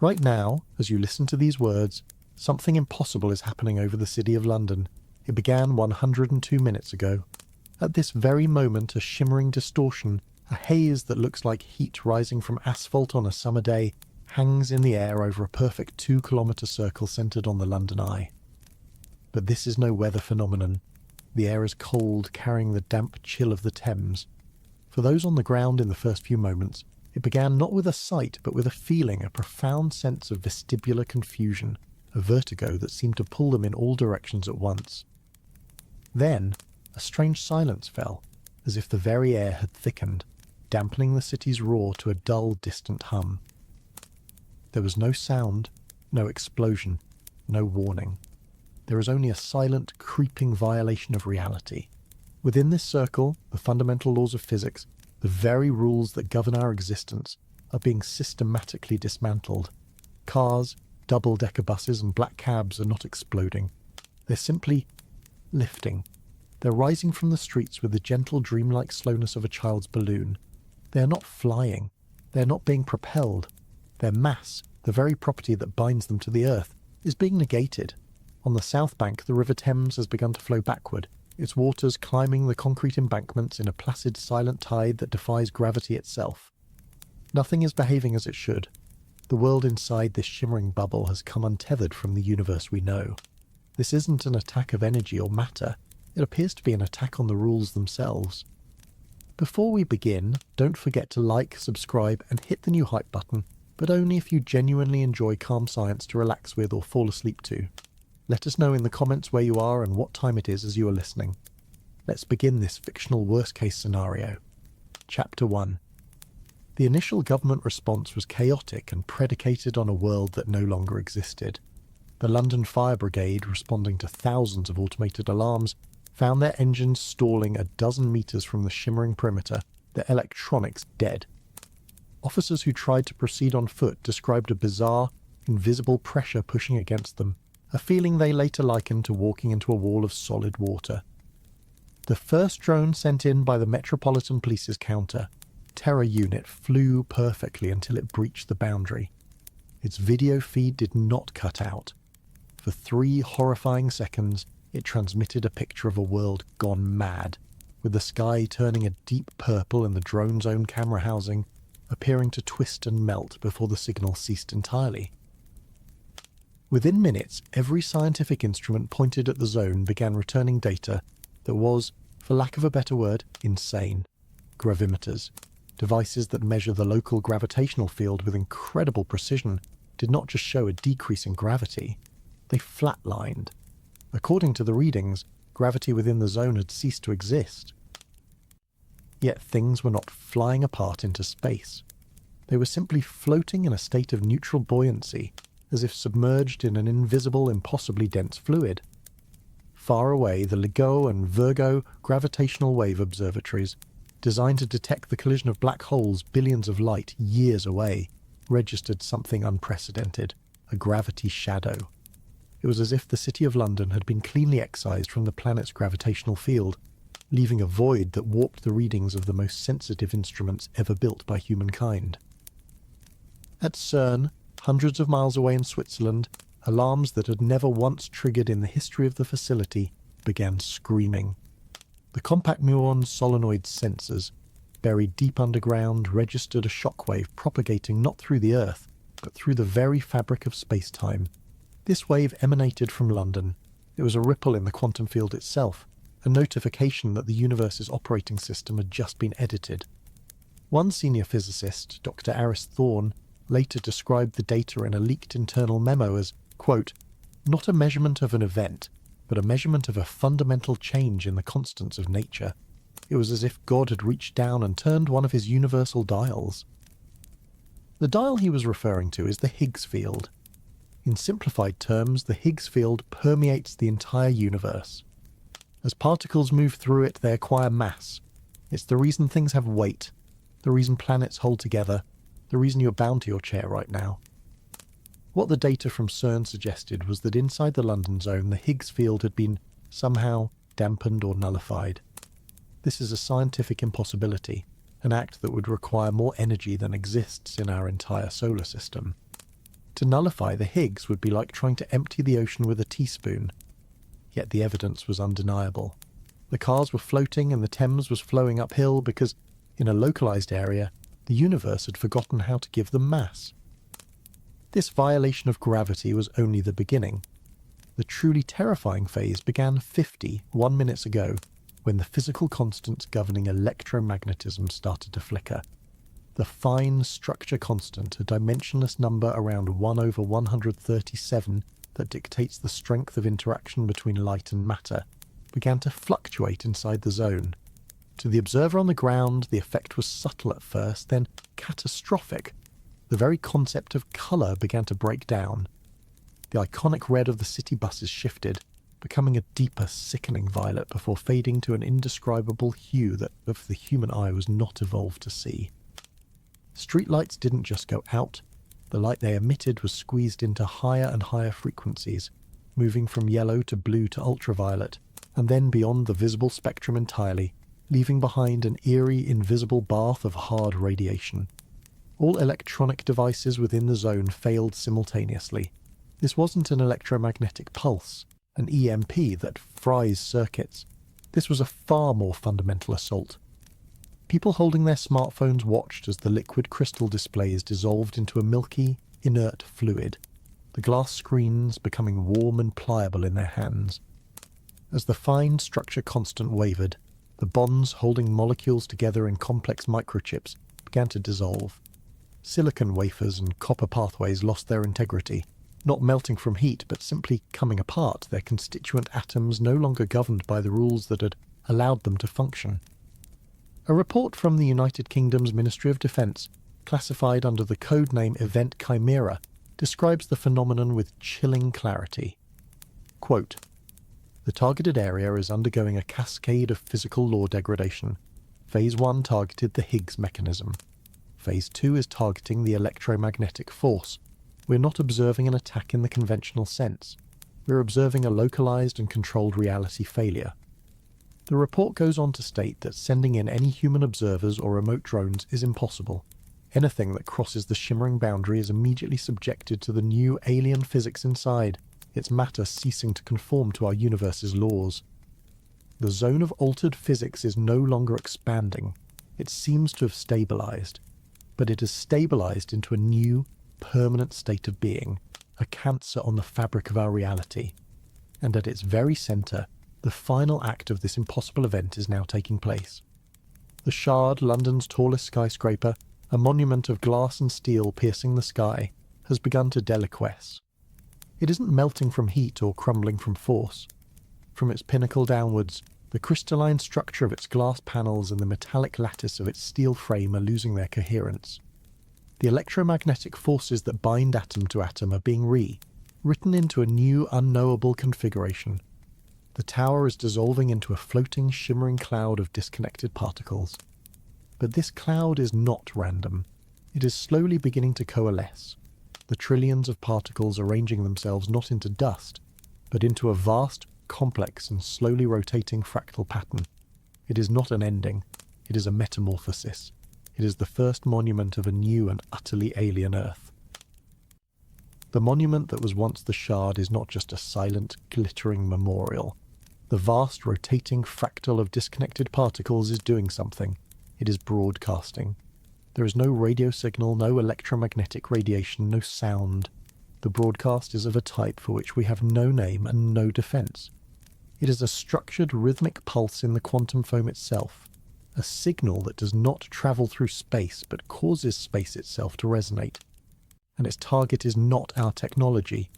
Right now, as you listen to these words, something impossible is happening over the city of London. It began 102 minutes ago. At this very moment, a shimmering distortion, a haze that looks like heat rising from asphalt on a summer day, hangs in the air over a perfect 2-kilometre circle centred on the London Eye. But this is no weather phenomenon. The air is cold, carrying the damp chill of the Thames. For those on the ground in the first few moments, it began not with a sight, but with a feeling, a profound sense of vestibular confusion, a vertigo that seemed to pull them in all directions at once. Then, a strange silence fell, as if the very air had thickened, dampening the city's roar to a dull, distant hum. There was no sound, no explosion, no warning. There is only a silent, creeping violation of reality. Within this circle, the fundamental laws of physics, the very rules that govern our existence, are being systematically dismantled. Cars, double-decker buses and black cabs are not exploding. They're simply lifting. They're rising from the streets with the gentle, dreamlike slowness of a child's balloon. They are not flying. They are not being propelled. Their mass, the very property that binds them to the earth, is being negated. On the south bank, the River Thames has begun to flow backward, its waters climbing the concrete embankments in a placid, silent tide that defies gravity itself. Nothing is behaving as it should. The world inside this shimmering bubble has come untethered from the universe we know. This isn't an attack of energy or matter. It appears to be an attack on the rules themselves. Before we begin, don't forget to like, subscribe, and hit the new hype button, but only if you genuinely enjoy calm science to relax with or fall asleep to. Let us know in the comments where you are and what time it is as you are listening. Let's begin this fictional worst-case scenario. Chapter 1. The initial government response was chaotic and predicated on a world that no longer existed. The London Fire Brigade, responding to thousands of automated alarms, found their engines stalling a dozen meters from the shimmering perimeter, their electronics dead. Officers who tried to proceed on foot described a bizarre, invisible pressure pushing against them, a feeling they later likened to walking into a wall of solid water. The first drone sent in by the Metropolitan Police's counter, Terror Unit, flew perfectly until it breached the boundary. Its video feed did not cut out. For 3 horrifying seconds, it transmitted a picture of a world gone mad, with the sky turning a deep purple and the drone's own camera housing appearing to twist and melt before the signal ceased entirely. Within minutes, every scientific instrument pointed at the zone began returning data that was, for lack of a better word, insane. Gravimeters, devices that measure the local gravitational field with incredible precision, did not just show a decrease in gravity, they flatlined. According to the readings, gravity within the zone had ceased to exist. Yet things were not flying apart into space. They were simply floating in a state of neutral buoyancy, as if submerged in an invisible, impossibly dense fluid. Far away, the LIGO and Virgo gravitational wave observatories, designed to detect the collision of black holes billions of light years away, registered something unprecedented, a gravity shadow. It was as if the City of London had been cleanly excised from the planet's gravitational field, leaving a void that warped the readings of the most sensitive instruments ever built by humankind. At CERN, hundreds of miles away in Switzerland, alarms that had never once triggered in the history of the facility began screaming. The compact muon solenoid sensors, buried deep underground, registered a shockwave propagating not through the Earth, but through the very fabric of space-time. This wave emanated from London. It was a ripple in the quantum field itself, a notification that the universe's operating system had just been edited. One senior physicist, Dr. Aris Thorne, later described the data in a leaked internal memo as, quote, not a measurement of an event, but a measurement of a fundamental change in the constants of nature. It was as if God had reached down and turned one of his universal dials. The dial he was referring to is the Higgs field. In simplified terms, the Higgs field permeates the entire universe. As particles move through it, they acquire mass. It's the reason things have weight, the reason planets hold together, the reason you're bound to your chair right now. What the data from CERN suggested was that inside the London zone, the Higgs field had been somehow dampened or nullified. This is a scientific impossibility, an act that would require more energy than exists in our entire solar system. To nullify the Higgs would be like trying to empty the ocean with a teaspoon. Yet the evidence was undeniable. The cars were floating and the Thames was flowing uphill because, in a localized area, the universe had forgotten how to give them mass. This violation of gravity was only the beginning. The truly terrifying phase began 51 minutes ago, when the physical constants governing electromagnetism started to flicker. The fine structure constant, a dimensionless number around 1/137 that dictates the strength of interaction between light and matter, began to fluctuate inside the zone. To the observer on the ground, the effect was subtle at first, then catastrophic. The very concept of colour began to break down. The iconic red of the city buses shifted, becoming a deeper, sickening violet before fading to an indescribable hue that the human eye was not evolved to see. Streetlights didn't just go out, the light they emitted was squeezed into higher and higher frequencies, moving from yellow to blue to ultraviolet, and then beyond the visible spectrum entirely, leaving behind an eerie, invisible bath of hard radiation. All electronic devices within the zone failed simultaneously. This wasn't an electromagnetic pulse, an EMP that fries circuits. This was a far more fundamental assault. People holding their smartphones watched as the liquid crystal displays dissolved into a milky, inert fluid, the glass screens becoming warm and pliable in their hands. As the fine structure constant wavered, the bonds holding molecules together in complex microchips began to dissolve. Silicon wafers and copper pathways lost their integrity, not melting from heat but simply coming apart, their constituent atoms no longer governed by the rules that had allowed them to function. A report from the United Kingdom's Ministry of Defence, classified under the codename Event Chimera, describes the phenomenon with chilling clarity. Quote, "The targeted area is undergoing a cascade of physical law degradation. Phase 1 targeted the Higgs mechanism. Phase 2 is targeting the electromagnetic force. We're not observing an attack in the conventional sense. We're observing a localized and controlled reality failure." The report goes on to state that sending in any human observers or remote drones is impossible. Anything that crosses the shimmering boundary is immediately subjected to the new alien physics inside, its matter ceasing to conform to our universe's laws. The zone of altered physics is no longer expanding. It seems to have stabilized. But it has stabilized into a new, permanent state of being, a cancer on the fabric of our reality. And at its very centre, the final act of this impossible event is now taking place. The Shard, London's tallest skyscraper, a monument of glass and steel piercing the sky, has begun to deliquesce. It isn't melting from heat or crumbling from force. From its pinnacle downwards, the crystalline structure of its glass panels and the metallic lattice of its steel frame are losing their coherence. The electromagnetic forces that bind atom to atom are being written into a new unknowable configuration. The tower is dissolving into a floating, shimmering cloud of disconnected particles. But this cloud is not random. It is slowly beginning to coalesce, the trillions of particles arranging themselves not into dust, but into a vast, complex and slowly rotating fractal pattern. It is not an ending. It is a metamorphosis. It is the first monument of a new and utterly alien Earth. The monument that was once the Shard is not just a silent, glittering memorial. The vast, rotating fractal of disconnected particles is doing something. It is broadcasting. There is no radio signal, no electromagnetic radiation, no sound. The broadcast is of a type for which we have no name and no defense. It is a structured rhythmic pulse in the quantum foam itself, a signal that does not travel through space but causes space itself to resonate. And its target is not our technology.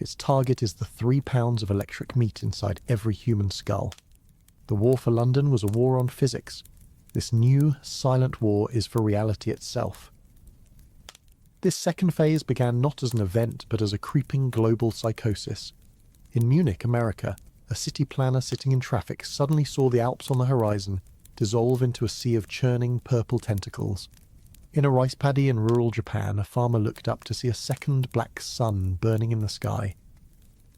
Its target is the 3 pounds of electric meat inside every human skull. The war for London was a war on physics. This new, silent war is for reality itself. This second phase began not as an event, but as a creeping global psychosis. In Munich, America, a city planner sitting in traffic suddenly saw the Alps on the horizon dissolve into a sea of churning purple tentacles. In a rice paddy in rural Japan, a farmer looked up to see a second black sun burning in the sky.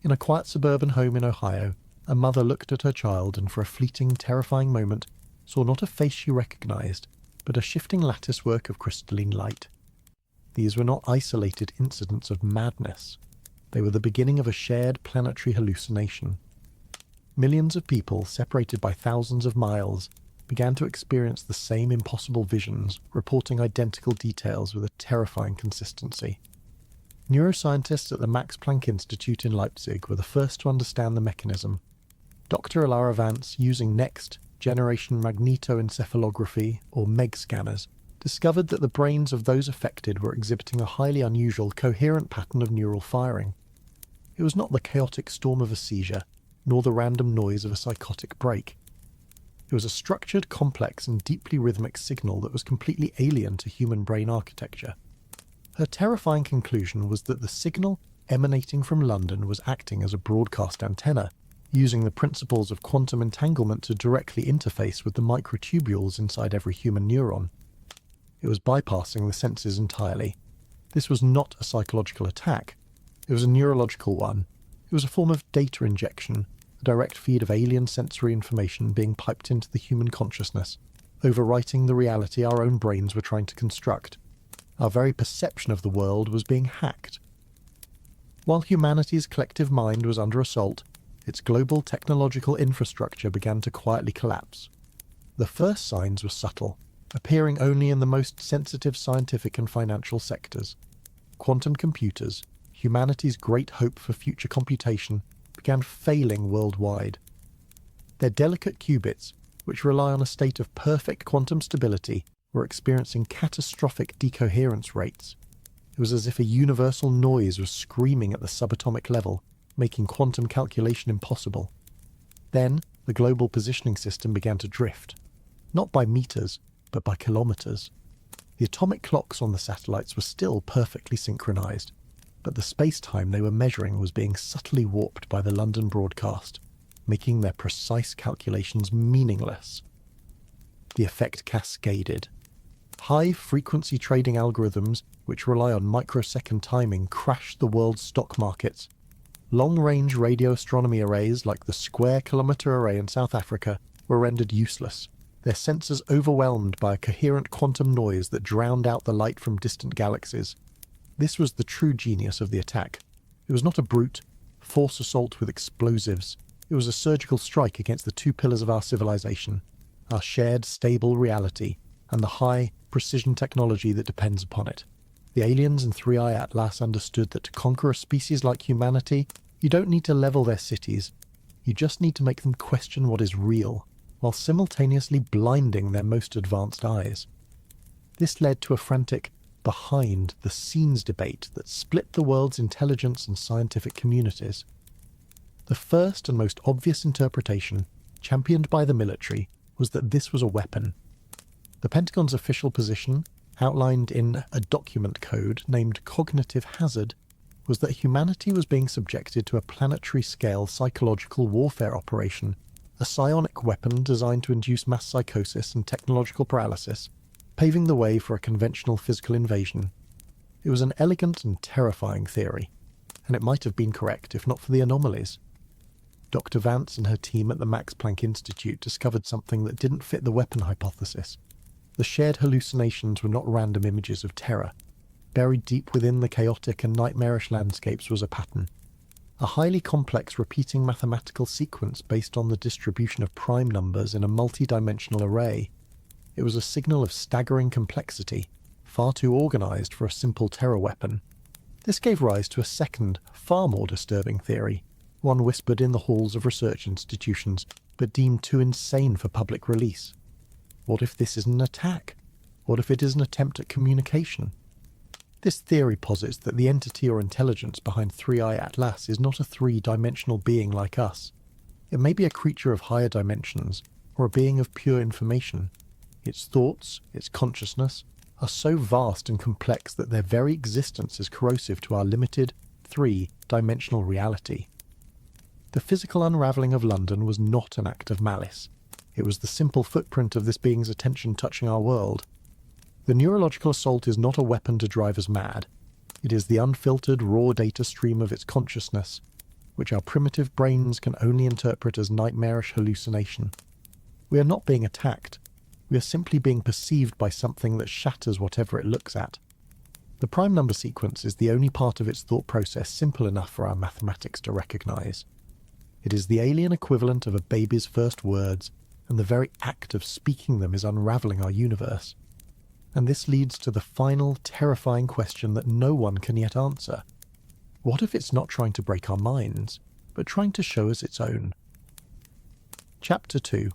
In a quiet suburban home in Ohio, a mother looked at her child and for a fleeting, terrifying moment saw not a face she recognized, but a shifting latticework of crystalline light. These were not isolated incidents of madness. They were the beginning of a shared planetary hallucination. Millions of people, separated by thousands of miles, began to experience the same impossible visions, reporting identical details with a terrifying consistency. Neuroscientists at the Max Planck Institute in Leipzig were the first to understand the mechanism. Dr. Alara Vance, using next-generation magnetoencephalography, or MEG scanners, discovered that the brains of those affected were exhibiting a highly unusual, coherent pattern of neural firing. It was not the chaotic storm of a seizure, nor the random noise of a psychotic break. It was a structured, complex, and deeply rhythmic signal that was completely alien to human brain architecture. Her terrifying conclusion was that the signal emanating from London was acting as a broadcast antenna, using the principles of quantum entanglement to directly interface with the microtubules inside every human neuron. It was bypassing the senses entirely. This was not a psychological attack. It was a neurological one. It was a form of data injection, a direct feed of alien sensory information being piped into the human consciousness, overwriting the reality our own brains were trying to construct. Our very perception of the world was being hacked. While humanity's collective mind was under assault, its global technological infrastructure began to quietly collapse. The first signs were subtle, appearing only in the most sensitive scientific and financial sectors. Quantum computers, humanity's great hope for future computation, began failing worldwide. Their delicate qubits, which rely on a state of perfect quantum stability, were experiencing catastrophic decoherence rates. It was as if a universal noise was screaming at the subatomic level, making quantum calculation impossible. Then, the global positioning system began to drift, not by meters, but by kilometers. The atomic clocks on the satellites were still perfectly synchronized, but the space-time they were measuring was being subtly warped by the London broadcast, making their precise calculations meaningless. The effect cascaded. High-frequency trading algorithms, which rely on microsecond timing, crashed the world's stock markets. Long-range radio astronomy arrays, like the Square Kilometre Array in South Africa, were rendered useless, their sensors overwhelmed by a coherent quantum noise that drowned out the light from distant galaxies. This was the true genius of the attack. It was not a brute force assault with explosives. It was a surgical strike against the two pillars of our civilization, our shared stable reality, and the high precision technology that depends upon it. The aliens in 3I-ATLAS understood that to conquer a species like humanity, you don't need to level their cities. You just need to make them question what is real, while simultaneously blinding their most advanced eyes. This led to a frantic behind-the-scenes debate that split the world's intelligence and scientific communities. The first and most obvious interpretation, championed by the military, was that this was a weapon. The Pentagon's official position, outlined in a document code named Cognitive Hazard, was that humanity was being subjected to a planetary-scale psychological warfare operation, a psionic weapon designed to induce mass psychosis and technological paralysis, paving the way for a conventional physical invasion. It was an elegant and terrifying theory, and it might have been correct if not for the anomalies. Dr. Vance and her team at the Max Planck Institute discovered something that didn't fit the weapon hypothesis. The shared hallucinations were not random images of terror. Buried deep within the chaotic and nightmarish landscapes was a pattern. A highly complex repeating mathematical sequence based on the distribution of prime numbers in a multi-dimensional array. It was a signal of staggering complexity, far too organized for a simple terror weapon. This gave rise to a second, far more disturbing theory, one whispered in the halls of research institutions, but deemed too insane for public release. What if this is an attack? What if it is an attempt at communication? This theory posits that the entity or intelligence behind 3I-ATLAS is not a three-dimensional being like us. It may be a creature of higher dimensions, or a being of pure information. Its thoughts, its consciousness, are so vast and complex that their very existence is corrosive to our limited, three-dimensional reality. The physical unravelling of London was not an act of malice. It was the simple footprint of this being's attention touching our world. The neurological assault is not a weapon to drive us mad. It is the unfiltered, raw data stream of its consciousness, which our primitive brains can only interpret as nightmarish hallucination. We are not being attacked. We are simply being perceived by something that shatters whatever it looks at. The prime number sequence is the only part of its thought process simple enough for our mathematics to recognize. It is the alien equivalent of a baby's first words, and the very act of speaking them is unraveling our universe. And this leads to the final, terrifying question that no one can yet answer. What if it's not trying to break our minds, but trying to show us its own? Chapter 2.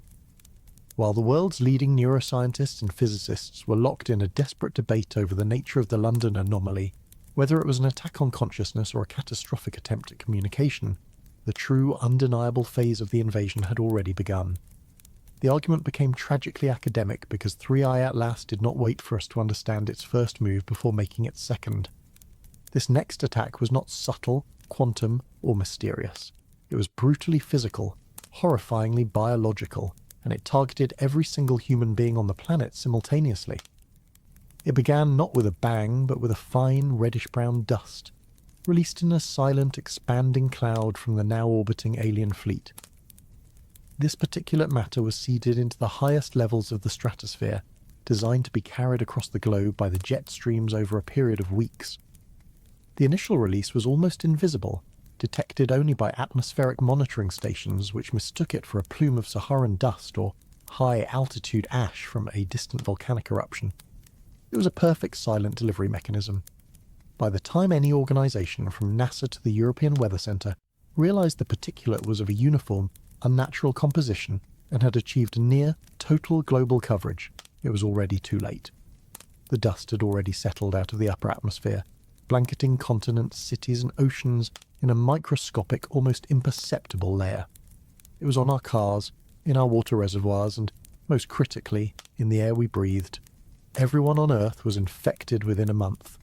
While the world's leading neuroscientists and physicists were locked in a desperate debate over the nature of the London anomaly, whether it was an attack on consciousness or a catastrophic attempt at communication, the true, undeniable phase of the invasion had already begun. The argument became tragically academic because 3I-ATLAS did not wait for us to understand its first move before making its second. This next attack was not subtle, quantum, or mysterious. It was brutally physical, horrifyingly biological, and it targeted every single human being on the planet simultaneously. It began not with a bang, but with a fine reddish-brown dust, released in a silent, expanding cloud from the now orbiting alien fleet. This particulate matter was seeded into the highest levels of the stratosphere, designed to be carried across the globe by the jet streams over a period of weeks. The initial release was almost invisible, detected only by atmospheric monitoring stations which mistook it for a plume of Saharan dust or high-altitude ash from a distant volcanic eruption. It was a perfect silent delivery mechanism. By the time any organisation, from NASA to the European Weather Centre, realised the particulate was of a uniform, unnatural composition and had achieved near total global coverage, it was already too late. The dust had already settled out of the upper atmosphere, blanketing continents, cities and oceans in a microscopic, almost imperceptible layer. It was on our cars, in our water reservoirs, and, most critically, in the air we breathed. Everyone on Earth was infected within a month.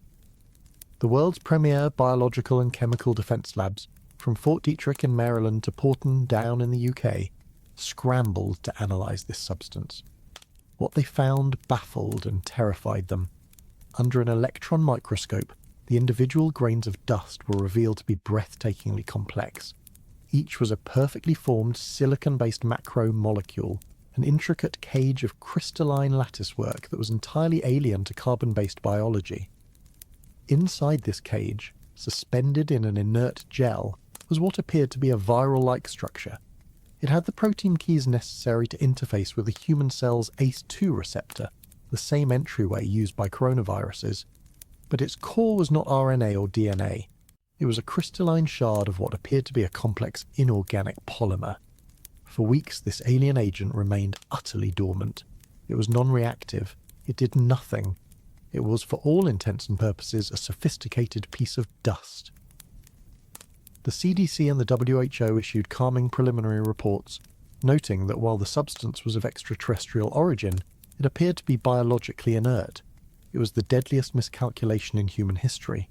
The world's premier biological and chemical defence labs, from Fort Detrick in Maryland to Porton Down in the UK, scrambled to analyse this substance. What they found baffled and terrified them. Under an electron microscope, the individual grains of dust were revealed to be breathtakingly complex. Each was a perfectly formed silicon-based macromolecule, an intricate cage of crystalline latticework that was entirely alien to carbon-based biology. Inside this cage, suspended in an inert gel, was what appeared to be a viral-like structure. It had the protein keys necessary to interface with the human cell's ACE2 receptor, the same entryway used by coronaviruses. But its core was not RNA or DNA. It was a crystalline shard of what appeared to be a complex inorganic polymer. For weeks, this alien agent remained utterly dormant. It was non-reactive. It did nothing. It was, for all intents and purposes, a sophisticated piece of dust. The CDC and the WHO issued calming preliminary reports, noting that while the substance was of extraterrestrial origin, it appeared to be biologically inert. It was the deadliest miscalculation in human history.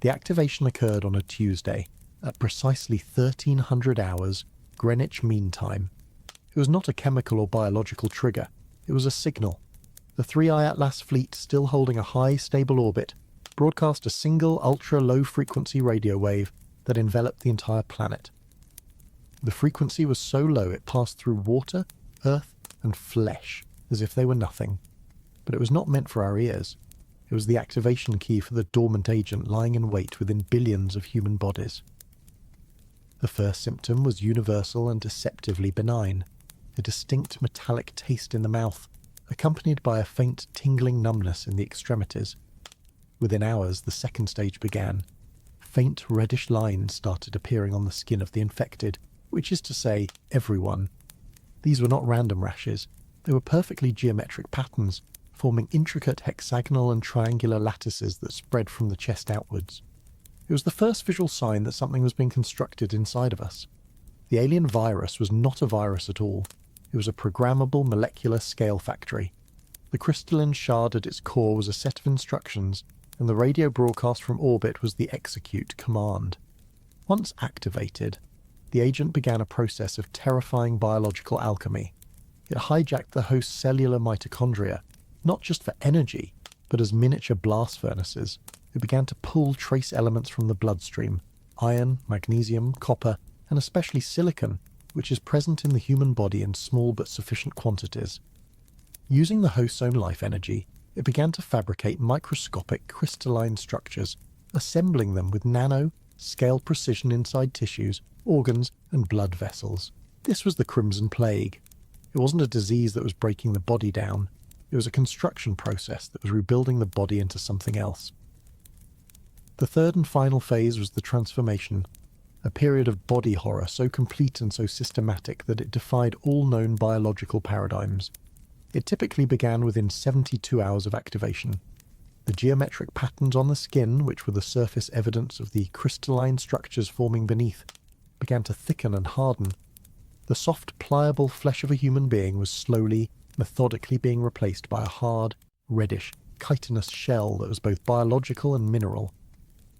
The activation occurred on a Tuesday, at precisely 1300 hours, Greenwich Mean Time. It was not a chemical or biological trigger, it was a signal. The 3I-ATLAS fleet, still holding a high, stable orbit, broadcast a single ultra-low-frequency radio wave that enveloped the entire planet. The frequency was so low it passed through water, earth, and flesh, as if they were nothing. But it was not meant for our ears. It was the activation key for the dormant agent lying in wait within billions of human bodies. The first symptom was universal and deceptively benign, a distinct metallic taste in the mouth, accompanied by a faint tingling numbness in the extremities. Within hours, the second stage began. Faint reddish lines started appearing on the skin of the infected, which is to say, everyone. These were not random rashes. They were perfectly geometric patterns, forming intricate hexagonal and triangular lattices that spread from the chest outwards. It was the first visual sign that something was being constructed inside of us. The alien virus was not a virus at all. It was a programmable molecular scale factory. The crystalline shard at its core was a set of instructions, and the radio broadcast from orbit was the execute command. Once activated, the agent began a process of terrifying biological alchemy. It hijacked the host's cellular mitochondria, not just for energy, but as miniature blast furnaces. It began to pull trace elements from the bloodstream, iron, magnesium, copper, and especially silicon, which is present in the human body in small but sufficient quantities. Using the host's own life energy, it began to fabricate microscopic crystalline structures, assembling them with nano-scale precision inside tissues, organs, and blood vessels. This was the Crimson Plague. It wasn't a disease that was breaking the body down. It was a construction process that was rebuilding the body into something else. The third and final phase was the transformation, a period of body horror so complete and so systematic that it defied all known biological paradigms. It typically began within 72 hours of activation. The geometric patterns on the skin, which were the surface evidence of the crystalline structures forming beneath, began to thicken and harden. The soft, pliable flesh of a human being was slowly, methodically being replaced by a hard, reddish, chitinous shell that was both biological and mineral.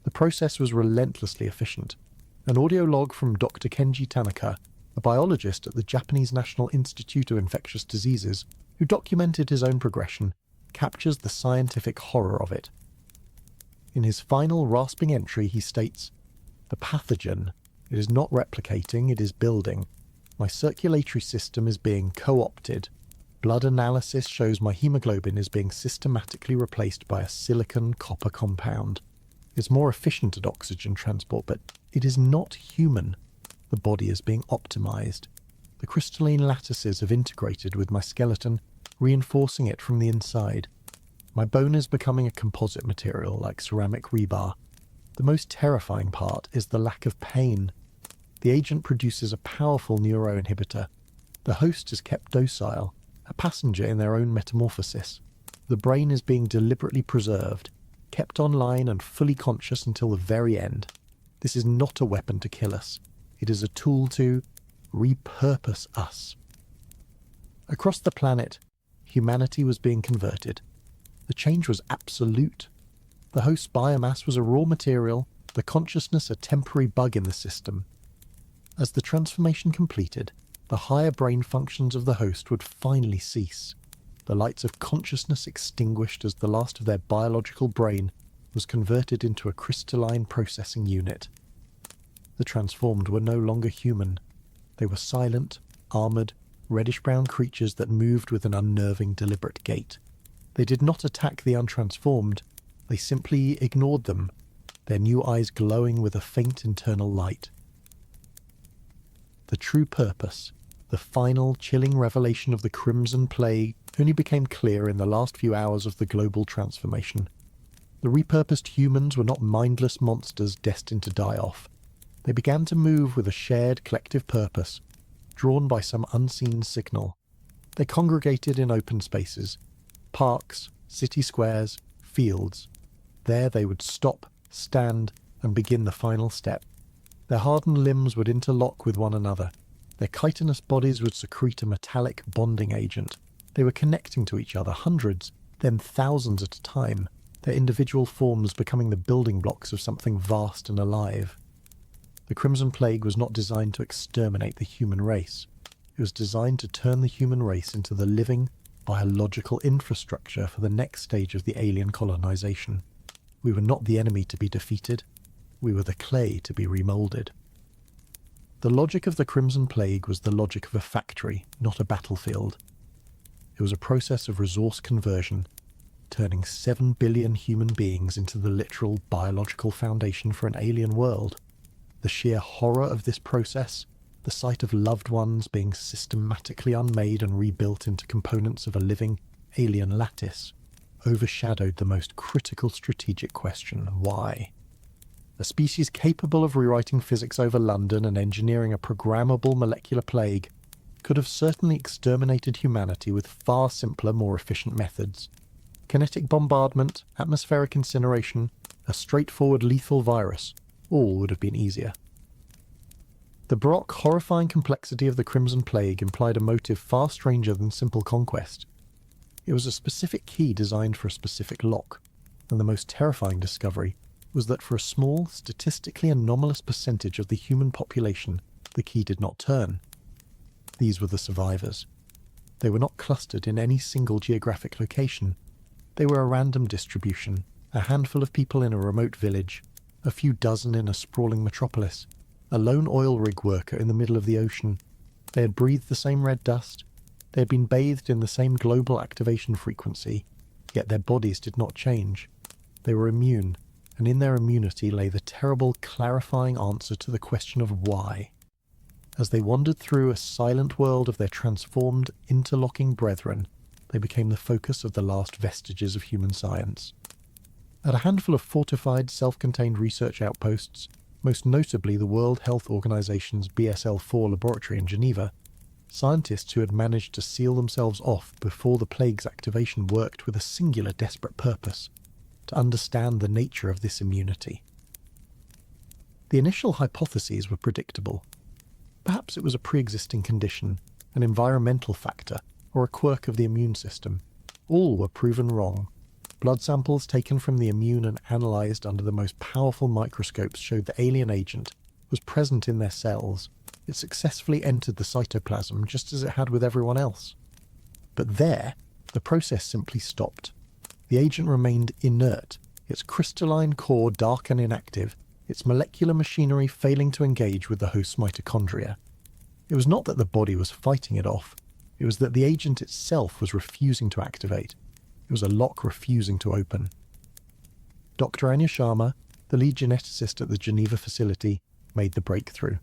The process was relentlessly efficient. An audio log from Dr. Kenji Tanaka, a biologist at the Japanese National Institute of Infectious Diseases, who documented his own progression, captures the scientific horror of it. In his final rasping entry, he states, "The pathogen, it is not replicating, it is building. My circulatory system is being co-opted. Blood analysis shows my hemoglobin is being systematically replaced by a silicon-copper compound. It's more efficient at oxygen transport, but it is not human. The body is being optimized. The crystalline lattices have integrated with my skeleton, reinforcing it from the inside. My bone is becoming a composite material like ceramic rebar. The most terrifying part is the lack of pain. The agent produces a powerful neuroinhibitor. The host is kept docile, a passenger in their own metamorphosis. The brain is being deliberately preserved, kept online and fully conscious until the very end. This is not a weapon to kill us. It is a tool to repurpose us." Across the planet, humanity was being converted. The change was absolute. The host's biomass was a raw material, the consciousness a temporary bug in the system. As the transformation completed, the higher brain functions of the host would finally cease. The lights of consciousness extinguished as the last of their biological brain was converted into a crystalline processing unit. The transformed were no longer human. They were silent, armoured, reddish-brown creatures that moved with an unnerving, deliberate gait. They did not attack the untransformed. They simply ignored them, their new eyes glowing with a faint internal light. The true purpose, the final chilling revelation of the Crimson Plague, only became clear in the last few hours of the global transformation. The repurposed humans were not mindless monsters destined to die off. They began to move with a shared collective purpose, drawn by some unseen signal. They congregated in open spaces, parks, city squares, fields. There they would stop, stand, and begin the final step. Their hardened limbs would interlock with one another. Their chitinous bodies would secrete a metallic bonding agent. They were connecting to each other, hundreds, then thousands at a time, their individual forms becoming the building blocks of something vast and alive. The Crimson Plague was not designed to exterminate the human race. It was designed to turn the human race into the living, biological infrastructure for the next stage of the alien colonization. We were not the enemy to be defeated. We were the clay to be remoulded. The logic of the Crimson Plague was the logic of a factory, not a battlefield. It was a process of resource conversion, turning 7 billion human beings into the literal biological foundation for an alien world. The sheer horror of this process, the sight of loved ones being systematically unmade and rebuilt into components of a living alien lattice, overshadowed the most critical strategic question: why? A species capable of rewriting physics over London and engineering a programmable molecular plague could have certainly exterminated humanity with far simpler, more efficient methods. Kinetic bombardment, atmospheric incineration, a straightforward lethal virus, all would have been easier. The baroque, horrifying complexity of the Crimson Plague implied a motive far stranger than simple conquest. It was a specific key designed for a specific lock, and the most terrifying discovery was that for a small, statistically anomalous percentage of the human population, the key did not turn. These were the survivors. They were not clustered in any single geographic location. They were a random distribution, a handful of people in a remote village, a few dozen in a sprawling metropolis, a lone oil rig worker in the middle of the ocean. They had breathed the same red dust. They had been bathed in the same global activation frequency, Yet their bodies did not change. They were immune, and in their immunity lay the terrible, clarifying answer to the question of why. As they wandered through a silent world of their transformed, interlocking brethren, they became the focus of the last vestiges of human science. At a handful of fortified, self-contained research outposts, most notably the World Health Organization's BSL-4 laboratory in Geneva, scientists who had managed to seal themselves off before the plague's activation worked with a singular desperate purpose: to understand the nature of this immunity. The initial hypotheses were predictable. Perhaps it was a pre-existing condition, an environmental factor, or a quirk of the immune system. All were proven wrong. Blood samples taken from the immune and analysed under the most powerful microscopes showed the alien agent was present in their cells. It successfully entered the cytoplasm just as it had with everyone else. But there, the process simply stopped. The agent remained inert, its crystalline core dark and inactive, its molecular machinery failing to engage with the host's mitochondria. It was not that the body was fighting it off, it was that the agent itself was refusing to activate. It was a lock refusing to open. Dr. Anya Sharma, the lead geneticist at the Geneva facility, made the breakthrough.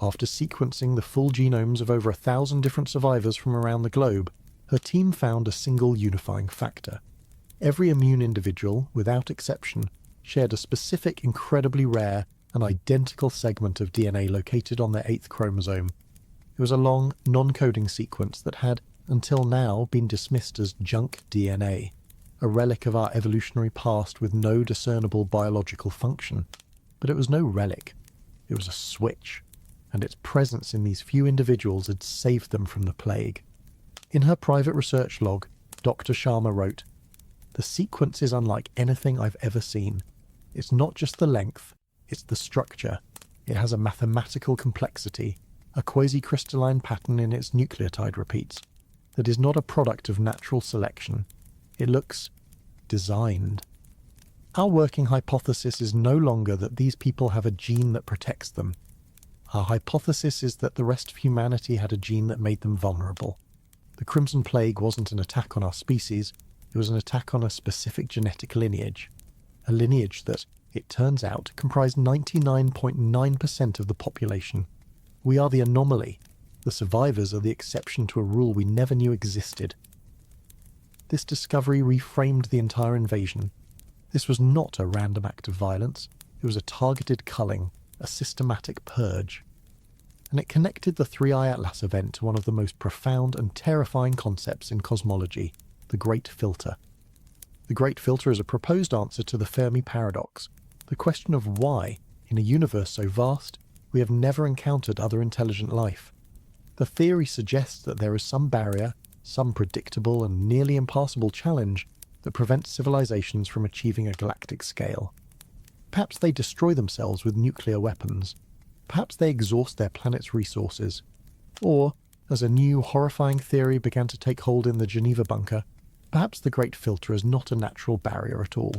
After sequencing the full genomes of over 1,000 different survivors from around the globe, her team found a single unifying factor. Every immune individual, without exception, shared a specific, incredibly rare, and identical segment of DNA located on their 8th chromosome. It was a long, non-coding sequence that had, until now, been dismissed as junk DNA, a relic of our evolutionary past with no discernible biological function. But it was no relic. It was a switch, and its presence in these few individuals had saved them from the plague. In her private research log, Dr. Sharma wrote, "The sequence is unlike anything I've ever seen. It's not just the length, it's the structure. It has a mathematical complexity, a quasi-crystalline pattern in its nucleotide repeats, that is not a product of natural selection. It looks designed." Our working hypothesis is no longer that these people have a gene that protects them. Our hypothesis is that the rest of humanity had a gene that made them vulnerable. The Crimson Plague wasn't an attack on our species, it was an attack on a specific genetic lineage. A lineage that, it turns out, comprised 99.9% of the population. We are the anomaly. The survivors are the exception to a rule we never knew existed. This discovery reframed the entire invasion. This was not a random act of violence. It was a targeted culling, a systematic purge. And it connected the 3I-ATLAS event to one of the most profound and terrifying concepts in cosmology, the Great Filter. The Great Filter is a proposed answer to the Fermi paradox, the question of why, in a universe so vast, we have never encountered other intelligent life. The theory suggests that there is some barrier, some predictable and nearly impassable challenge that prevents civilizations from achieving a galactic scale. Perhaps they destroy themselves with nuclear weapons. Perhaps they exhaust their planet's resources. Or, as a new, horrifying theory began to take hold in the Geneva bunker, perhaps the Great Filter is not a natural barrier at all.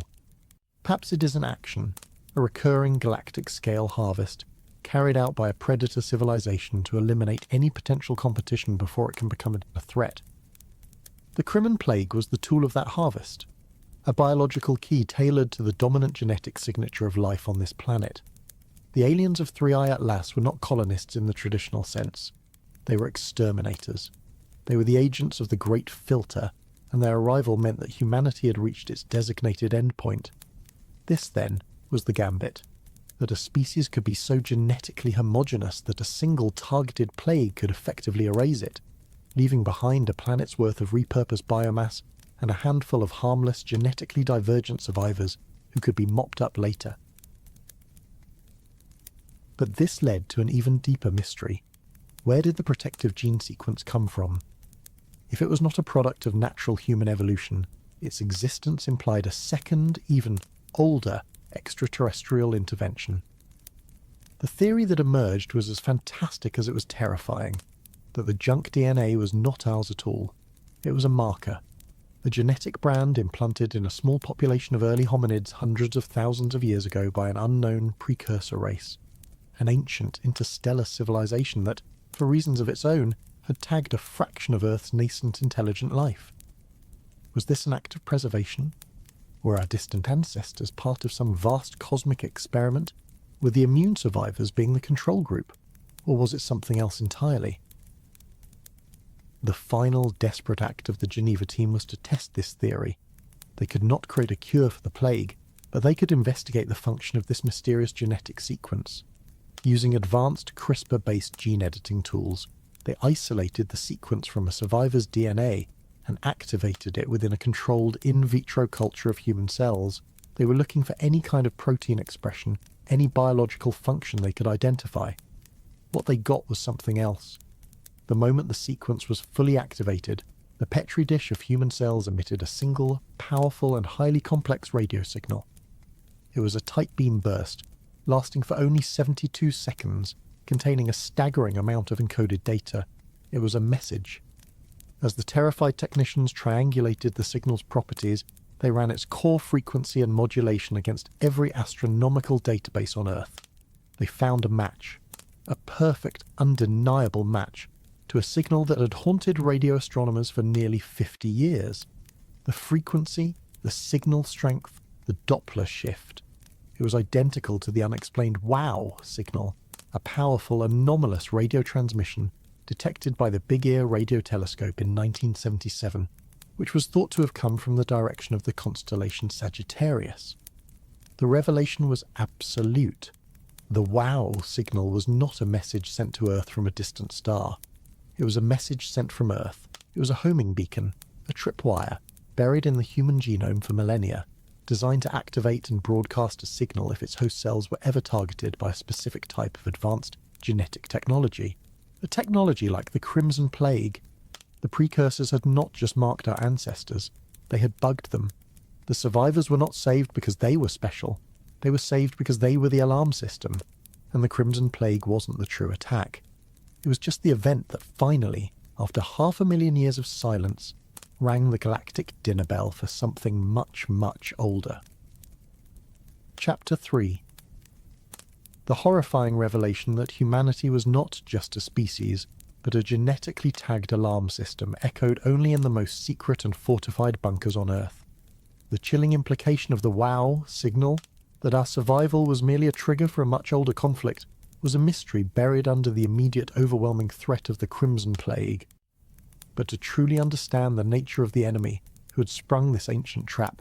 Perhaps it is an action, a recurring galactic-scale harvest, carried out by a predator civilization to eliminate any potential competition before it can become a threat. The Crimean Plague was the tool of that harvest, a biological key tailored to the dominant genetic signature of life on this planet. The aliens of 3I-ATLAS were not colonists in the traditional sense. They were exterminators. They were the agents of the Great Filter, and their arrival meant that humanity had reached its designated endpoint. This, then, was the gambit, that a species could be so genetically homogeneous that a single targeted plague could effectively erase it, leaving behind a planet's worth of repurposed biomass and a handful of harmless, genetically divergent survivors who could be mopped up later. But this led to an even deeper mystery. Where did the protective gene sequence come from? If it was not a product of natural human evolution, its existence implied a second, even older, extraterrestrial intervention. The theory that emerged was as fantastic as it was terrifying, that the junk DNA was not ours at all. It was a marker, a genetic brand implanted in a small population of early hominids hundreds of thousands of years ago by an unknown precursor race, an ancient interstellar civilization that, for reasons of its own, had tagged a fraction of Earth's nascent intelligent life. Was this an act of preservation? Were our distant ancestors part of some vast cosmic experiment, with the immune survivors being the control group? Or was it something else entirely? The final desperate act of the Geneva team was to test this theory. They could not create a cure for the plague, but they could investigate the function of this mysterious genetic sequence. Using advanced CRISPR-based gene editing tools, they isolated the sequence from a survivor's DNA and activated it within a controlled in vitro culture of human cells. They were looking for any kind of protein expression, any biological function they could identify. What they got was something else. The moment the sequence was fully activated, the petri dish of human cells emitted a single, powerful and highly complex radio signal. It was a tight beam burst, lasting for only 72 seconds, containing a staggering amount of encoded data. It was a message. As the terrified technicians triangulated the signal's properties, they ran its core frequency and modulation against every astronomical database on Earth. They found a match. A perfect, undeniable match to a signal that had haunted radio astronomers for nearly 50 years. The frequency, the signal strength, the Doppler shift. It was identical to the unexplained WOW signal, a powerful, anomalous radio transmission detected by the Big Ear radio telescope in 1977, which was thought to have come from the direction of the constellation Sagittarius. The revelation was absolute. The WOW signal was not a message sent to Earth from a distant star. It was a message sent from Earth. It was a homing beacon, a tripwire, buried in the human genome for millennia, designed to activate and broadcast a signal if its host cells were ever targeted by a specific type of advanced genetic technology. A technology like the Crimson Plague. The precursors had not just marked our ancestors, they had bugged them. The survivors were not saved because they were special. They were saved because they were the alarm system, and the Crimson Plague wasn't the true attack. It was just the event that finally, after 500,000 years of silence, rang the galactic dinner bell for something much, much older. Chapter 3. The horrifying revelation that humanity was not just a species, but a genetically tagged alarm system echoed only in the most secret and fortified bunkers on Earth. The chilling implication of the WOW signal, that our survival was merely a trigger for a much older conflict, was a mystery buried under the immediate overwhelming threat of the Crimson Plague. But to truly understand the nature of the enemy who had sprung this ancient trap,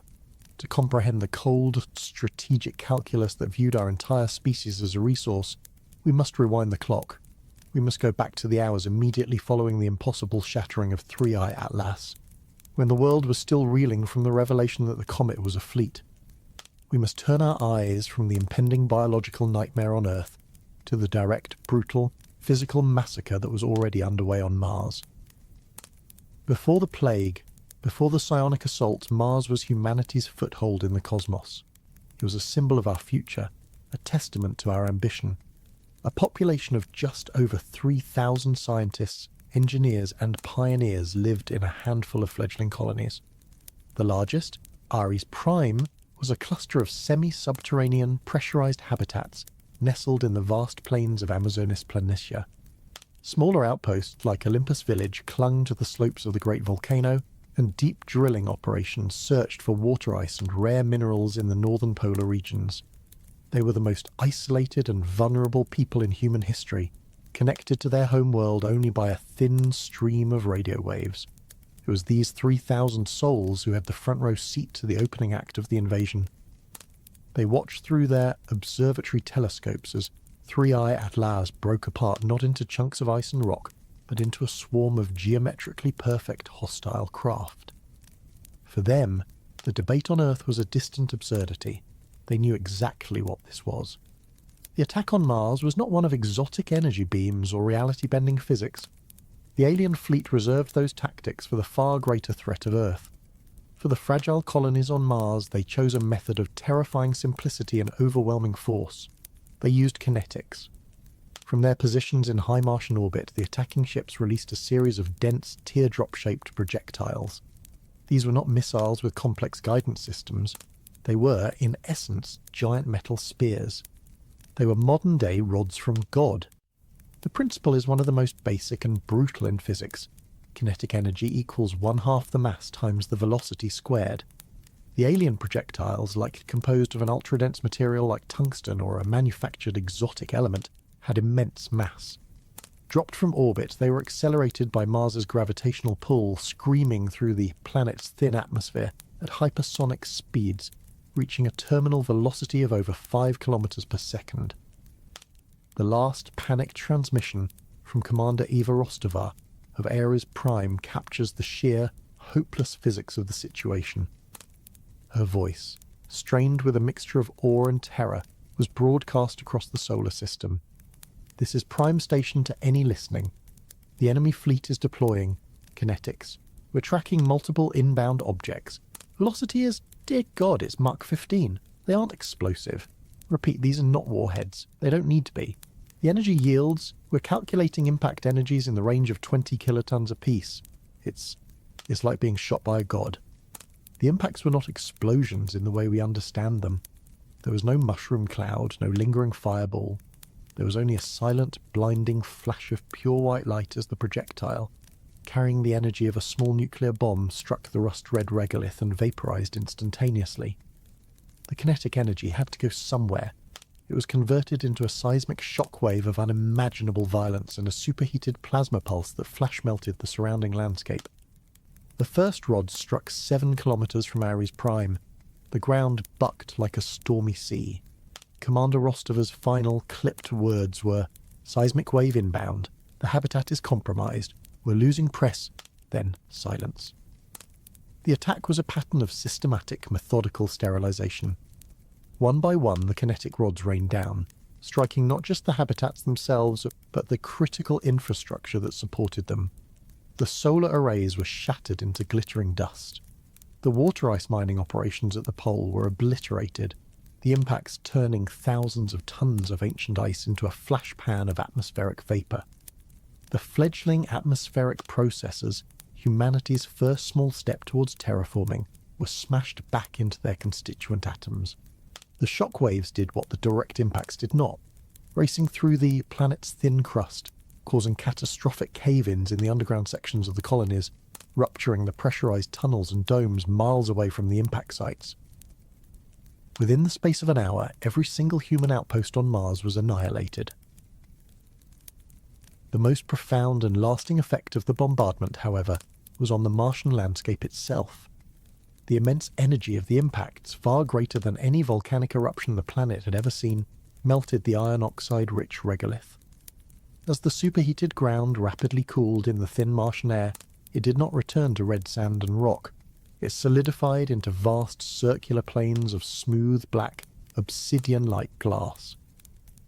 to comprehend the cold, strategic calculus that viewed our entire species as a resource, we must rewind the clock. We must go back to the hours immediately following the impossible shattering of 3I-ATLAS, when the world was still reeling from the revelation that the comet was a fleet. We must turn our eyes from the impending biological nightmare on Earth to the direct, brutal, physical massacre that was already underway on Mars. Before the plague, before the psionic assault, Mars was humanity's foothold in the cosmos. It was a symbol of our future, a testament to our ambition. A population of just over 3,000 scientists, engineers and pioneers lived in a handful of fledgling colonies. The largest, Ares Prime, was a cluster of semi-subterranean, pressurized habitats nestled in the vast plains of Amazonis Planitia. Smaller outposts like Olympus Village clung to the slopes of the great volcano, and deep drilling operations searched for water ice and rare minerals in the northern polar regions. They were the most isolated and vulnerable people in human history, connected to their home world only by a thin stream of radio waves. It was these 3,000 souls who had the front row seat to the opening act of the invasion. They watched through their observatory telescopes as 3I-ATLAS broke apart not into chunks of ice and rock, but into a swarm of geometrically perfect hostile craft. For them, the debate on Earth was a distant absurdity. They knew exactly what this was. The attack on Mars was not one of exotic energy beams or reality-bending physics. The alien fleet reserved those tactics for the far greater threat of Earth. For the fragile colonies on Mars, they chose a method of terrifying simplicity and overwhelming force. They used kinetics. From their positions in high Martian orbit, the attacking ships released a series of dense, teardrop-shaped projectiles. These were not missiles with complex guidance systems. They were, in essence, giant metal spears. They were modern-day rods from God. The principle is one of the most basic and brutal in physics. Kinetic energy equals 1/2 the mass times the velocity squared. The alien projectiles, likely composed of an ultra-dense material like tungsten or a manufactured exotic element, had immense mass. Dropped from orbit, they were accelerated by Mars's gravitational pull, screaming through the planet's thin atmosphere at hypersonic speeds, reaching a terminal velocity of over 5 kilometers per second. The last panicked transmission from Commander Eva Rostova of Ares Prime captures the sheer, hopeless physics of the situation. Her voice, strained with a mixture of awe and terror, was broadcast across the solar system. This is Prime Station to any listening. The enemy fleet is deploying. Kinetics. We're tracking multiple inbound objects. Velocity is, dear God, it's Mach 15. They aren't explosive. Repeat, these are not warheads. They don't need to be. The energy yields, we're calculating impact energies in the range of 20 kilotons apiece. It's like being shot by a god. The impacts were not explosions in the way we understand them. There was no mushroom cloud, no lingering fireball. There was only a silent, blinding flash of pure white light as the projectile, carrying the energy of a small nuclear bomb, struck the rust-red regolith and vaporized instantaneously. The kinetic energy had to go somewhere. It was converted into a seismic shockwave of unimaginable violence and a superheated plasma pulse that flash-melted the surrounding landscape. The first rod struck 7 kilometers from Ares Prime. The ground bucked like a stormy sea. Commander Rostova's final, clipped words were, "Seismic wave inbound. The habitat is compromised. We're losing press." Then silence. The attack was a pattern of systematic, methodical sterilization. One by one, the kinetic rods rained down, striking not just the habitats themselves, but the critical infrastructure that supported them. The solar arrays were shattered into glittering dust. The water ice mining operations at the pole were obliterated, the impacts turning thousands of tons of ancient ice into a flash pan of atmospheric vapor. The fledgling atmospheric processes, humanity's first small step towards terraforming, were smashed back into their constituent atoms. The shock waves did what the direct impacts did not, racing through the planet's thin crust, causing catastrophic cave-ins in the underground sections of the colonies, rupturing the pressurized tunnels and domes miles away from the impact sites. Within the space of an hour, every single human outpost on Mars was annihilated. The most profound and lasting effect of the bombardment, however, was on the Martian landscape itself. The immense energy of the impacts, far greater than any volcanic eruption the planet had ever seen, melted the iron oxide-rich regolith. As the superheated ground rapidly cooled in the thin Martian air, it did not return to red sand and rock. It solidified into vast circular plains of smooth black, obsidian-like glass.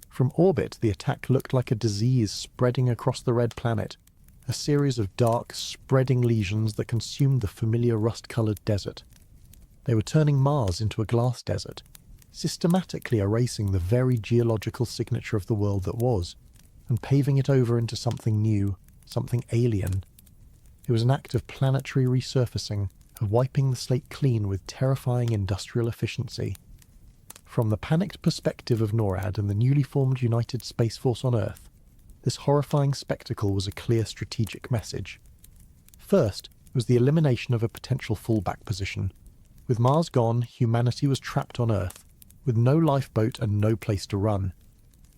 From orbit, the attack looked like a disease spreading across the red planet, a series of dark, spreading lesions that consumed the familiar rust-coloured desert. They were turning Mars into a glass desert, systematically erasing the very geological signature of the world that was, and paving it over into something new, something alien. It was an act of planetary resurfacing, of wiping the slate clean with terrifying industrial efficiency. From the panicked perspective of NORAD and the newly formed United Space Force on Earth, this horrifying spectacle was a clear strategic message. First was the elimination of a potential fallback position. With Mars gone, humanity was trapped on Earth, with no lifeboat and no place to run.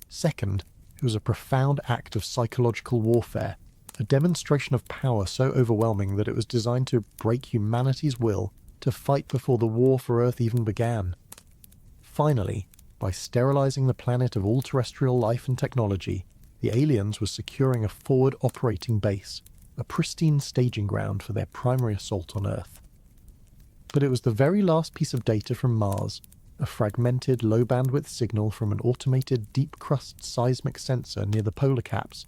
Second, it was a profound act of psychological warfare, a demonstration of power so overwhelming that it was designed to break humanity's will to fight before the war for Earth even began. Finally, by sterilizing the planet of all terrestrial life and technology, the aliens were securing a forward operating base, a pristine staging ground for their primary assault on Earth. But it was the very last piece of data from Mars, a fragmented low-bandwidth signal from an automated deep-crust seismic sensor near the polar caps,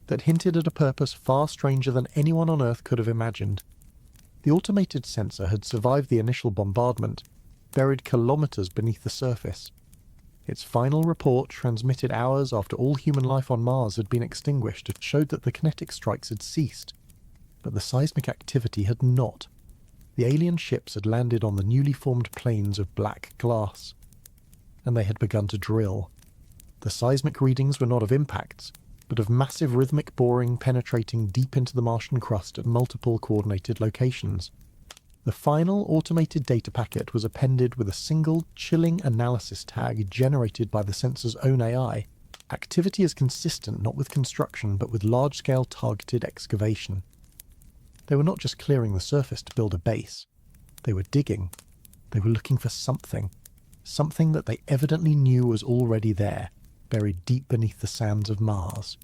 that hinted at a purpose far stranger than anyone on Earth could have imagined. The automated sensor had survived the initial bombardment, buried kilometers beneath the surface. Its final report, transmitted hours after all human life on Mars had been extinguished, showed that the kinetic strikes had ceased. But the seismic activity had not. The alien ships had landed on the newly formed plains of black glass, and they had begun to drill. The seismic readings were not of impacts, but of massive rhythmic boring penetrating deep into the Martian crust at multiple coordinated locations. The final automated data packet was appended with a single chilling analysis tag generated by the sensor's own AI. Activity is consistent not with construction but with large-scale targeted excavation. They were not just clearing the surface to build a base. They were digging. They were looking for something. Something that they evidently knew was already there, buried deep beneath the sands of Mars.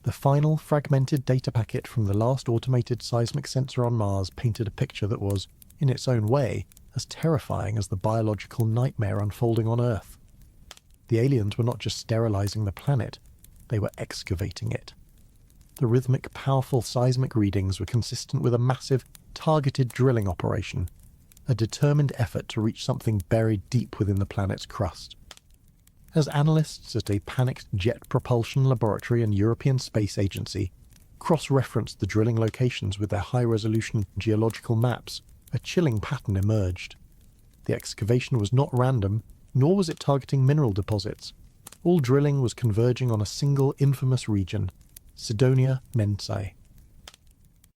The final fragmented data packet from the last automated seismic sensor on Mars painted a picture that was, in its own way, as terrifying as the biological nightmare unfolding on Earth. The aliens were not just sterilizing the planet, they were excavating it. The rhythmic, powerful seismic readings were consistent with a massive, targeted drilling operation, a determined effort to reach something buried deep within the planet's crust. As analysts at a panicked jet propulsion laboratory and European Space Agency cross-referenced the drilling locations with their high-resolution geological maps, a chilling pattern emerged. The excavation was not random, nor was it targeting mineral deposits. All drilling was converging on a single infamous region, Cydonia Mensae.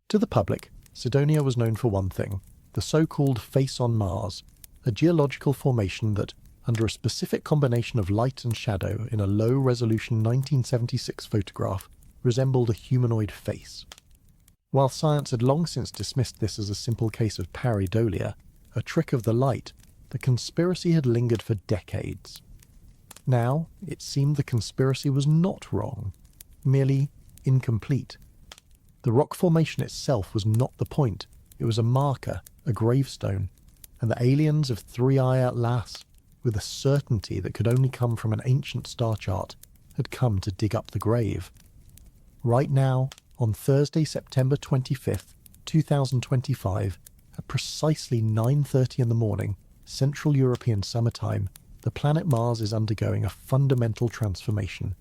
To the public, Cydonia was known for one thing, the so-called face on Mars, a geological formation that, under a specific combination of light and shadow in a low-resolution 1976 photograph, resembled a humanoid face. While science had long since dismissed this as a simple case of pareidolia, a trick of the light, the conspiracy had lingered for decades. Now, it seemed the conspiracy was not wrong, merely incomplete. The rock formation itself was not the point, it was a marker, a gravestone, and the aliens of 3I-ATLAS, with a certainty that could only come from an ancient star chart, had come to dig up the grave. Right now, on Thursday, September 25th, 2025, at precisely 9:30 in the morning, Central European summertime, the planet Mars is undergoing a fundamental transformation.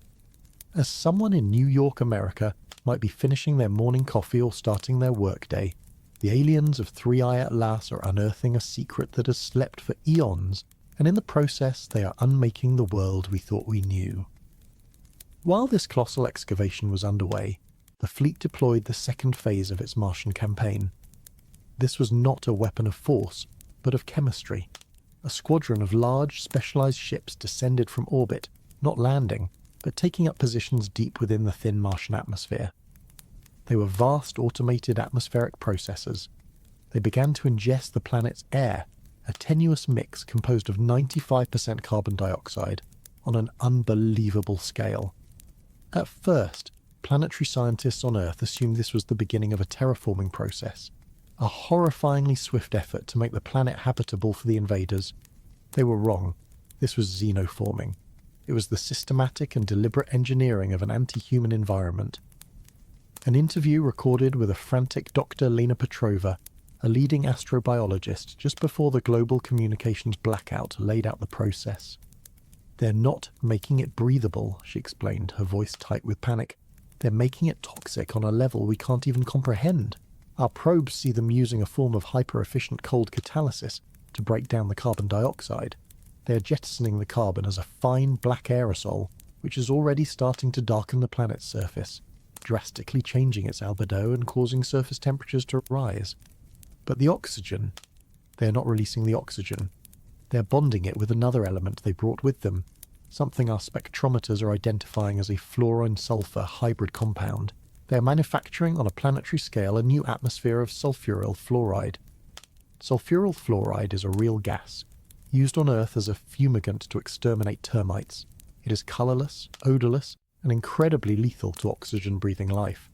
As someone in New York, America, might be finishing their morning coffee or starting their workday, the aliens of 3I-ATLAS are unearthing a secret that has slept for eons, and in the process they are unmaking the world we thought we knew. While this colossal excavation was underway, the fleet deployed the second phase of its Martian campaign. This was not a weapon of force, but of chemistry. A squadron of large, specialized ships descended from orbit, not landing, but taking up positions deep within the thin Martian atmosphere. They were vast automated atmospheric processors. They began to ingest the planet's air, a tenuous mix composed of 95% carbon dioxide, on an unbelievable scale. At first, planetary scientists on Earth assumed this was the beginning of a terraforming process, a horrifyingly swift effort to make the planet habitable for the invaders. They were wrong. This was xenoforming. It was the systematic and deliberate engineering of an anti-human environment. An interview recorded with a frantic Dr. Lena Petrova, a leading astrobiologist, just before the global communications blackout laid out the process. "They're not making it breathable," she explained, her voice tight with panic. "They're making it toxic on a level we can't even comprehend. Our probes see them using a form of hyper-efficient cold catalysis to break down the carbon dioxide. They are jettisoning the carbon as a fine black aerosol, which is already starting to darken the planet's surface, drastically changing its albedo and causing surface temperatures to rise. But the oxygen, they are not releasing the oxygen. They are bonding it with another element they brought with them, something our spectrometers are identifying as a fluorine-sulfur hybrid compound. They are manufacturing on a planetary scale a new atmosphere of sulfuryl fluoride. Sulfuryl fluoride is a real gas, used on Earth as a fumigant to exterminate termites. It is colourless, odourless, and incredibly lethal to oxygen-breathing life.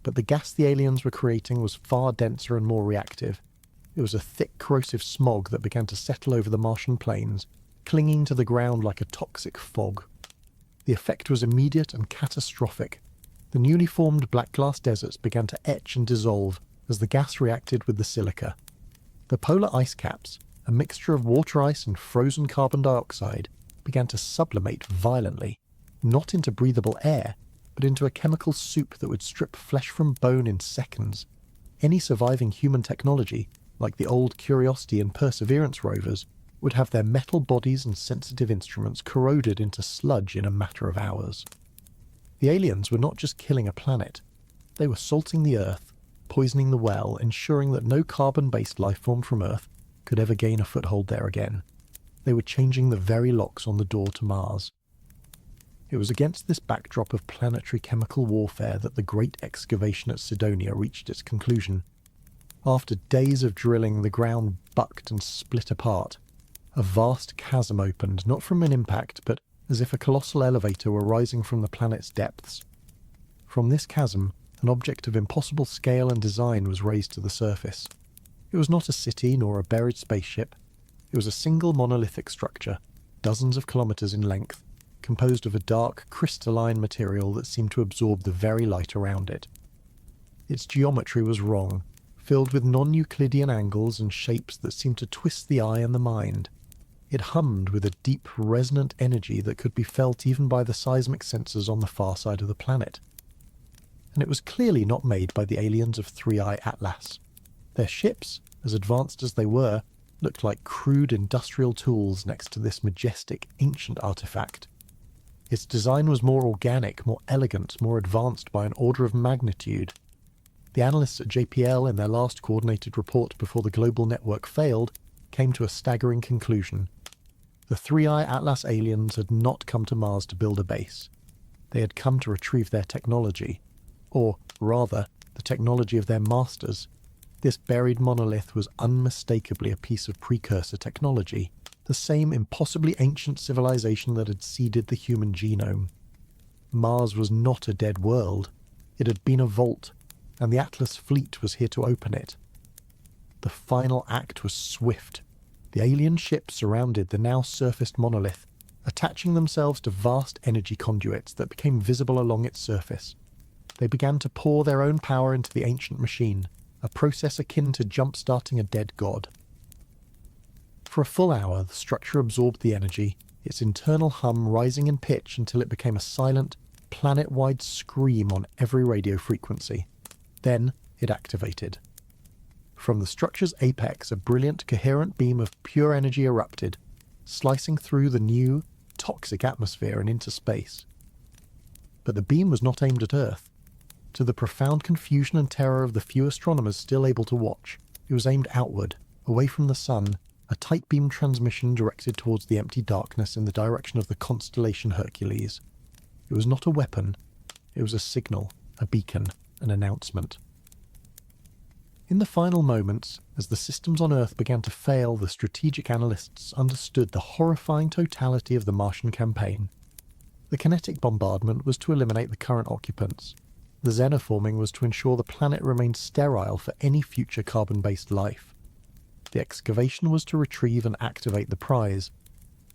But the gas the aliens were creating was far denser and more reactive. It was a thick, corrosive smog that began to settle over the Martian plains, clinging to the ground like a toxic fog. The effect was immediate and catastrophic. The newly formed black glass deserts began to etch and dissolve as the gas reacted with the silica. The polar ice caps, a mixture of water ice and frozen carbon dioxide, began to sublimate violently, not into breathable air, but into a chemical soup that would strip flesh from bone in seconds. Any surviving human technology, like the old Curiosity and Perseverance rovers, would have their metal bodies and sensitive instruments corroded into sludge in a matter of hours. The aliens were not just killing a planet, they were salting the Earth, poisoning the well, ensuring that no carbon-based life form from Earth could ever gain a foothold there again. They were changing the very locks on the door to Mars. It was against this backdrop of planetary chemical warfare that the great excavation at Cydonia reached its conclusion. After days of drilling, the ground bucked and split apart. A vast chasm opened, not from an impact, but as if a colossal elevator were rising from the planet's depths. From this chasm, an object of impossible scale and design was raised to the surface. It was not a city nor a buried spaceship. It was a single monolithic structure, dozens of kilometers in length, composed of a dark, crystalline material that seemed to absorb the very light around it. Its geometry was wrong, filled with non-Euclidean angles and shapes that seemed to twist the eye and the mind. It hummed with a deep, resonant energy that could be felt even by the seismic sensors on the far side of the planet. And it was clearly not made by the aliens of 3I-ATLAS. Their ships, as advanced as they were, looked like crude industrial tools next to this majestic, ancient artifact. Its design was more organic, more elegant, more advanced by an order of magnitude. The analysts at JPL, in their last coordinated report before the global network failed, came to a staggering conclusion. The 3I-ATLAS aliens had not come to Mars to build a base. They had come to retrieve their technology. Or, rather, the technology of their masters. This buried monolith was unmistakably a piece of precursor technology, the same impossibly ancient civilization that had seeded the human genome. Mars was not a dead world. It had been a vault, and the Atlas fleet was here to open it. The final act was swift. The alien ships surrounded the now surfaced monolith, attaching themselves to vast energy conduits that became visible along its surface. They began to pour their own power into the ancient machine, a process akin to jump-starting a dead god. For a full hour, the structure absorbed the energy, its internal hum rising in pitch until it became a silent, planet-wide scream on every radio frequency. Then it activated. From the structure's apex, a brilliant, coherent beam of pure energy erupted, slicing through the new, toxic atmosphere and into space. But the beam was not aimed at Earth. To the profound confusion and terror of the few astronomers still able to watch, it was aimed outward, away from the sun, a tight beam transmission directed towards the empty darkness in the direction of the constellation Hercules. It was not a weapon, it was a signal, a beacon, an announcement. In the final moments, as the systems on Earth began to fail, the strategic analysts understood the horrifying totality of the Martian campaign. The kinetic bombardment was to eliminate the current occupants. The xenoforming was to ensure the planet remained sterile for any future carbon-based life. The excavation was to retrieve and activate the prize,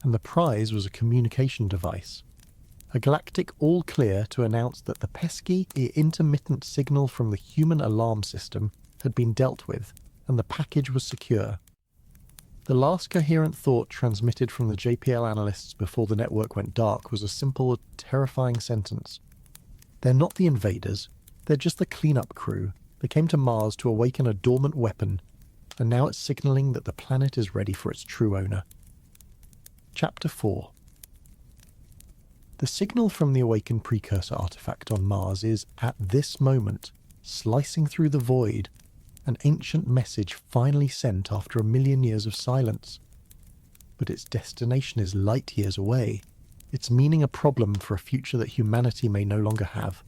and the prize was a communication device. A galactic all-clear to announce that the pesky, intermittent signal from the human alarm system had been dealt with, and the package was secure. The last coherent thought transmitted from the JPL analysts before the network went dark was a simple, terrifying sentence. They're not the invaders, they're just the cleanup crew. They came to Mars to awaken a dormant weapon, and now it's signaling that the planet is ready for its true owner. Chapter 4. The signal from the awakened precursor artifact on Mars is, at this moment, slicing through the void, an ancient message finally sent after 1,000,000 years of silence. But its destination is light years away. It's meaning a problem for a future that humanity may no longer have.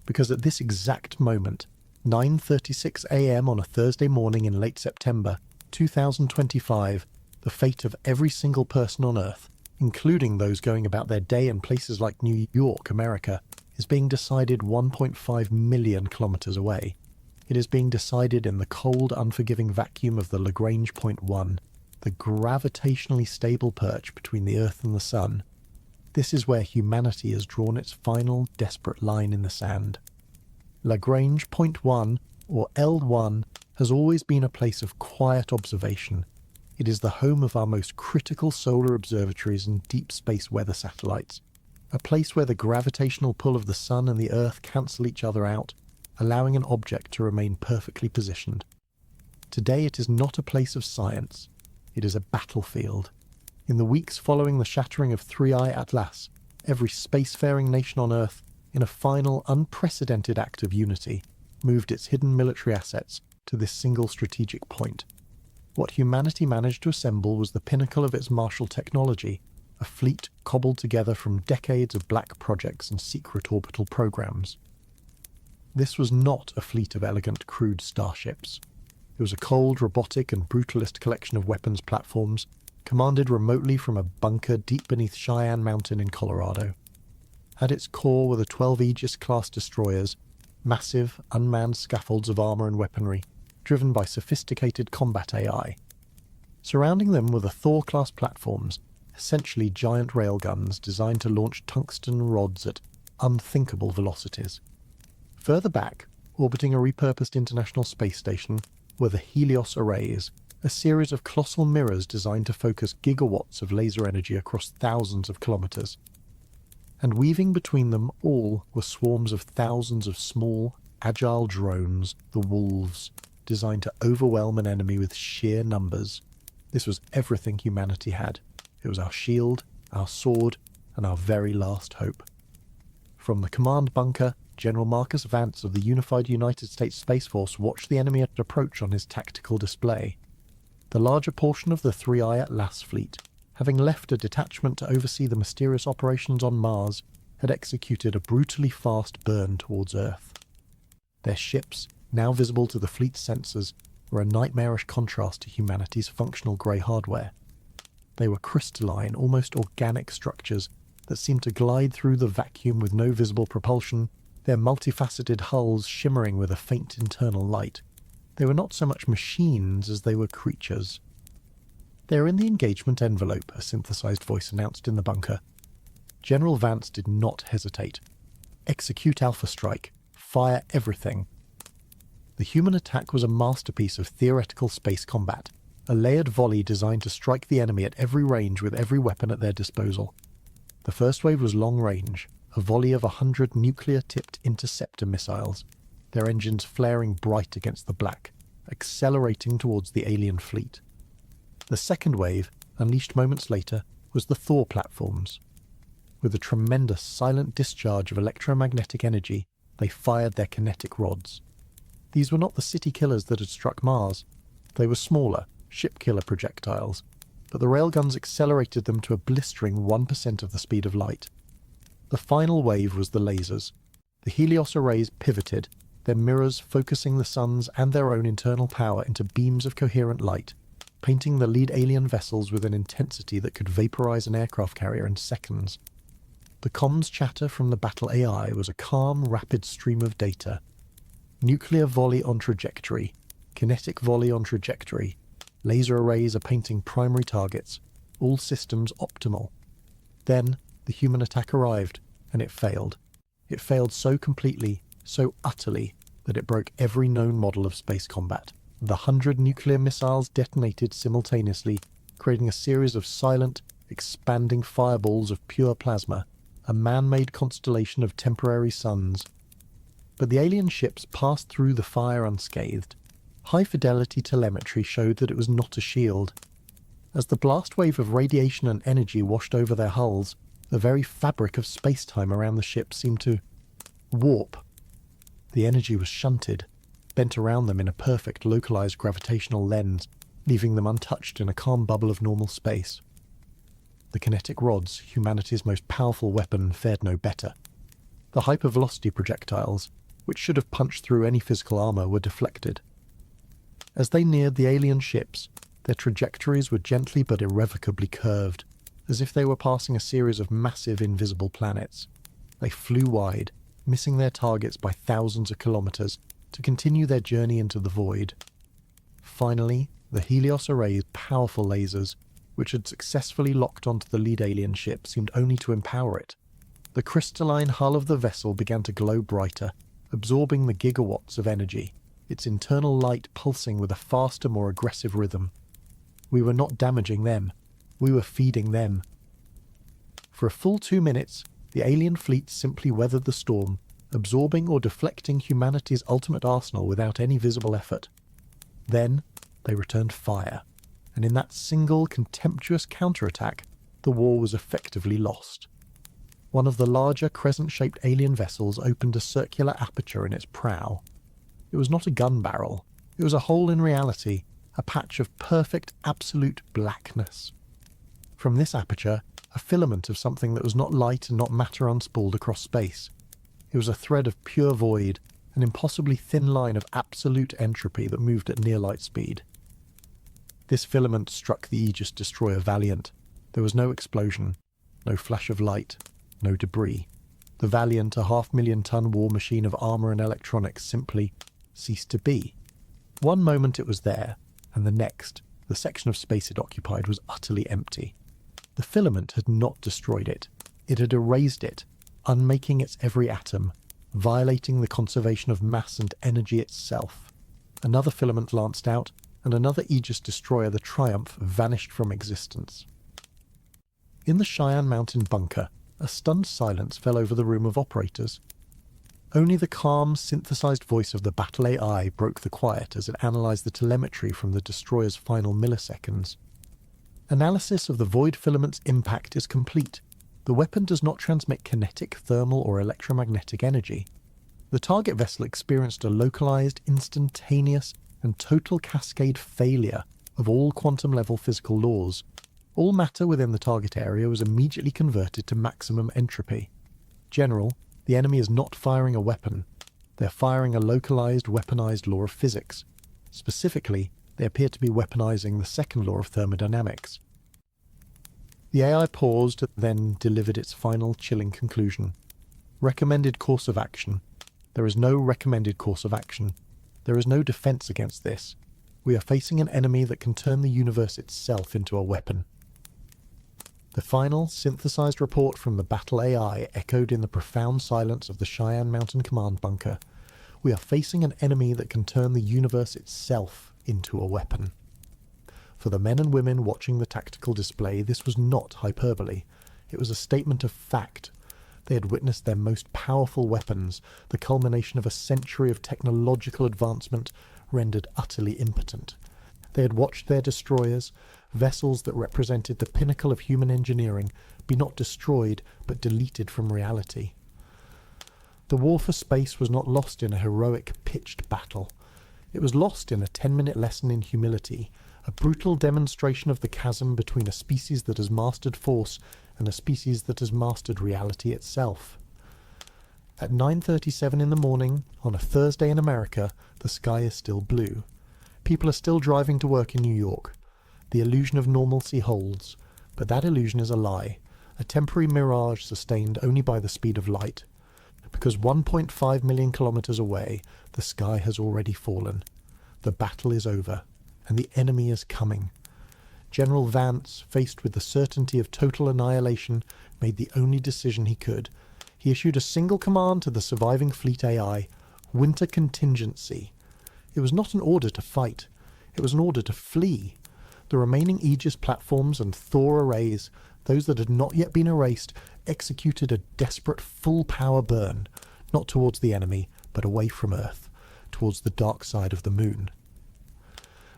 Because at this exact moment, 9:36 a.m. on a Thursday morning in late September 2025, the fate of every single person on Earth, including those going about their day in places like New York, America, is being decided 1.5 million kilometers away. It is being decided in the cold, unforgiving vacuum of the Lagrange point 1, the gravitationally stable perch between the Earth and the Sun. This is where humanity has drawn its final, desperate line in the sand. Lagrange point 1, or L1, has always been a place of quiet observation. It is the home of our most critical solar observatories and deep space weather satellites, a place where the gravitational pull of the Sun and the Earth cancel each other out, allowing an object to remain perfectly positioned. Today it is not a place of science, it is a battlefield. In the weeks following the shattering of 3I-ATLAS, every spacefaring nation on Earth, in a final, unprecedented act of unity, moved its hidden military assets to this single strategic point. What humanity managed to assemble was the pinnacle of its martial technology, a fleet cobbled together from decades of black projects and secret orbital programs. This was not a fleet of elegant, crude starships. It was a cold, robotic, and brutalist collection of weapons platforms, commanded remotely from a bunker deep beneath Cheyenne Mountain in Colorado. At its core were the 12 Aegis-class destroyers, massive, unmanned scaffolds of armor and weaponry, driven by sophisticated combat AI. Surrounding them were the Thor-class platforms, essentially giant railguns designed to launch tungsten rods at unthinkable velocities. Further back, orbiting a repurposed International Space Station, were the Helios arrays, a series of colossal mirrors designed to focus gigawatts of laser energy across thousands of kilometers. And weaving between them all were swarms of thousands of small, agile drones, the wolves, designed to overwhelm an enemy with sheer numbers. This was everything humanity had. It was our shield, our sword, and our very last hope. From the command bunker, General Marcus Vance of the Unified United States Space Force watched the enemy approach on his tactical display. The larger portion of the 3I-ATLAS fleet, having left a detachment to oversee the mysterious operations on Mars, had executed a brutally fast burn towards Earth. Their ships, now visible to the fleet's sensors, were a nightmarish contrast to humanity's functional grey hardware. They were crystalline, almost organic structures that seemed to glide through the vacuum with no visible propulsion, their multifaceted hulls shimmering with a faint internal light. They were not so much machines as they were creatures. "They are in the engagement envelope," a synthesized voice announced in the bunker. General Vance did not hesitate. "Execute Alpha Strike. Fire everything." The human attack was a masterpiece of theoretical space combat, a layered volley designed to strike the enemy at every range with every weapon at their disposal. The first wave was long range, a volley of 100 nuclear-tipped interceptor missiles, their engines flaring bright against the black, accelerating towards the alien fleet. The second wave, unleashed moments later, was the Thor platforms. With a tremendous silent discharge of electromagnetic energy, they fired their kinetic rods. These were not the city killers that had struck Mars. They were smaller, ship-killer projectiles, but the railguns accelerated them to a blistering 1% of the speed of light. The final wave was the lasers. The Helios arrays pivoted, their mirrors focusing the sun's and their own internal power into beams of coherent light, painting the lead alien vessels with an intensity that could vaporize an aircraft carrier in seconds. The comms chatter from the battle AI was a calm, rapid stream of data. Nuclear volley on trajectory, kinetic volley on trajectory, laser arrays are painting primary targets, all systems optimal. Then the human attack arrived, and it failed. It failed so completely, so utterly, that it broke every known model of space combat. The 100 nuclear missiles detonated simultaneously, creating a series of silent, expanding fireballs of pure plasma, a man-made constellation of temporary suns. But the alien ships passed through the fire unscathed. High-fidelity telemetry showed that it was not a shield. As the blast wave of radiation and energy washed over their hulls, the very fabric of space-time around the ship seemed to warp. The energy was shunted, bent around them in a perfect localized gravitational lens, leaving them untouched in a calm bubble of normal space. The kinetic rods, humanity's most powerful weapon, fared no better. The hypervelocity projectiles, which should have punched through any physical armor, were deflected. As they neared the alien ships, their trajectories were gently but irrevocably curved, as if they were passing a series of massive invisible planets. They flew wide, missing their targets by thousands of kilometers, to continue their journey into the void. Finally, the Helios array's powerful lasers, which had successfully locked onto the lead alien ship, seemed only to empower it. The crystalline hull of the vessel began to glow brighter, absorbing the gigawatts of energy, its internal light pulsing with a faster, more aggressive rhythm. We were not damaging them. We were feeding them. For a full 2 minutes, the alien fleet simply weathered the storm, absorbing or deflecting humanity's ultimate arsenal without any visible effort. Then they returned fire, and in that single contemptuous counterattack, the war was effectively lost. One of the larger crescent-shaped alien vessels opened a circular aperture in its prow. It was not a gun barrel. It was a hole in reality, a patch of perfect, absolute blackness. From this aperture, a filament of something that was not light and not matter unspooled across space. It was a thread of pure void, an impossibly thin line of absolute entropy that moved at near light speed. This filament struck the Aegis destroyer Valiant. There was no explosion, no flash of light, no debris. The Valiant, a 500,000-ton war machine of armour and electronics, simply ceased to be. One moment it was there, and the next, the section of space it occupied was utterly empty. The filament had not destroyed it. It had erased it, unmaking its every atom, violating the conservation of mass and energy itself. Another filament lanced out, and another Aegis destroyer, the Triumph, vanished from existence. In the Cheyenne Mountain bunker, a stunned silence fell over the room of operators. Only the calm, synthesized voice of the battle AI broke the quiet as it analyzed the telemetry from the destroyer's final milliseconds. Analysis of the void filament's impact is complete. The weapon does not transmit kinetic, thermal, or electromagnetic energy. The target vessel experienced a localized, instantaneous, and total cascade failure of all quantum-level physical laws. All matter within the target area was immediately converted to maximum entropy. General, the enemy is not firing a weapon. They're firing a localized, weaponized law of physics. Specifically, they appear to be weaponizing the second law of thermodynamics. The AI paused, then delivered its final chilling conclusion. Recommended course of action. There is no recommended course of action. There is no defense against this. We are facing an enemy that can turn the universe itself into a weapon. The final, synthesized report from the battle AI echoed in the profound silence of the Cheyenne Mountain command bunker. We are facing an enemy that can turn the universe itself into a weapon. For the men and women watching the tactical display, this was not hyperbole. It was a statement of fact. They had witnessed their most powerful weapons, the culmination of a century of technological advancement, rendered utterly impotent. They had watched their destroyers, vessels that represented the pinnacle of human engineering, be not destroyed but deleted from reality. The war for space was not lost in a heroic, pitched battle. It was lost in a 10-minute lesson in humility, a brutal demonstration of the chasm between a species that has mastered force and a species that has mastered reality itself. At 9:37 in the morning, on a Thursday in America, the sky is still blue. People are still driving to work in New York. The illusion of normalcy holds, but that illusion is a lie, a temporary mirage sustained only by the speed of light. Because 1.5 million kilometers away, the sky has already fallen. The battle is over, and the enemy is coming. General Vance, faced with the certainty of total annihilation, made the only decision he could. He issued a single command to the surviving fleet AI, Winter Contingency. It was not an order to fight. It was an order to flee. The remaining Aegis platforms and Thor arrays, those that had not yet been erased, executed a desperate full-power burn, not towards the enemy, but away from Earth, towards the dark side of the moon.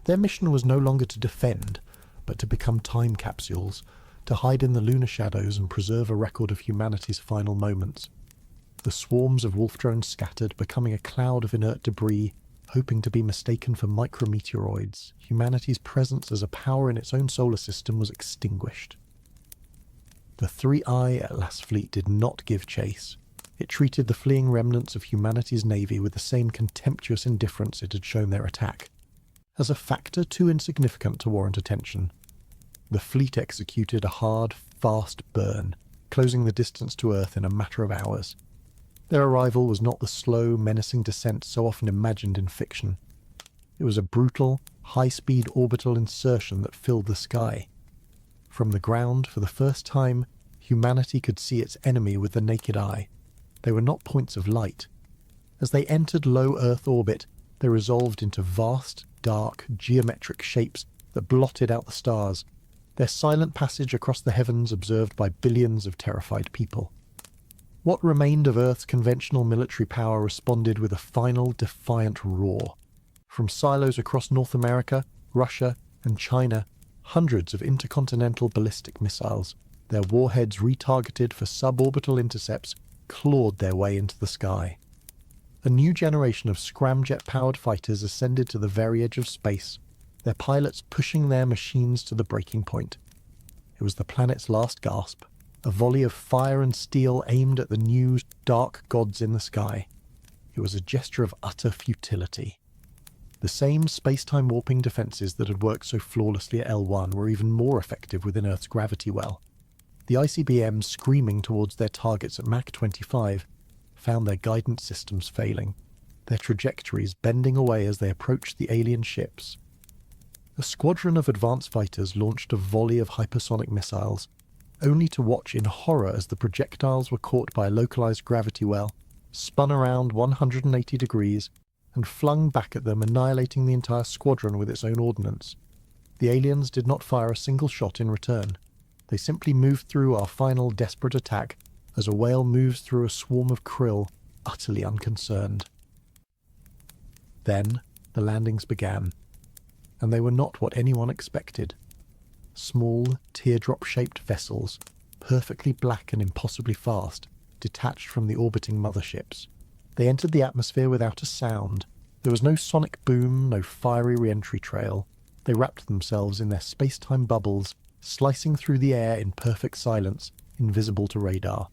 Their mission was no longer to defend, but to become time capsules, to hide in the lunar shadows and preserve a record of humanity's final moments. The swarms of wolf drones scattered, becoming a cloud of inert debris, hoping to be mistaken for micrometeoroids. Humanity's presence as a power in its own solar system was extinguished. The 3I-ATLAS fleet did not give chase. It treated the fleeing remnants of humanity's navy with the same contemptuous indifference it had shown their attack. As a factor too insignificant to warrant attention, the fleet executed a hard, fast burn, closing the distance to Earth in a matter of hours. Their arrival was not the slow, menacing descent so often imagined in fiction. It was a brutal, high-speed orbital insertion that filled the sky. From the ground, for the first time, humanity could see its enemy with the naked eye. They were not points of light. As they entered low Earth orbit, they resolved into vast, dark, geometric shapes that blotted out the stars, their silent passage across the heavens observed by billions of terrified people. What remained of Earth's conventional military power responded with a final, defiant roar. From silos across North America, Russia, and China, Hundreds of intercontinental ballistic missiles, their warheads retargeted for suborbital intercepts, clawed their way into the sky. A new generation of scramjet-powered fighters ascended to the very edge of space, their pilots pushing their machines to the breaking point. It was the planet's last gasp, a volley of fire and steel aimed at the new, dark gods in the sky. It was a gesture of utter futility. The same space-time warping defenses that had worked so flawlessly at L1 were even more effective within Earth's gravity well. The ICBMs screaming towards their targets at Mach 25 found their guidance systems failing, their trajectories bending away as they approached the alien ships. A squadron of advanced fighters launched a volley of hypersonic missiles, only to watch in horror as the projectiles were caught by a localized gravity well, spun around 180 degrees, and flung back at them, annihilating the entire squadron with its own ordnance. The aliens did not fire a single shot in return. They simply moved through our final desperate attack as a whale moves through a swarm of krill, utterly unconcerned. Then the landings began, and they were not what anyone expected. Small, teardrop-shaped vessels, perfectly black and impossibly fast, detached from the orbiting motherships. They entered the atmosphere without a sound. There was no sonic boom, no fiery re-entry trail. They wrapped themselves in their space-time bubbles, slicing through the air in perfect silence, invisible to radar.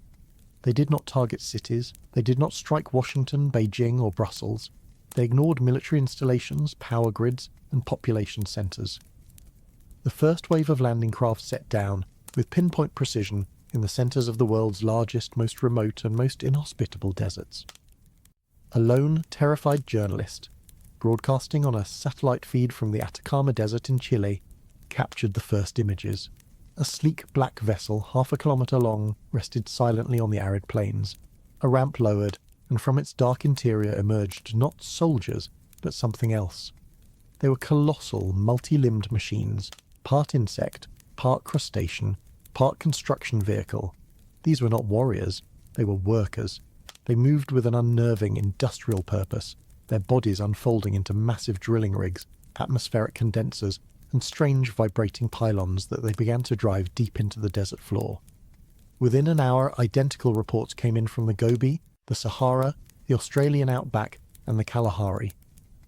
They did not target cities. They did not strike Washington, Beijing, or Brussels. They ignored military installations, power grids, and population centres. The first wave of landing craft set down, with pinpoint precision, in the centres of the world's largest, most remote, and most inhospitable deserts. A lone, terrified journalist, broadcasting on a satellite feed from the Atacama Desert in Chile, captured the first images. A sleek black vessel, half a kilometre long, rested silently on the arid plains. A ramp lowered, and from its dark interior emerged not soldiers, but something else. They were colossal, multi-limbed machines, part insect, part crustacean, part construction vehicle. These were not warriors, they were workers. They moved with an unnerving, industrial purpose, their bodies unfolding into massive drilling rigs, atmospheric condensers, and strange vibrating pylons that they began to drive deep into the desert floor. Within an hour, identical reports came in from the Gobi, the Sahara, the Australian outback, and the Kalahari.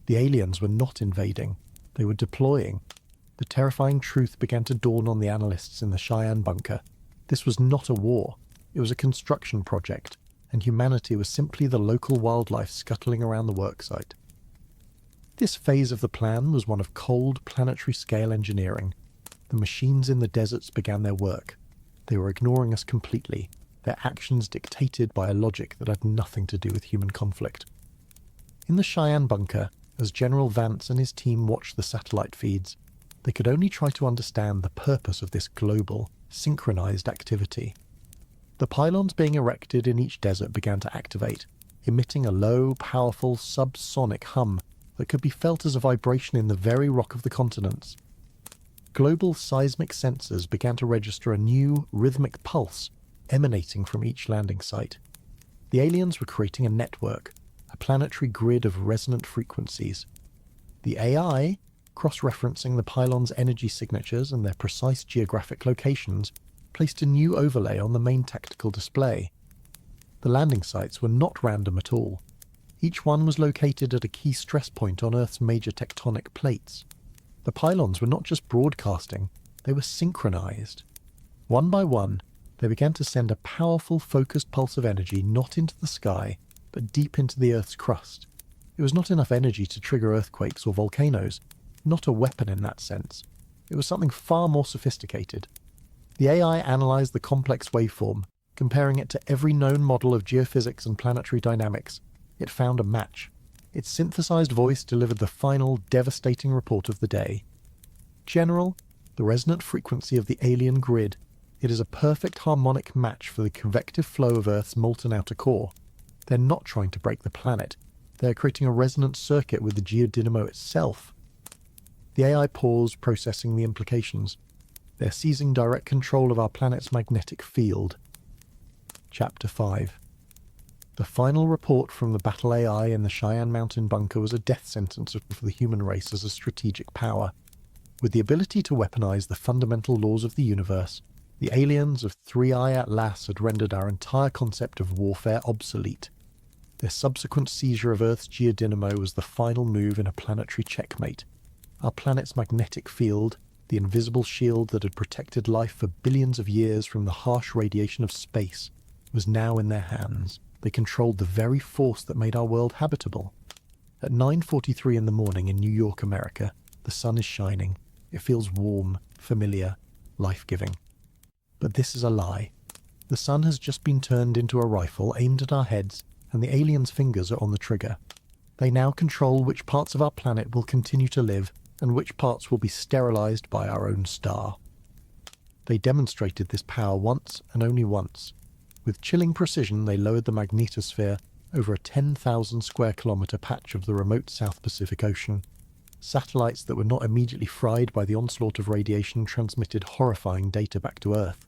The aliens were not invading, they were deploying. The terrifying truth began to dawn on the analysts in the Cheyenne bunker. This was not a war, it was a construction project, and humanity was simply the local wildlife scuttling around the worksite. This phase of the plan was one of cold, planetary-scale engineering. The machines in the deserts began their work. They were ignoring us completely, their actions dictated by a logic that had nothing to do with human conflict. In the Cheyenne bunker, as General Vance and his team watched the satellite feeds, they could only try to understand the purpose of this global, synchronized activity. The pylons being erected in each desert began to activate, emitting a low, powerful, subsonic hum that could be felt as a vibration in the very rock of the continents. Global seismic sensors began to register a new, rhythmic pulse emanating from each landing site. The aliens were creating a network, a planetary grid of resonant frequencies. The AI, cross-referencing the pylons' energy signatures and their precise geographic locations, placed a new overlay on the main tactical display. The landing sites were not random at all. Each one was located at a key stress point on Earth's major tectonic plates. The pylons were not just broadcasting, they were synchronized. One by one, they began to send a powerful, focused pulse of energy not into the sky, but deep into the Earth's crust. It was not enough energy to trigger earthquakes or volcanoes, not a weapon in that sense. It was something far more sophisticated. The AI analyzed the complex waveform, comparing it to every known model of geophysics and planetary dynamics. It found a match. Its synthesized voice delivered the final, devastating report of the day. General, the resonant frequency of the alien grid. It is a perfect harmonic match for the convective flow of Earth's molten outer core. They're not trying to break the planet. They're creating a resonant circuit with the geodynamo itself. The AI paused, processing the implications. They're seizing direct control of our planet's magnetic field. Chapter 5. The final report from the battle AI in the Cheyenne Mountain bunker was a death sentence for the human race as a strategic power. With the ability to weaponize the fundamental laws of the universe, the aliens of 3I-ATLAS had rendered our entire concept of warfare obsolete. Their subsequent seizure of Earth's geodynamo was the final move in a planetary checkmate. Our planet's magnetic field, the invisible shield that had protected life for billions of years from the harsh radiation of space, was now in their hands. They controlled the very force that made our world habitable. At 9:43 in the morning in New York, America, the sun is shining. It feels warm, familiar, life-giving. But this is a lie. The sun has just been turned into a rifle aimed at our heads, and the aliens' fingers are on the trigger. They now control which parts of our planet will continue to live, and which parts will be sterilized by our own star. They demonstrated this power once and only once. With chilling precision, they lowered the magnetosphere over a 10,000 square kilometre patch of the remote South Pacific Ocean. Satellites that were not immediately fried by the onslaught of radiation transmitted horrifying data back to Earth.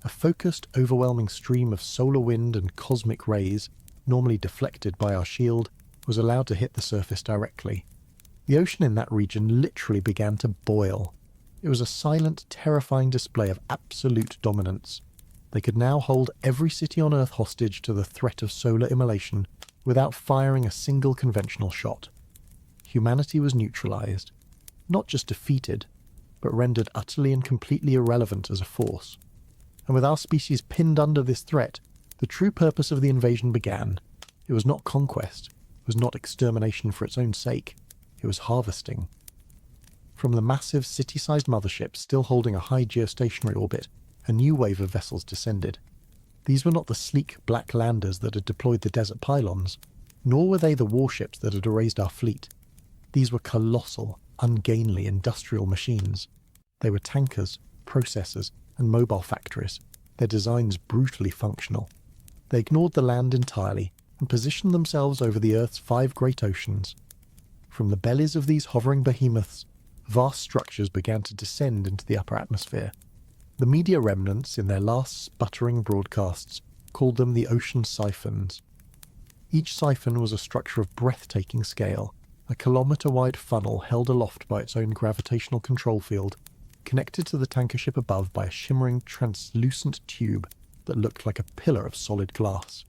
A focused, overwhelming stream of solar wind and cosmic rays, normally deflected by our shield, was allowed to hit the surface directly. The ocean in that region literally began to boil. It was a silent, terrifying display of absolute dominance. They could now hold every city on Earth hostage to the threat of solar immolation without firing a single conventional shot. Humanity was neutralized, not just defeated, but rendered utterly and completely irrelevant as a force. And with our species pinned under this threat, the true purpose of the invasion began. It was not conquest, it was not extermination for its own sake, it was harvesting. From the massive city-sized mothership still holding a high geostationary orbit, a new wave of vessels descended. These were not the sleek black landers that had deployed the desert pylons, nor were they the warships that had erased our fleet. These were colossal, ungainly industrial machines. They were tankers, processors, and mobile factories, their designs brutally functional. They ignored the land entirely and positioned themselves over the Earth's 5 great oceans. From the bellies of these hovering behemoths, vast structures began to descend into the upper atmosphere. The media remnants, in their last sputtering broadcasts, called them the ocean siphons. Each siphon was a structure of breathtaking scale, a kilometre-wide funnel held aloft by its own gravitational control field, connected to the tanker ship above by a shimmering, translucent tube that looked like a pillar of solid glass.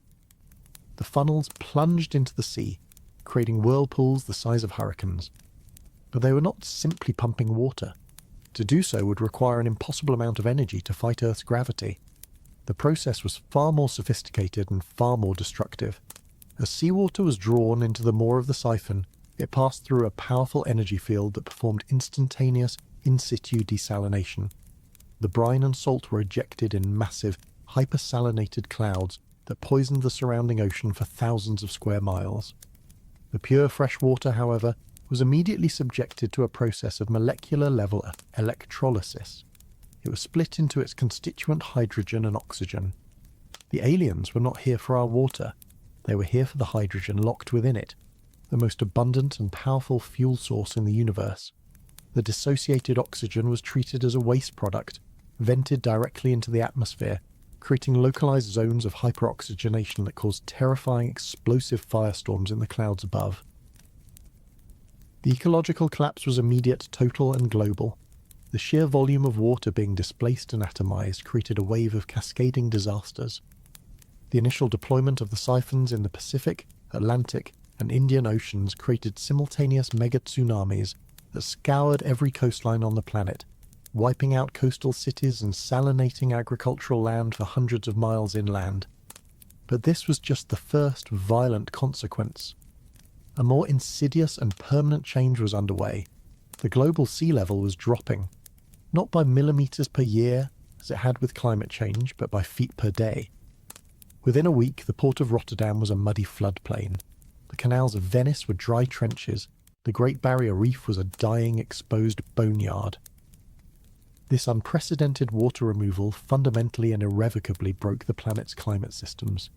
The funnels plunged into the sea, creating whirlpools the size of hurricanes. But they were not simply pumping water. To do so would require an impossible amount of energy to fight Earth's gravity. The process was far more sophisticated and far more destructive. As seawater was drawn into the maw of the siphon, it passed through a powerful energy field that performed instantaneous in situ desalination. The brine and salt were ejected in massive, hypersalinated clouds that poisoned the surrounding ocean for thousands of square miles. The pure fresh water, however, was immediately subjected to a process of molecular-level electrolysis. It was split into its constituent hydrogen and oxygen. The aliens were not here for our water. They were here for the hydrogen locked within it, the most abundant and powerful fuel source in the universe. The dissociated oxygen was treated as a waste product, vented directly into the atmosphere, creating localized zones of hyperoxygenation that caused terrifying explosive firestorms in the clouds above. The ecological collapse was immediate, total, and global. The sheer volume of water being displaced and atomized created a wave of cascading disasters. The initial deployment of the siphons in the Pacific, Atlantic, and Indian Oceans created simultaneous mega-tsunamis that scoured every coastline on the planet, wiping out coastal cities and salinating agricultural land for hundreds of miles inland. But this was just the first violent consequence. A more insidious and permanent change was underway. The global sea level was dropping, not by millimetres per year, as it had with climate change, but by feet per day. Within a week, the port of Rotterdam was a muddy floodplain. The canals of Venice were dry trenches. The Great Barrier Reef was a dying, exposed boneyard. This unprecedented water removal fundamentally and irrevocably broke the planet's climate systems.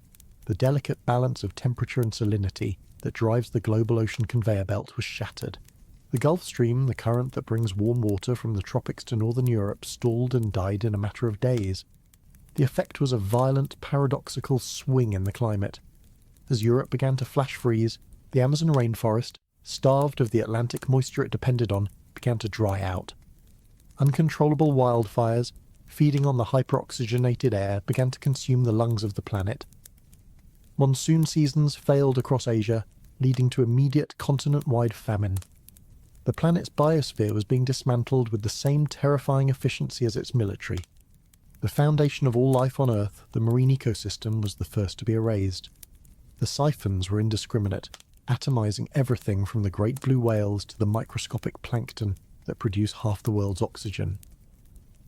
The delicate balance of temperature and salinity that drives the global ocean conveyor belt was shattered. The Gulf Stream, the current that brings warm water from the tropics to northern Europe, stalled and died in a matter of days. The effect was a violent, paradoxical swing in the climate. As Europe began to flash freeze, the Amazon rainforest, starved of the Atlantic moisture it depended on, began to dry out. Uncontrollable wildfires, feeding on the hyperoxygenated air, began to consume the lungs of the planet. Monsoon seasons failed across Asia, leading to immediate continent-wide famine. The planet's biosphere was being dismantled with the same terrifying efficiency as its military. The foundation of all life on Earth, the marine ecosystem, was the first to be erased. The siphons were indiscriminate, atomizing everything from the great blue whales to the microscopic plankton that produce half the world's oxygen.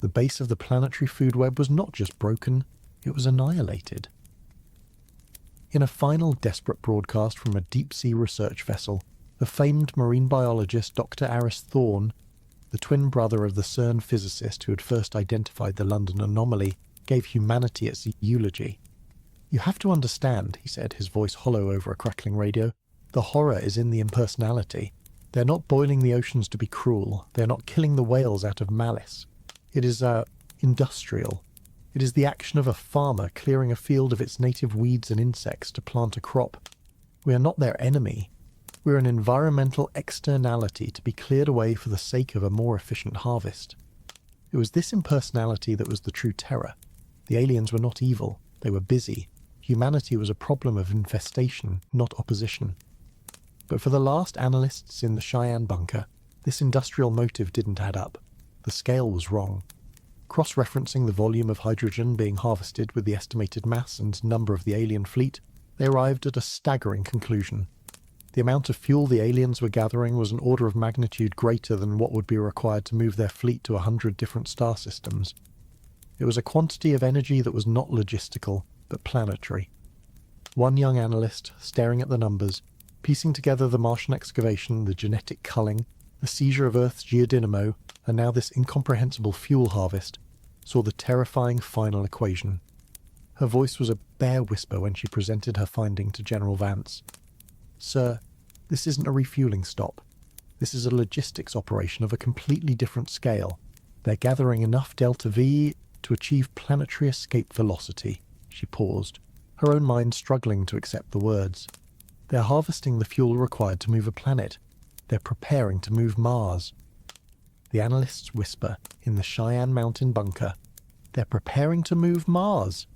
The base of the planetary food web was not just broken, it was annihilated. In a final desperate broadcast from a deep-sea research vessel, the famed marine biologist Dr. Aris Thorne, the twin brother of the CERN physicist who had first identified the London anomaly, gave humanity its eulogy. "You have to understand," he said, his voice hollow over a crackling radio, "the horror is in the impersonality. They're not boiling the oceans to be cruel. They're not killing the whales out of malice. It is, industrial. It is the action of a farmer clearing a field of its native weeds and insects to plant a crop. We are not their enemy. We're an environmental externality to be cleared away for the sake of a more efficient harvest." It was this impersonality that was the true terror. The aliens were not evil. They were busy. Humanity was a problem of infestation, not opposition. But for the last analysts in the Cheyenne bunker, this industrial motive didn't add up. The scale was wrong. Cross-referencing the volume of hydrogen being harvested with the estimated mass and number of the alien fleet, they arrived at a staggering conclusion. The amount of fuel the aliens were gathering was an order of magnitude greater than what would be required to move their fleet to 100 different star systems. It was a quantity of energy that was not logistical, but planetary. One young analyst, staring at the numbers, piecing together the Martian excavation, the genetic culling, the seizure of Earth's geodynamo, and now this incomprehensible fuel harvest, saw the terrifying final equation. Her voice was a bare whisper when she presented her finding to General Vance. "Sir, this isn't a refueling stop. This is a logistics operation of a completely different scale. They're gathering enough delta V to achieve planetary escape velocity." She paused, her own mind struggling to accept the words. "They're harvesting the fuel required to move a planet. They're preparing to move Mars." The analyst's whisper in the Cheyenne Mountain bunker, "They're preparing to move Mars,"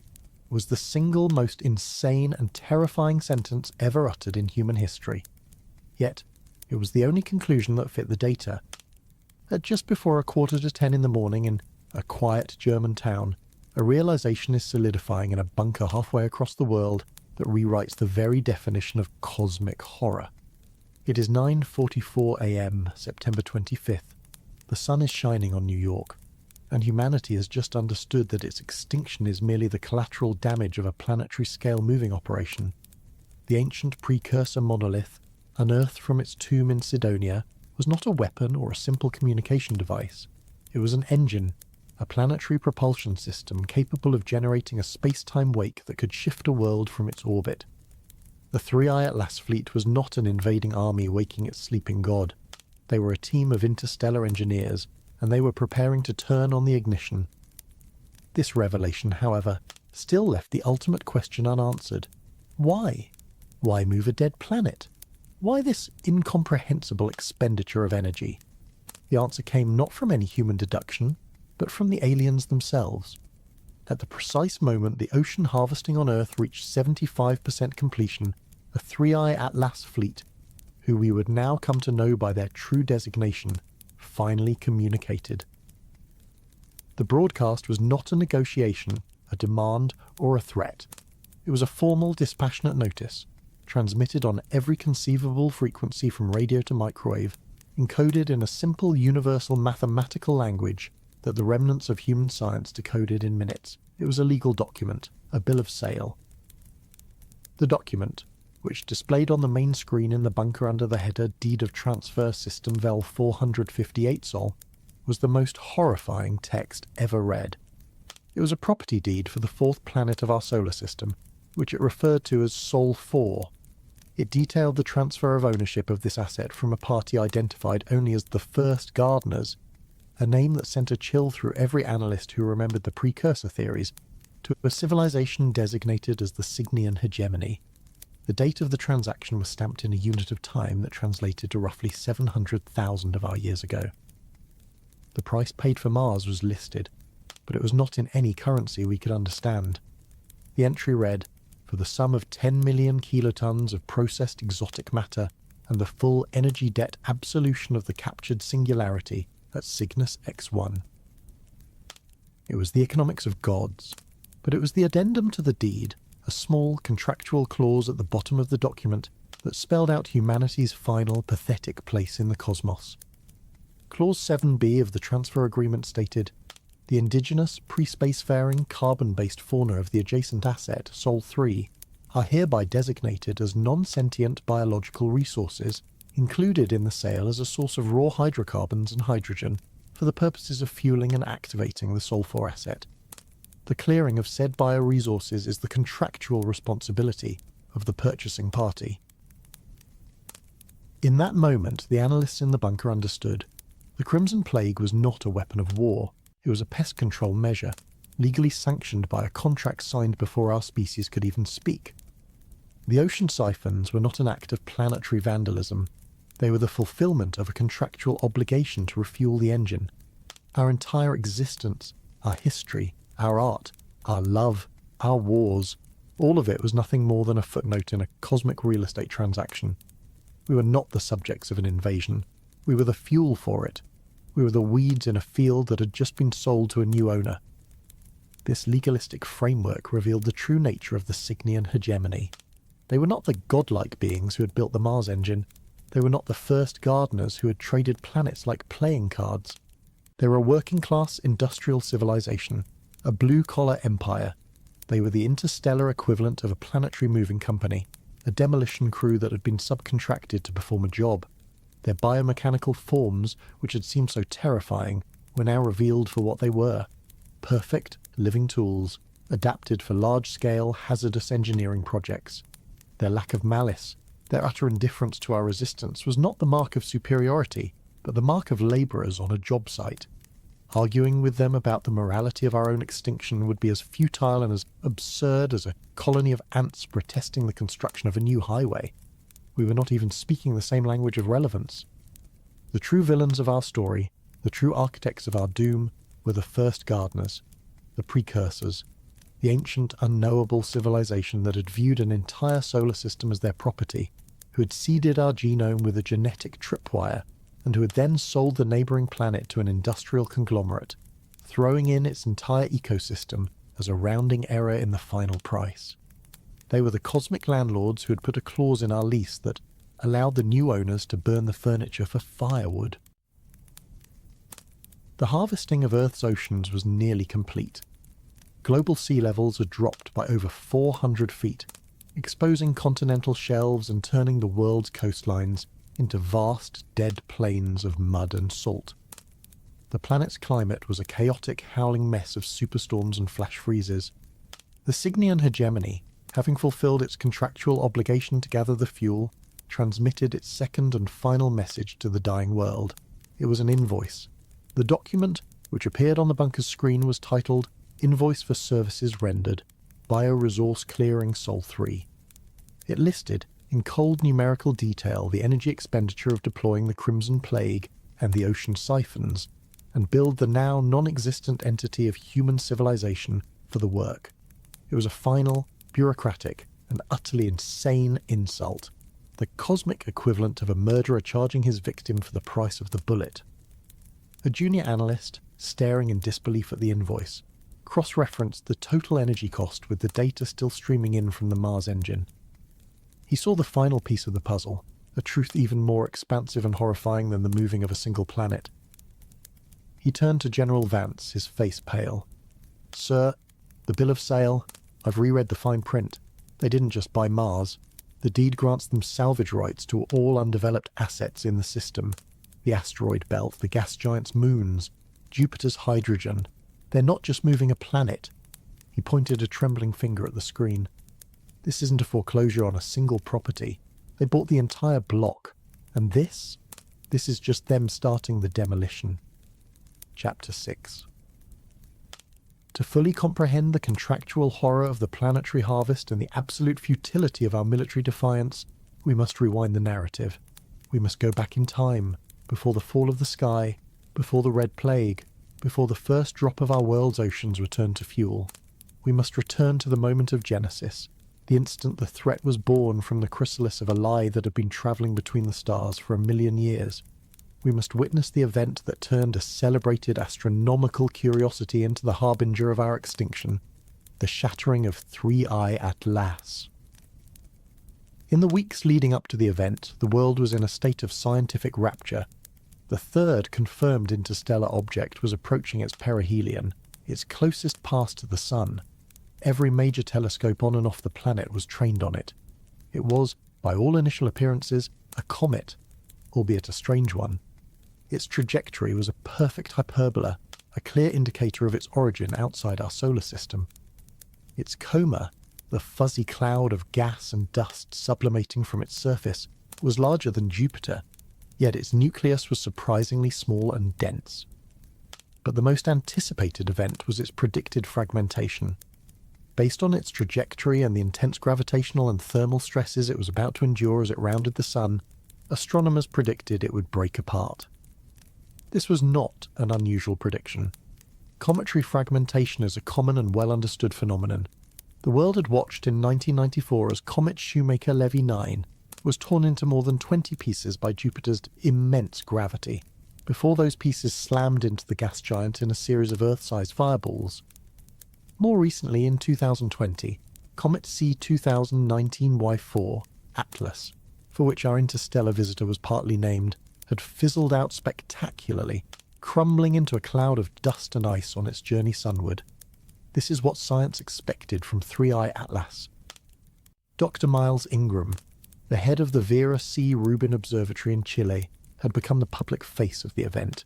was the single most insane and terrifying sentence ever uttered in human history. Yet, it was the only conclusion that fit the data. At just before 9:45 in the morning in a quiet German town, a realization is solidifying in a bunker halfway across the world that rewrites the very definition of cosmic horror. It is 9:44 a.m., September 25th. The sun is shining on New York, and humanity has just understood that its extinction is merely the collateral damage of a planetary-scale moving operation. The ancient precursor monolith, unearthed from its tomb in Sidonia, was not a weapon or a simple communication device. It was an engine, a planetary propulsion system capable of generating a space-time wake that could shift a world from its orbit. The 3I-ATLAS fleet was not an invading army waking its sleeping god. They were a team of interstellar engineers, and they were preparing to turn on the ignition. This revelation, however, still left the ultimate question unanswered. Why? Why move a dead planet? Why this incomprehensible expenditure of energy? The answer came not from any human deduction, but from the aliens themselves. At the precise moment the ocean harvesting on Earth reached 75% completion, a 3I-ATLAS fleet, who we would now come to know by their true designation, finally communicated. The broadcast was not a negotiation, a demand, or a threat. It was a formal, dispassionate notice, transmitted on every conceivable frequency from radio to microwave, encoded in a simple universal mathematical language that the remnants of human science decoded in minutes. It was a legal document, a bill of sale. The document, which displayed on the main screen in the bunker under the header Deed of Transfer System Vel 458 Sol, was the most horrifying text ever read. It was a property deed for the fourth planet of our solar system, which it referred to as Sol 4. It detailed the transfer of ownership of this asset from a party identified only as the First Gardeners, a name that sent a chill through every analyst who remembered the precursor theories, to a civilization designated as the Cygnian hegemony. The date of the transaction was stamped in a unit of time that translated to roughly 700,000 of our years ago. The price paid for Mars was listed, but it was not in any currency we could understand. The entry read, "For the sum of 10 million kilotons of processed exotic matter and the full energy debt absolution of the captured singularity at Cygnus X1. It was the economics of gods, but it was the addendum to the deed, a small contractual clause at the bottom of the document that spelled out humanity's final pathetic place in the cosmos. Clause 7b of the transfer agreement stated, "The indigenous, pre-spacefaring, carbon-based fauna of the adjacent asset, Sol 3, are hereby designated as non-sentient biological resources included in the sale as a source of raw hydrocarbons and hydrogen for the purposes of fueling and activating the Sol 4 asset. The clearing of said bioresources is the contractual responsibility of the purchasing party." In that moment, the analysts in the bunker understood. The Crimson Plague was not a weapon of war. It was a pest control measure, legally sanctioned by a contract signed before our species could even speak. The ocean siphons were not an act of planetary vandalism. They were the fulfillment of a contractual obligation to refuel the engine. Our entire existence, our history, our art, our love, our wars, all of it was nothing more than a footnote in a cosmic real estate transaction. We were not the subjects of an invasion. We were the fuel for it. We were the weeds in a field that had just been sold to a new owner. This legalistic framework revealed the true nature of the Cygnian hegemony. They were not the godlike beings who had built the Mars engine. They were not the first gardeners who had traded planets like playing cards. They were a working-class industrial civilization, a blue-collar empire. They were the interstellar equivalent of a planetary moving company, a demolition crew that had been subcontracted to perform a job. Their biomechanical forms, which had seemed so terrifying, were now revealed for what they were. Perfect, living tools, adapted for large-scale, hazardous engineering projects. Their lack of malice, their utter indifference to our resistance was not the mark of superiority, but the mark of labourers on a job site. Arguing with them about the morality of our own extinction would be as futile and as absurd as a colony of ants protesting the construction of a new highway. We were not even speaking the same language of relevance. The true villains of our story, the true architects of our doom, were the first gardeners, the precursors, the ancient unknowable civilization that had viewed an entire solar system as their property, who had seeded our genome with a genetic tripwire, and who had then sold the neighbouring planet to an industrial conglomerate, throwing in its entire ecosystem as a rounding error in the final price. They were the cosmic landlords who had put a clause in our lease that allowed the new owners to burn the furniture for firewood. The harvesting of Earth's oceans was nearly complete. Global sea levels had dropped by over 400 feet, exposing continental shelves and turning the world's coastlines into vast, dead plains of mud and salt. The planet's climate was a chaotic, howling mess of superstorms and flash freezes. The Cygnian hegemony, having fulfilled its contractual obligation to gather the fuel, transmitted its second and final message to the dying world. It was an invoice. The document, which appeared on the bunker's screen, was titled Invoice for Services Rendered, Bioresource Clearing Sol 3. It listed, in cold numerical detail, the energy expenditure of deploying the Crimson Plague and the ocean siphons, and billed the now non-existent entity of human civilization for the work. It was a final, bureaucratic, and utterly insane insult, the cosmic equivalent of a murderer charging his victim for the price of the bullet. A junior analyst, staring in disbelief at the invoice, cross-referenced the total energy cost with the data still streaming in from the Mars engine. He saw the final piece of the puzzle, a truth even more expansive and horrifying than the moving of a single planet. He turned to General Vance, his face pale. "Sir, the bill of sale, I've reread the fine print. They didn't just buy Mars. The deed grants them salvage rights to all undeveloped assets in the system. The asteroid belt, the gas giant's moons, Jupiter's hydrogen. They're not just moving a planet." He pointed a trembling finger at the screen. "This isn't a foreclosure on a single property. They bought the entire block. And this is just them starting the demolition." Chapter 6. To fully comprehend the contractual horror of the planetary harvest and the absolute futility of our military defiance, we must rewind the narrative. We must go back in time, before the fall of the sky, Before the Red Plague, before the first drop of our world's oceans returned to fuel, we must return to the moment of Genesis, the instant the threat was born from the chrysalis of a lie that had been travelling between the stars for 1,000,000 years. We must witness the event that turned a celebrated astronomical curiosity into the harbinger of our extinction, the shattering of 3I-ATLAS. In the weeks leading up to the event, the world was in a state of scientific rapture. The third confirmed interstellar object was approaching its perihelion, its closest pass to the Sun. Every major telescope on and off the planet was trained on it. It was, by all initial appearances, a comet, albeit a strange one. Its trajectory was a perfect hyperbola, a clear indicator of its origin outside our solar system. Its coma, the fuzzy cloud of gas and dust sublimating from its surface, was larger than Jupiter, yet its nucleus was surprisingly small and dense. But the most anticipated event was its predicted fragmentation. Based on its trajectory and the intense gravitational and thermal stresses it was about to endure as it rounded the Sun, astronomers predicted it would break apart. This was not an unusual prediction. Cometary fragmentation is a common and well-understood phenomenon. The world had watched in 1994 as Comet Shoemaker-Levy 9 was torn into more than 20 pieces by Jupiter's immense gravity, before those pieces slammed into the gas giant in a series of Earth-sized fireballs. More recently, in 2020, Comet C2019Y4, ATLAS, for which our interstellar visitor was partly named, had fizzled out spectacularly, crumbling into a cloud of dust and ice on its journey sunward. This is what science expected from 3I-ATLAS. Dr. Miles Ingram, the head of the Vera C. Rubin Observatory in Chile, had become the public face of the event.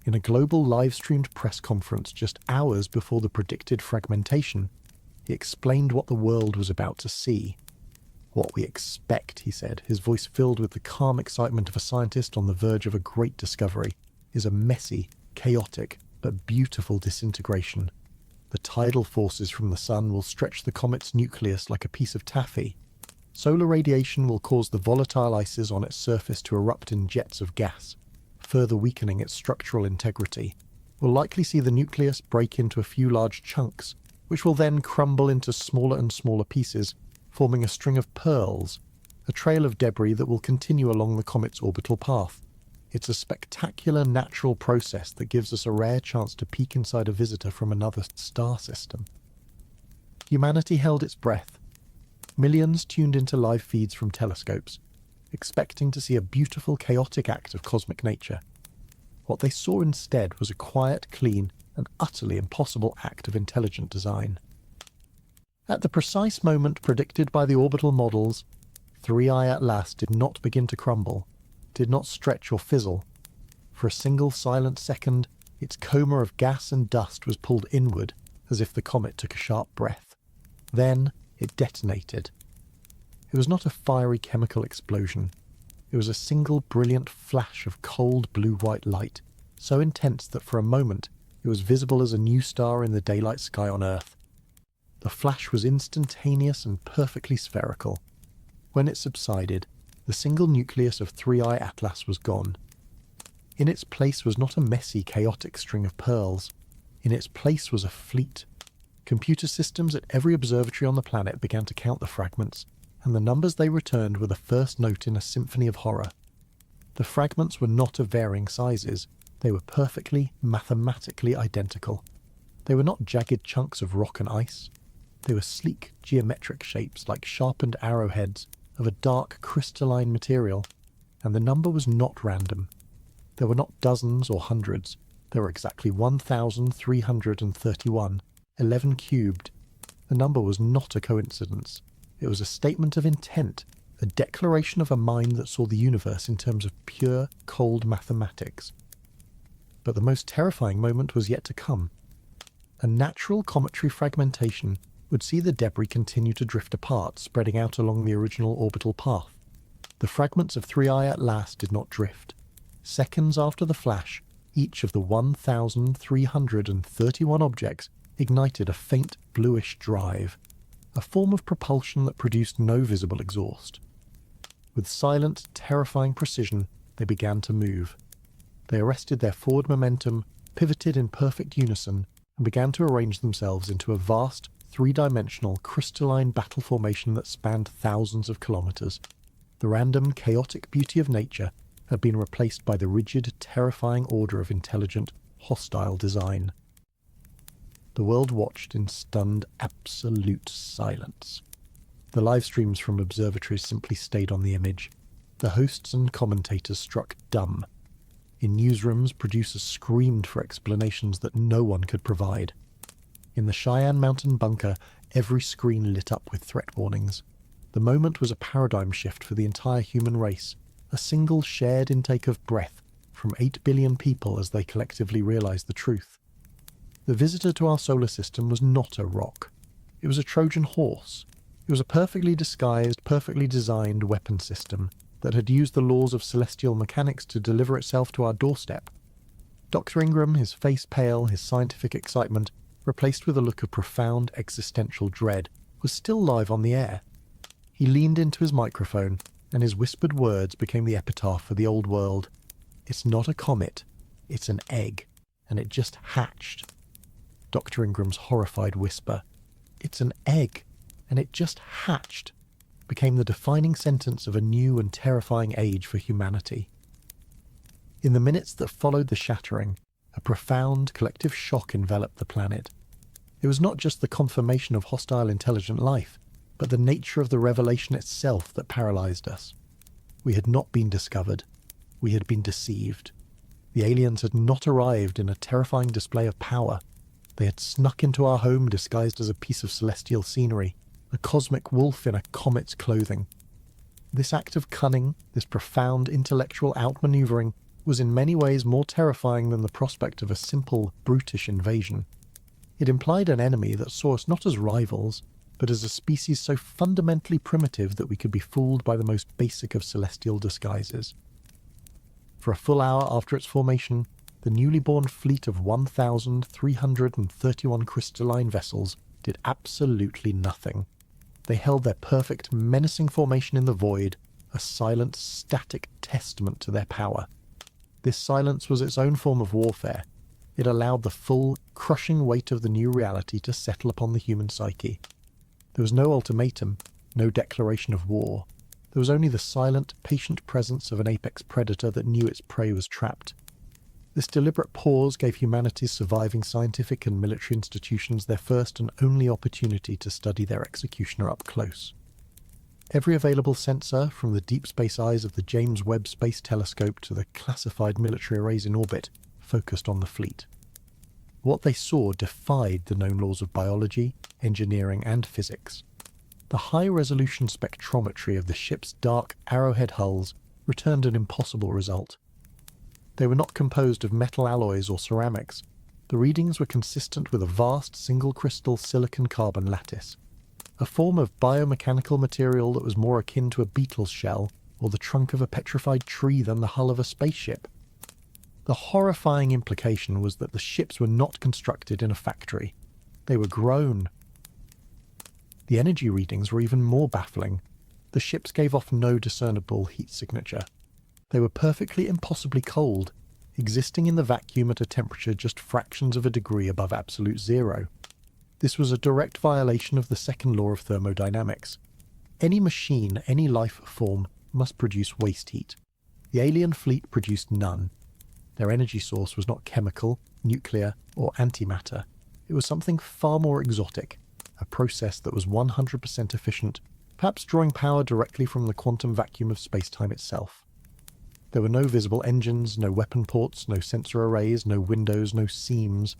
In a global live-streamed press conference just hours before the predicted fragmentation, he explained what the world was about to see. "What we expect," he said, his voice filled with the calm excitement of a scientist on the verge of a great discovery, "is a messy, chaotic, but beautiful disintegration. The tidal forces from the Sun will stretch the comet's nucleus like a piece of taffy. Solar radiation will cause the volatile ices on its surface to erupt in jets of gas, further weakening its structural integrity. We'll likely see the nucleus break into a few large chunks, which will then crumble into smaller and smaller pieces, forming a string of pearls, a trail of debris that will continue along the comet's orbital path. It's a spectacular natural process that gives us a rare chance to peek inside a visitor from another star system." Humanity held its breath. Millions tuned into live feeds from telescopes, expecting to see a beautiful, chaotic act of cosmic nature. What they saw instead was a quiet, clean, and utterly impossible act of intelligent design. At the precise moment predicted by the orbital models, 3I-ATLAS did not begin to crumble, did not stretch or fizzle. For a single silent second, its coma of gas and dust was pulled inward, as if the comet took a sharp breath. Then it detonated. It was not a fiery chemical explosion. It was a single brilliant flash of cold blue-white light, so intense that for a moment it was visible as a new star in the daylight sky on Earth. The flash was instantaneous and perfectly spherical. When it subsided, the single nucleus of 3I-ATLAS was gone. In its place was not a messy, chaotic string of pearls. In its place was a fleet. Computer systems at every observatory on the planet began to count the fragments, and the numbers they returned were the first note in a symphony of horror. The fragments were not of varying sizes. They were perfectly, mathematically identical. They were not jagged chunks of rock and ice. They were sleek, geometric shapes like sharpened arrowheads of a dark, crystalline material, and the number was not random. There were not dozens or hundreds. There were exactly 1,331, 11 cubed. The number was not a coincidence. It was a statement of intent, a declaration of a mind that saw the universe in terms of pure, cold mathematics. But the most terrifying moment was yet to come. A natural cometary fragmentation would see the debris continue to drift apart, spreading out along the original orbital path. The fragments of 3I-ATLAS did not drift. Seconds after the flash, each of the 1,331 objects ignited a faint bluish drive, a form of propulsion that produced no visible exhaust. With silent, terrifying precision, they began to move. They arrested their forward momentum, pivoted in perfect unison, and began to arrange themselves into a vast, three-dimensional, crystalline battle formation that spanned thousands of kilometers. The random, chaotic beauty of nature had been replaced by the rigid, terrifying order of intelligent, hostile design. The world watched in stunned, absolute silence. The live streams from observatories simply stayed on the image. The hosts and commentators struck dumb. In newsrooms, producers screamed for explanations that no one could provide. In the Cheyenne Mountain bunker, every screen lit up with threat warnings. The moment was a paradigm shift for the entire human race, a single shared intake of breath from 8 billion people as they collectively realized the truth. The visitor to our solar system was not a rock. It was a Trojan horse. It was a perfectly disguised, perfectly designed weapon system that had used the laws of celestial mechanics to deliver itself to our doorstep. Dr. Ingram, his face pale, his scientific excitement, replaced with a look of profound existential dread, was still live on the air. He leaned into his microphone, and his whispered words became the epitaph for the old world. It's not a comet, it's an egg, and it just hatched. Dr. Ingram's horrified whisper, "It's an egg, and it just hatched," became the defining sentence of a new and terrifying age for humanity. In the minutes that followed the shattering, a profound collective shock enveloped the planet. It was not just the confirmation of hostile intelligent life, but the nature of the revelation itself that paralyzed us. We had not been discovered. We had been deceived. The aliens had not arrived in a terrifying display of power. They had snuck into our home disguised as a piece of celestial scenery, a cosmic wolf in a comet's clothing. This act of cunning, this profound intellectual outmaneuvering, was in many ways more terrifying than the prospect of a simple, brutish invasion. It implied an enemy that saw us not as rivals, but as a species so fundamentally primitive that we could be fooled by the most basic of celestial disguises. For a full hour after its formation, the newly born fleet of 1,331 crystalline vessels did absolutely nothing. They held their perfect, menacing formation in the void, a silent, static testament to their power. This silence was its own form of warfare. It allowed the full, crushing weight of the new reality to settle upon the human psyche. There was no ultimatum, no declaration of war. There was only the silent, patient presence of an apex predator that knew its prey was trapped. This deliberate pause gave humanity's surviving scientific and military institutions their first and only opportunity to study their executioner up close. Every available sensor, from the deep space eyes of the James Webb Space Telescope to the classified military arrays in orbit, focused on the fleet. What they saw defied the known laws of biology, engineering, and physics. The high-resolution spectrometry of the ship's dark arrowhead hulls returned an impossible result. They were not composed of metal alloys or ceramics. The readings were consistent with a vast single-crystal silicon-carbon lattice, a form of biomechanical material that was more akin to a beetle's shell or the trunk of a petrified tree than the hull of a spaceship. The horrifying implication was that the ships were not constructed in a factory. They were grown. The energy readings were even more baffling. The ships gave off no discernible heat signature. They were perfectly impossibly cold, existing in the vacuum at a temperature just fractions of a degree above absolute zero. This was a direct violation of the second law of thermodynamics. Any machine, any life form, must produce waste heat. The alien fleet produced none. Their energy source was not chemical, nuclear, or antimatter. It was something far more exotic, a process that was 100% efficient, perhaps drawing power directly from the quantum vacuum of space-time itself. There were no visible engines, no weapon ports, no sensor arrays, no windows, no seams.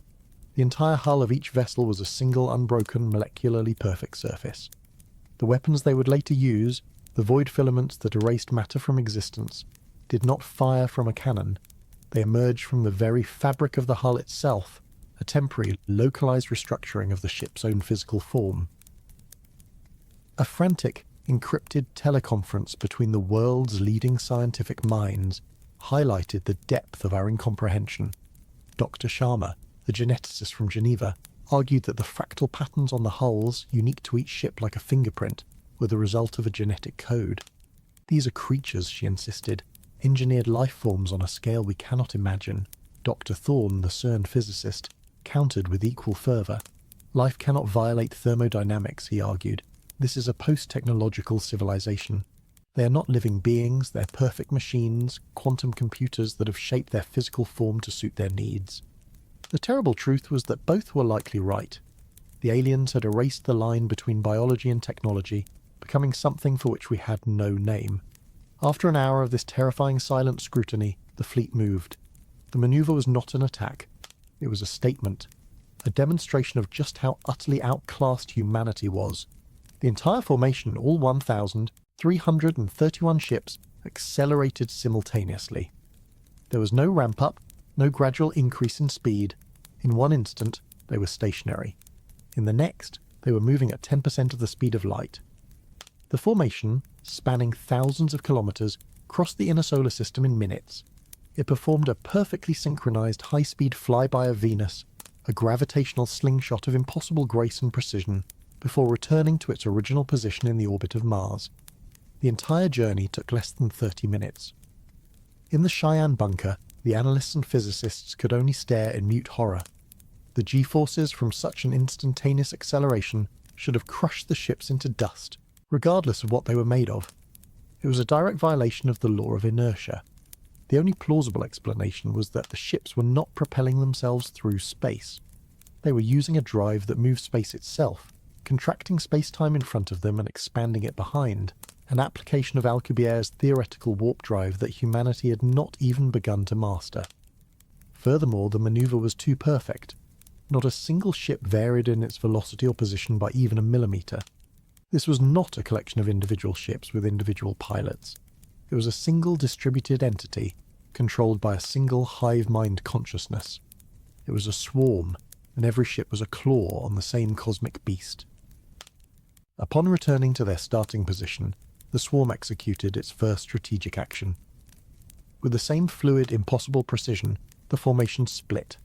The entire hull of each vessel was a single unbroken, molecularly perfect surface. The weapons they would later use, the void filaments that erased matter from existence, did not fire from a cannon. They emerged from the very fabric of the hull itself, a temporary, localized restructuring of the ship's own physical form. A frantic, encrypted teleconference between the world's leading scientific minds highlighted the depth of our incomprehension. Dr. Sharma, the geneticist from Geneva, argued that the fractal patterns on the hulls, unique to each ship like a fingerprint, were the result of a genetic code. These are creatures, she insisted, engineered life forms on a scale we cannot imagine, Dr. Thorne, the CERN physicist, countered with equal fervour. Life cannot violate thermodynamics, he argued. This is a post-technological civilization. They are not living beings, they're perfect machines, quantum computers that have shaped their physical form to suit their needs. The terrible truth was that both were likely right. The aliens had erased the line between biology and technology, becoming something for which we had no name. After an hour of this terrifying silent scrutiny, the fleet moved. The maneuver was not an attack. It was a statement. A demonstration of just how utterly outclassed humanity was. The entire formation, all 1,331 ships, accelerated simultaneously. There was no ramp-up, no gradual increase in speed. In one instant, they were stationary. In the next, they were moving at 10% of the speed of light. The formation, spanning thousands of kilometers, crossed the inner solar system in minutes. It performed a perfectly synchronized high-speed flyby of Venus, a gravitational slingshot of impossible grace and precision, before returning to its original position in the orbit of Mars. The entire journey took less than 30 minutes. In the Cheyenne bunker, the analysts and physicists could only stare in mute horror. The G-forces from such an instantaneous acceleration should have crushed the ships into dust, regardless of what they were made of. It was a direct violation of the law of inertia. The only plausible explanation was that the ships were not propelling themselves through space. They were using a drive that moved space itself, contracting space-time in front of them and expanding it behind, an application of Alcubierre's theoretical warp drive that humanity had not even begun to master. Furthermore, the maneuver was too perfect. Not a single ship varied in its velocity or position by even a millimeter. This was not a collection of individual ships with individual pilots. It was a single distributed entity, controlled by a single hive-mind consciousness. It was a swarm, and every ship was a claw on the same cosmic beast. Upon returning to their starting position, the swarm executed its first strategic action. With the same fluid, impossible precision, the formation split.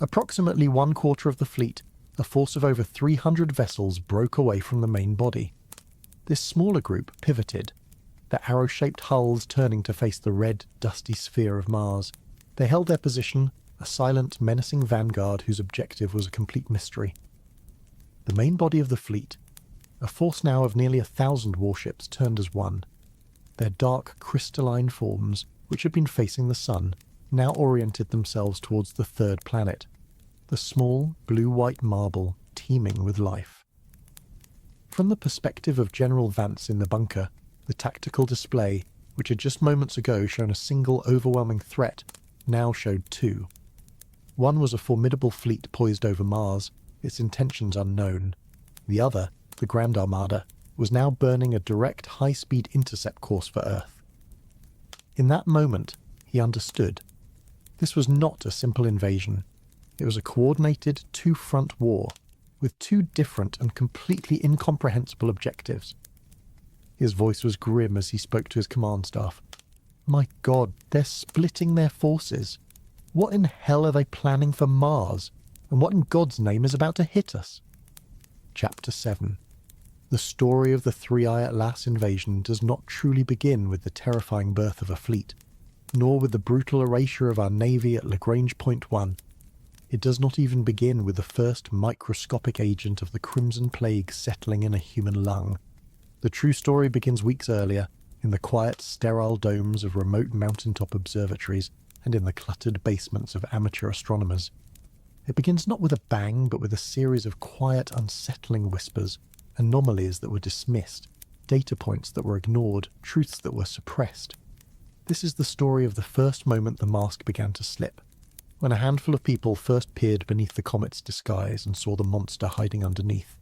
Approximately 1/4 of the fleet, a force of over 300 vessels, broke away from the main body. This smaller group pivoted, their arrow-shaped hulls turning to face the red, dusty sphere of Mars. They held their position, a silent, menacing vanguard whose objective was a complete mystery. The main body of the fleet, a force now of nearly 1,000 warships, turned as one. Their dark, crystalline forms, which had been facing the sun, now oriented themselves towards the third planet, the small, blue-white marble teeming with life. From the perspective of General Vance in the bunker, the tactical display, which had just moments ago shown a single overwhelming threat, now showed two. One was a formidable fleet poised over Mars, its intentions unknown. The other, the Grand Armada, was now burning a direct high-speed intercept course for Earth. In that moment, he understood. This was not a simple invasion. It was a coordinated two-front war, with two different and completely incomprehensible objectives. His voice was grim as he spoke to his command staff. My God, they're splitting their forces. What in hell are they planning for Mars? And what in God's name is about to hit us? Chapter 7. The story of the 3I-ATLAS invasion does not truly begin with the terrifying birth of a fleet, nor with the brutal erasure of our navy at Lagrange Point 1. It does not even begin with the first microscopic agent of the Crimson Plague settling in a human lung. The true story begins weeks earlier, in the quiet, sterile domes of remote mountaintop observatories and in the cluttered basements of amateur astronomers. It begins not with a bang, but with a series of quiet, unsettling whispers, anomalies that were dismissed, data points that were ignored, truths that were suppressed. This is the story of the first moment the mask began to slip, when a handful of people first peered beneath the comet's disguise and saw the monster hiding underneath.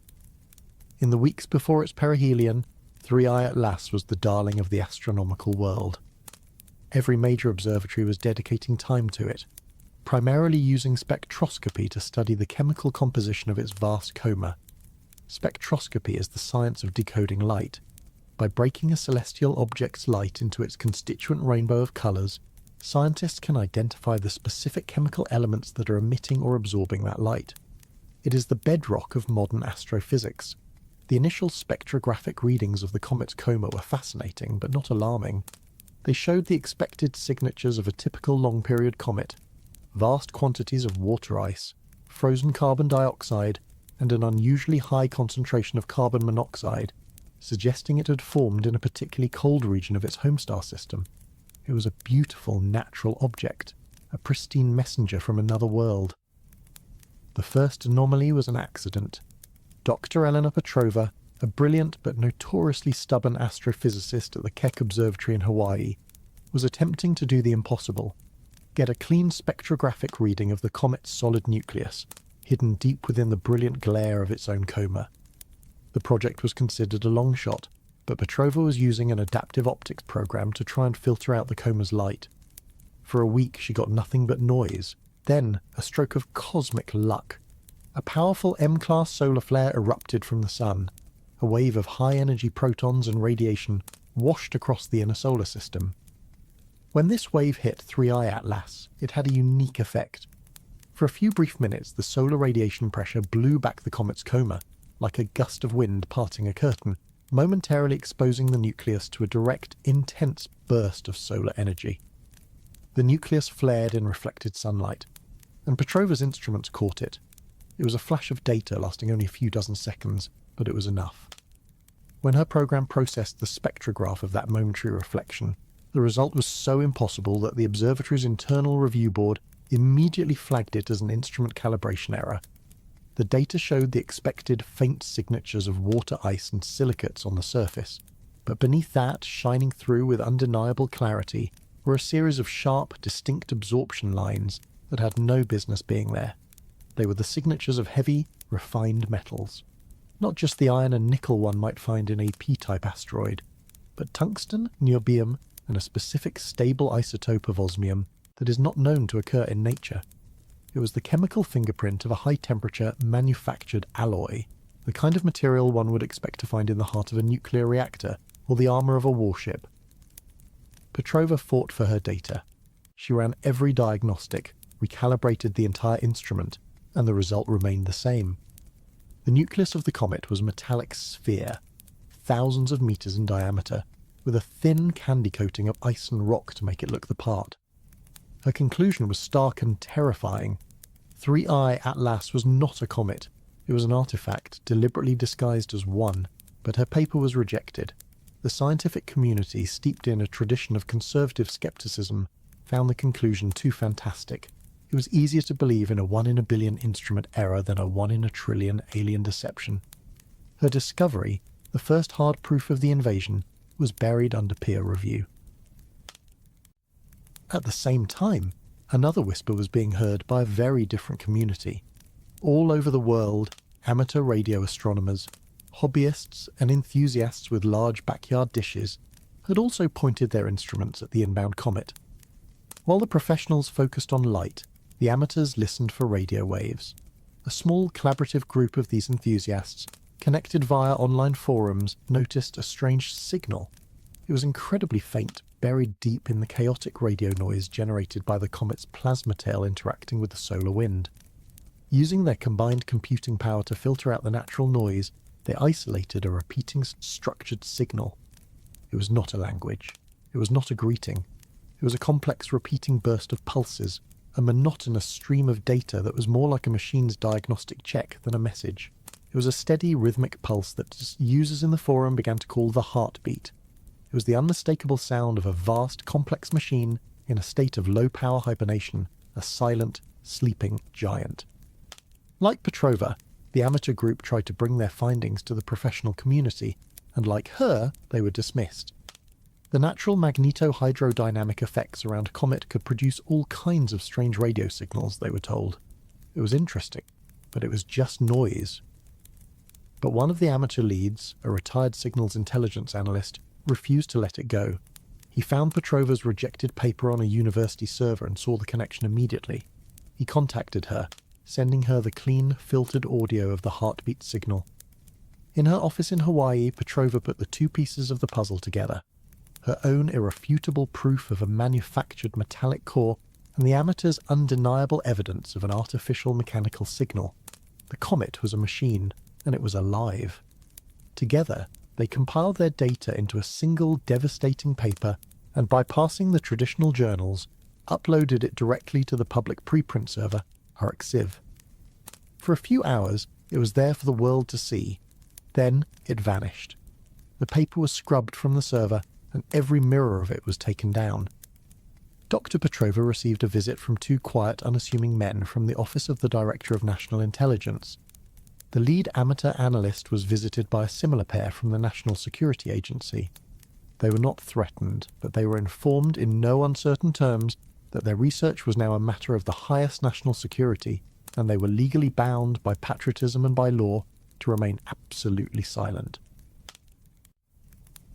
In the weeks before its perihelion, 3I-ATLAS was the darling of the astronomical world. Every major observatory was dedicating time to it, primarily using spectroscopy to study the chemical composition of its vast coma. Spectroscopy is the science of decoding light. By breaking a celestial object's light into its constituent rainbow of colours, scientists can identify the specific chemical elements that are emitting or absorbing that light. It is the bedrock of modern astrophysics. The initial spectrographic readings of the comet's coma were fascinating, but not alarming. They showed the expected signatures of a typical long-period comet: vast quantities of water ice, frozen carbon dioxide, and an unusually high concentration of carbon monoxide, suggesting it had formed in a particularly cold region of its home star system. It was a beautiful natural object, a pristine messenger from another world. The first anomaly was an accident. Dr. Eleanor Petrova, a brilliant but notoriously stubborn astrophysicist at the Keck Observatory in Hawaii, was attempting to do the impossible: get a clean spectrographic reading of the comet's solid nucleus, hidden deep within the brilliant glare of its own coma. The project was considered a long shot, but Petrova was using an adaptive optics program to try and filter out the coma's light. For a week she got nothing but noise. Then, a stroke of cosmic luck. A powerful M-class solar flare erupted from the sun. A wave of high-energy protons and radiation washed across the inner solar system. When this wave hit 3I-ATLAS, it had a unique effect. For a few brief minutes, the solar radiation pressure blew back the comet's coma, like a gust of wind parting a curtain, momentarily exposing the nucleus to a direct, intense burst of solar energy. The nucleus flared in reflected sunlight, and Petrova's instruments caught it. It was a flash of data lasting only a few dozen seconds, but it was enough. When her program processed the spectrograph of that momentary reflection, the result was so impossible that the observatory's internal review board immediately flagged it as an instrument calibration error. The data showed the expected faint signatures of water ice and silicates on the surface, but beneath that, shining through with undeniable clarity, were a series of sharp, distinct absorption lines that had no business being there. They were the signatures of heavy, refined metals. Not just the iron and nickel one might find in a P-type asteroid, but tungsten, niobium, and a specific stable isotope of osmium that is not known to occur in nature. It was the chemical fingerprint of a high-temperature, manufactured alloy, the kind of material one would expect to find in the heart of a nuclear reactor or the armour of a warship. Petrova fought for her data. She ran every diagnostic, recalibrated the entire instrument, and the result remained the same. The nucleus of the comet was a metallic sphere, thousands of meters in diameter, with a thin candy coating of ice and rock to make it look the part. Her conclusion was stark and terrifying. 3I-ATLAS was not a comet. It was an artifact, deliberately disguised as one, but her paper was rejected. The scientific community, steeped in a tradition of conservative skepticism, found the conclusion too fantastic. It was easier to believe in a 1 in a billion instrument error than a 1 in a trillion alien deception. Her discovery, the first hard proof of the invasion, was buried under peer review. At the same time, another whisper was being heard by a very different community. All over the world, amateur radio astronomers, hobbyists, and enthusiasts with large backyard dishes had also pointed their instruments at the inbound comet. While the professionals focused on light, the amateurs listened for radio waves. A small collaborative group of these enthusiasts, connected via online forums, noticed a strange signal. It was incredibly faint, buried deep in the chaotic radio noise generated by the comet's plasma tail interacting with the solar wind. Using their combined computing power to filter out the natural noise, they isolated a repeating structured signal. It was not a language. It was not a greeting. It was a complex repeating burst of pulses, a monotonous stream of data that was more like a machine's diagnostic check than a message. It was a steady, rhythmic pulse that users in the forum began to call the heartbeat. It was the unmistakable sound of a vast, complex machine in a state of low-power hibernation, a silent, sleeping giant. Like Petrova, the amateur group tried to bring their findings to the professional community, and like her, they were dismissed. The natural magneto-hydrodynamic effects around a comet could produce all kinds of strange radio signals, they were told. It was interesting, but it was just noise. But one of the amateur leads, a retired signals intelligence analyst, refused to let it go. He found Petrova's rejected paper on a university server and saw the connection immediately. He contacted her, sending her the clean, filtered audio of the heartbeat signal. In her office in Hawaii, Petrova put the two pieces of the puzzle together: her own irrefutable proof of a manufactured metallic core, and the amateur's undeniable evidence of an artificial mechanical signal. The comet was a machine, and it was alive. Together, they compiled their data into a single devastating paper and bypassing the traditional journals, uploaded it directly to the public preprint server, Arxiv. For a few hours, it was there for the world to see. Then it vanished. The paper was scrubbed from the server, and every mirror of it was taken down. Dr. Petrova received a visit from two quiet, unassuming men from the Office of the Director of National Intelligence. The lead amateur analyst was visited by a similar pair from the National Security Agency. They were not threatened, but they were informed in no uncertain terms that their research was now a matter of the highest national security, and they were legally bound by patriotism and by law to remain absolutely silent.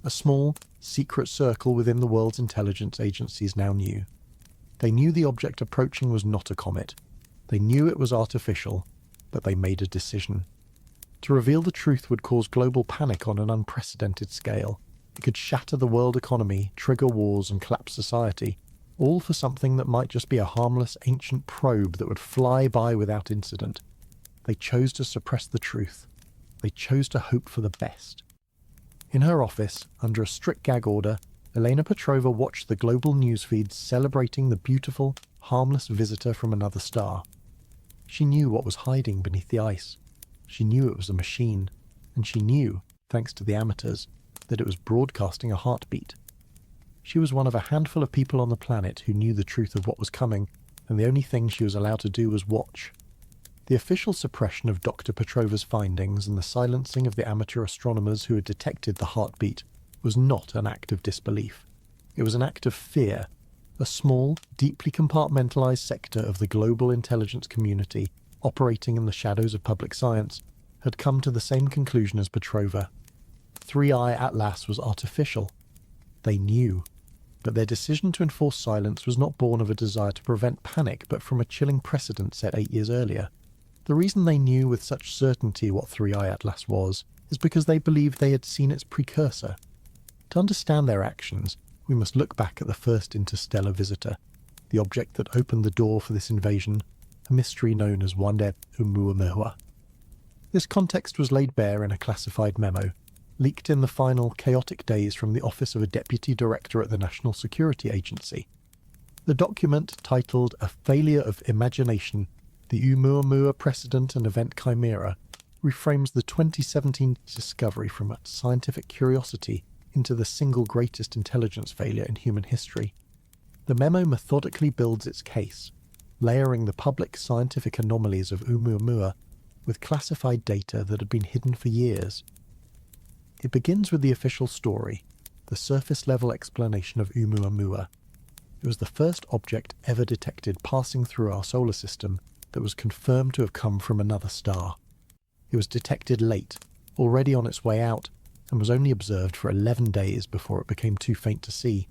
A small, secret circle within the world's intelligence agencies now knew. They knew the object approaching was not a comet. They knew it was artificial, but they made a decision. To reveal the truth would cause global panic on an unprecedented scale. It could shatter the world economy, trigger wars, and collapse society, all for something that might just be a harmless ancient probe that would fly by without incident. They chose to suppress the truth. They chose to hope for the best. In her office, under a strict gag order, Elena Petrova watched the global news feeds celebrating the beautiful, harmless visitor from another star. She knew what was hiding beneath the ice. She knew it was a machine, and she knew, thanks to the amateurs, that it was broadcasting a heartbeat. She was one of a handful of people on the planet who knew the truth of what was coming, and the only thing she was allowed to do was watch. The official suppression of Dr. Petrova's findings and the silencing of the amateur astronomers who had detected the heartbeat was not an act of disbelief. It was an act of fear. A small, deeply compartmentalized sector of the global intelligence community, operating in the shadows of public science, had come to the same conclusion as Petrova. 3I-ATLAS was artificial. They knew. But their decision to enforce silence was not born of a desire to prevent panic, but from a chilling precedent set 8 years earlier. The reason they knew with such certainty what 3I-ATLAS was is because they believed they had seen its precursor. To understand their actions, we must look back at the first interstellar visitor, the object that opened the door for this invasion, a mystery known as Wande Oumuamua. This context was laid bare in a classified memo, leaked in the final chaotic days from the office of a deputy director at the National Security Agency. The document, titled A Failure of Imagination, the Oumuamua Precedent and Event Chimera, reframes the 2017 discovery from a scientific curiosity into the single greatest intelligence failure in human history. The memo methodically builds its case, layering the public scientific anomalies of Oumuamua with classified data that had been hidden for years. It begins with the official story, the surface-level explanation of Oumuamua. It was the first object ever detected passing through our solar system that was confirmed to have come from another star. It was detected late, already on its way out, and was only observed for 11 days before it became too faint to see.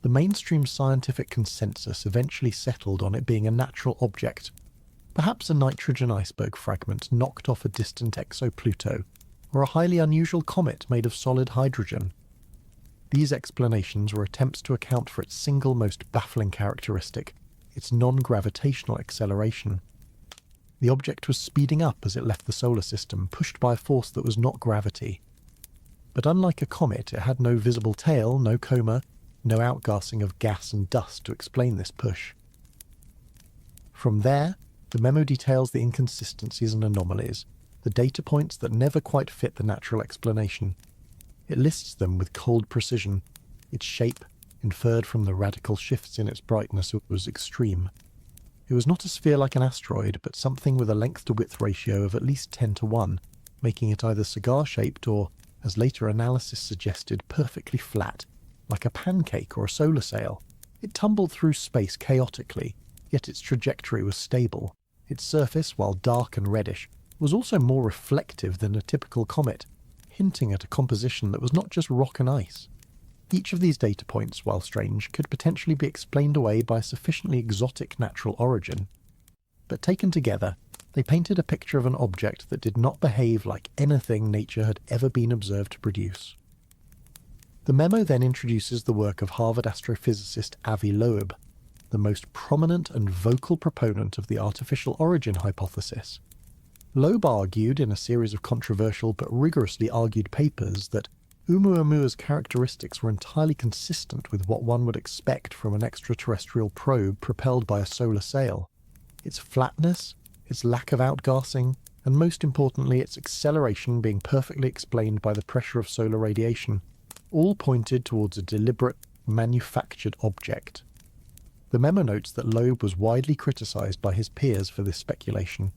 The mainstream scientific consensus eventually settled on it being a natural object, perhaps a nitrogen iceberg fragment knocked off a distant exopluto, or a highly unusual comet made of solid hydrogen. These explanations were attempts to account for its single most baffling characteristic, its non-gravitational acceleration. The object was speeding up as it left the solar system, pushed by a force that was not gravity. But unlike a comet, it had no visible tail, no coma, no outgassing of gas and dust to explain this push. From there, the memo details the inconsistencies and anomalies, the data points that never quite fit the natural explanation. It lists them with cold precision. Its shape, inferred from the radical shifts in its brightness, was extreme. It was not a sphere like an asteroid, but something with a length-to-width ratio of at least 10:1, making it either cigar-shaped or, as later analysis suggested, perfectly flat, like a pancake or a solar sail. It tumbled through space chaotically, yet its trajectory was stable. Its surface, while dark and reddish, was also more reflective than a typical comet, hinting at a composition that was not just rock and ice. Each of these data points, while strange, could potentially be explained away by a sufficiently exotic natural origin. But taken together, they painted a picture of an object that did not behave like anything nature had ever been observed to produce. The memo then introduces the work of Harvard astrophysicist Avi Loeb, the most prominent and vocal proponent of the artificial origin hypothesis. Loeb argued in a series of controversial but rigorously argued papers that Oumuamua's characteristics were entirely consistent with what one would expect from an extraterrestrial probe propelled by a solar sail. Its flatness, its lack of outgassing, and most importantly its acceleration being perfectly explained by the pressure of solar radiation, all pointed towards a deliberate, manufactured object. The memo notes that Loeb was widely criticised by his peers for this speculation.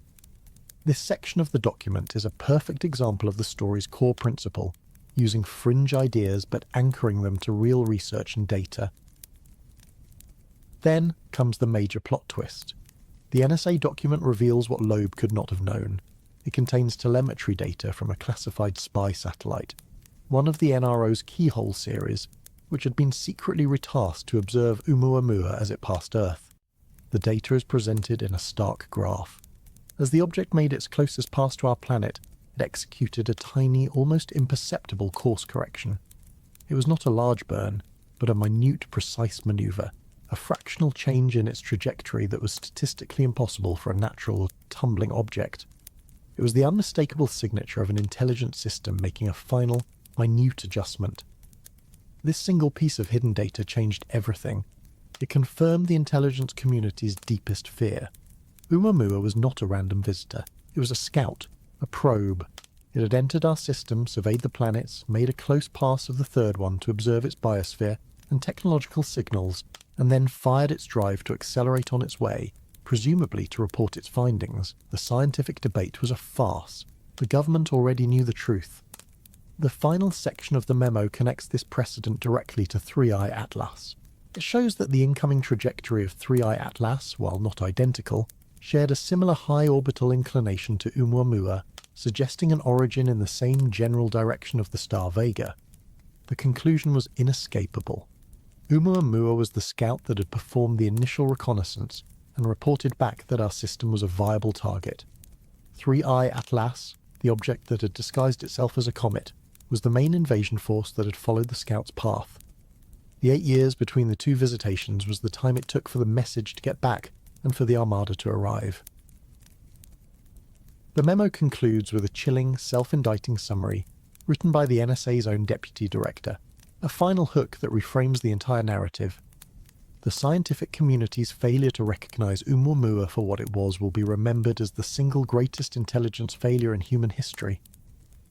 This section of the document is a perfect example of the story's core principle, using fringe ideas but anchoring them to real research and data. Then comes the major plot twist. The NSA document reveals what Loeb could not have known. It contains telemetry data from a classified spy satellite, one of the NRO's Keyhole series, which had been secretly retasked to observe Oumuamua as it passed Earth. The data is presented in a stark graph. As the object made its closest pass to our planet, it executed a tiny, almost imperceptible course correction. It was not a large burn, but a minute, precise maneuver, a fractional change in its trajectory that was statistically impossible for a natural, tumbling object. It was the unmistakable signature of an intelligent system making a final, minute adjustment. This single piece of hidden data changed everything. It confirmed the intelligence community's deepest fear. Oumuamua was not a random visitor. It was a scout, a probe. It had entered our system, surveyed the planets, made a close pass of the third one to observe its biosphere and technological signals, and then fired its drive to accelerate on its way, presumably to report its findings. The scientific debate was a farce. The government already knew the truth. The final section of the memo connects this precedent directly to 3I-ATLAS. It shows that the incoming trajectory of 3I-ATLAS, while not identical, shared a similar high orbital inclination to Oumuamua, suggesting an origin in the same general direction of the star Vega. The conclusion was inescapable. Oumuamua was the scout that had performed the initial reconnaissance and reported back that our system was a viable target. 3I-ATLAS, the object that had disguised itself as a comet, was the main invasion force that had followed the scout's path. The 8 years between the two visitations was the time it took for the message to get back and for the Armada to arrive. The memo concludes with a chilling, self-indicting summary, written by the NSA's own deputy director, a final hook that reframes the entire narrative. The scientific community's failure to recognize Oumuamua for what it was will be remembered as the single greatest intelligence failure in human history.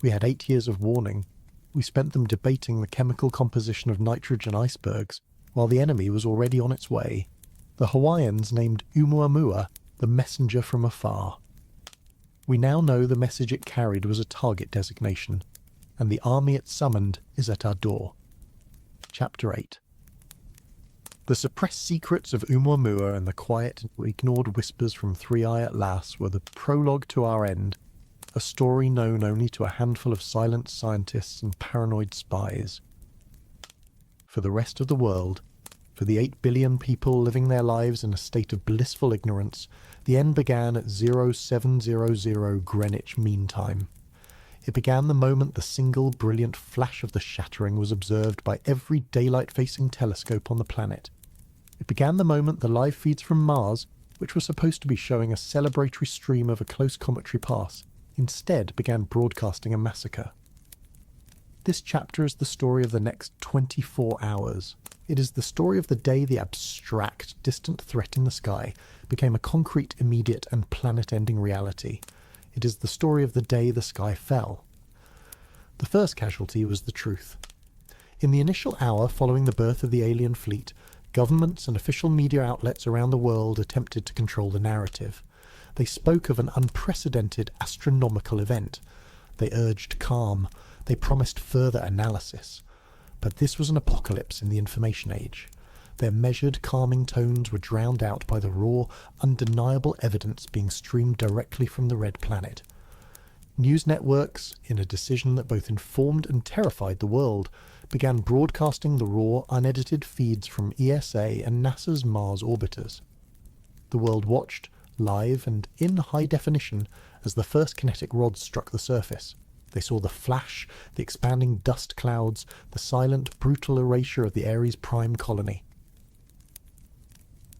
We had 8 years of warning. We spent them debating the chemical composition of nitrogen icebergs, while the enemy was already on its way. The Hawaiians named Oumuamua the messenger from afar. We now know the message it carried was a target designation, and the army it summoned is at our door. Chapter 8. The suppressed secrets of Oumuamua and the quiet and ignored whispers from 3I-ATLAS were the prologue to our end, a story known only to a handful of silent scientists and paranoid spies. For the rest of the world, for the 8 billion people living their lives in a state of blissful ignorance, the end began at 0700 Greenwich Mean Time. It began the moment the single brilliant flash of the shattering was observed by every daylight-facing telescope on the planet. It began the moment the live feeds from Mars, which were supposed to be showing a celebratory stream of a close cometary pass, instead began broadcasting a massacre. This chapter is the story of the next 24 hours. It is the story of the day the abstract, distant threat in the sky became a concrete, immediate, and planet-ending reality. It is the story of the day the sky fell. The first casualty was the truth. In the initial hour following the birth of the alien fleet, governments and official media outlets around the world attempted to control the narrative. They spoke of an unprecedented astronomical event. They urged calm. They promised further analysis. But this was an apocalypse in the information age. Their measured, calming tones were drowned out by the raw, undeniable evidence being streamed directly from the Red Planet. News networks, in a decision that both informed and terrified the world, began broadcasting the raw, unedited feeds from ESA and NASA's Mars orbiters. The world watched, live and in high definition, as the first kinetic rods struck the surface. They saw the flash, the expanding dust clouds, the silent, brutal erasure of the Ares Prime colony.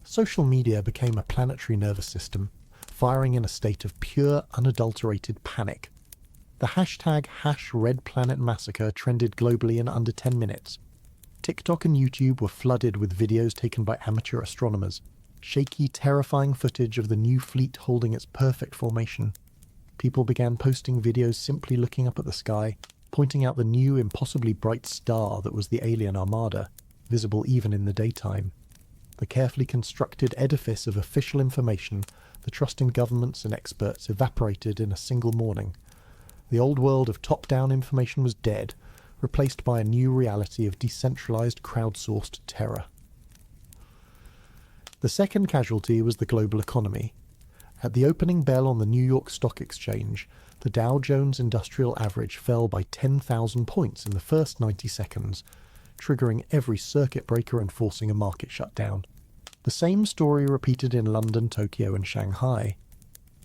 Social media became a planetary nervous system, firing in a state of pure, unadulterated panic. The hashtag #RedPlanetMassacre trended globally in under 10 minutes. TikTok and YouTube were flooded with videos taken by amateur astronomers, shaky, terrifying footage of the new fleet holding its perfect formation. People began posting videos simply looking up at the sky, pointing out the new, impossibly bright star that was the alien armada, visible even in the daytime. The carefully constructed edifice of official information the trusting governments and experts evaporated in a single morning. The old world of top-down information was dead, replaced by a new reality of decentralized, crowdsourced terror. The second casualty was the global economy. At the opening bell on the New York Stock Exchange, the Dow Jones Industrial Average fell by 10,000 points in the first 90 seconds, triggering every circuit breaker and forcing a market shutdown. The same story repeated in London, Tokyo, and Shanghai.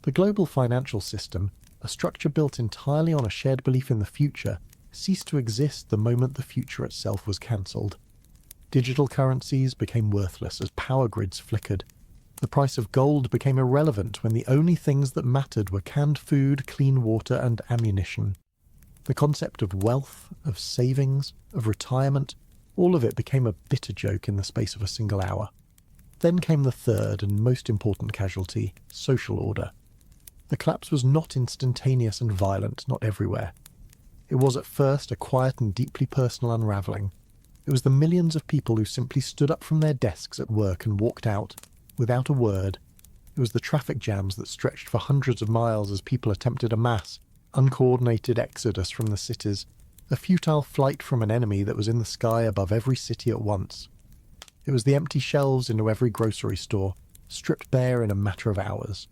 The global financial system, a structure built entirely on a shared belief in the future, ceased to exist the moment the future itself was cancelled. Digital currencies became worthless as power grids flickered. The price of gold became irrelevant when the only things that mattered were canned food, clean water, and ammunition. The concept of wealth, of savings, of retirement, all of it became a bitter joke in the space of a single hour. Then came the third and most important casualty, social order. The collapse was not instantaneous and violent, not everywhere. It was at first a quiet and deeply personal unravelling. It was the millions of people who simply stood up from their desks at work and walked out, without a word. It was the traffic jams that stretched for hundreds of miles as people attempted a mass, uncoordinated exodus from the cities, a futile flight from an enemy that was in the sky above every city at once. It was the empty shelves into every grocery store, stripped bare in a matter of hours.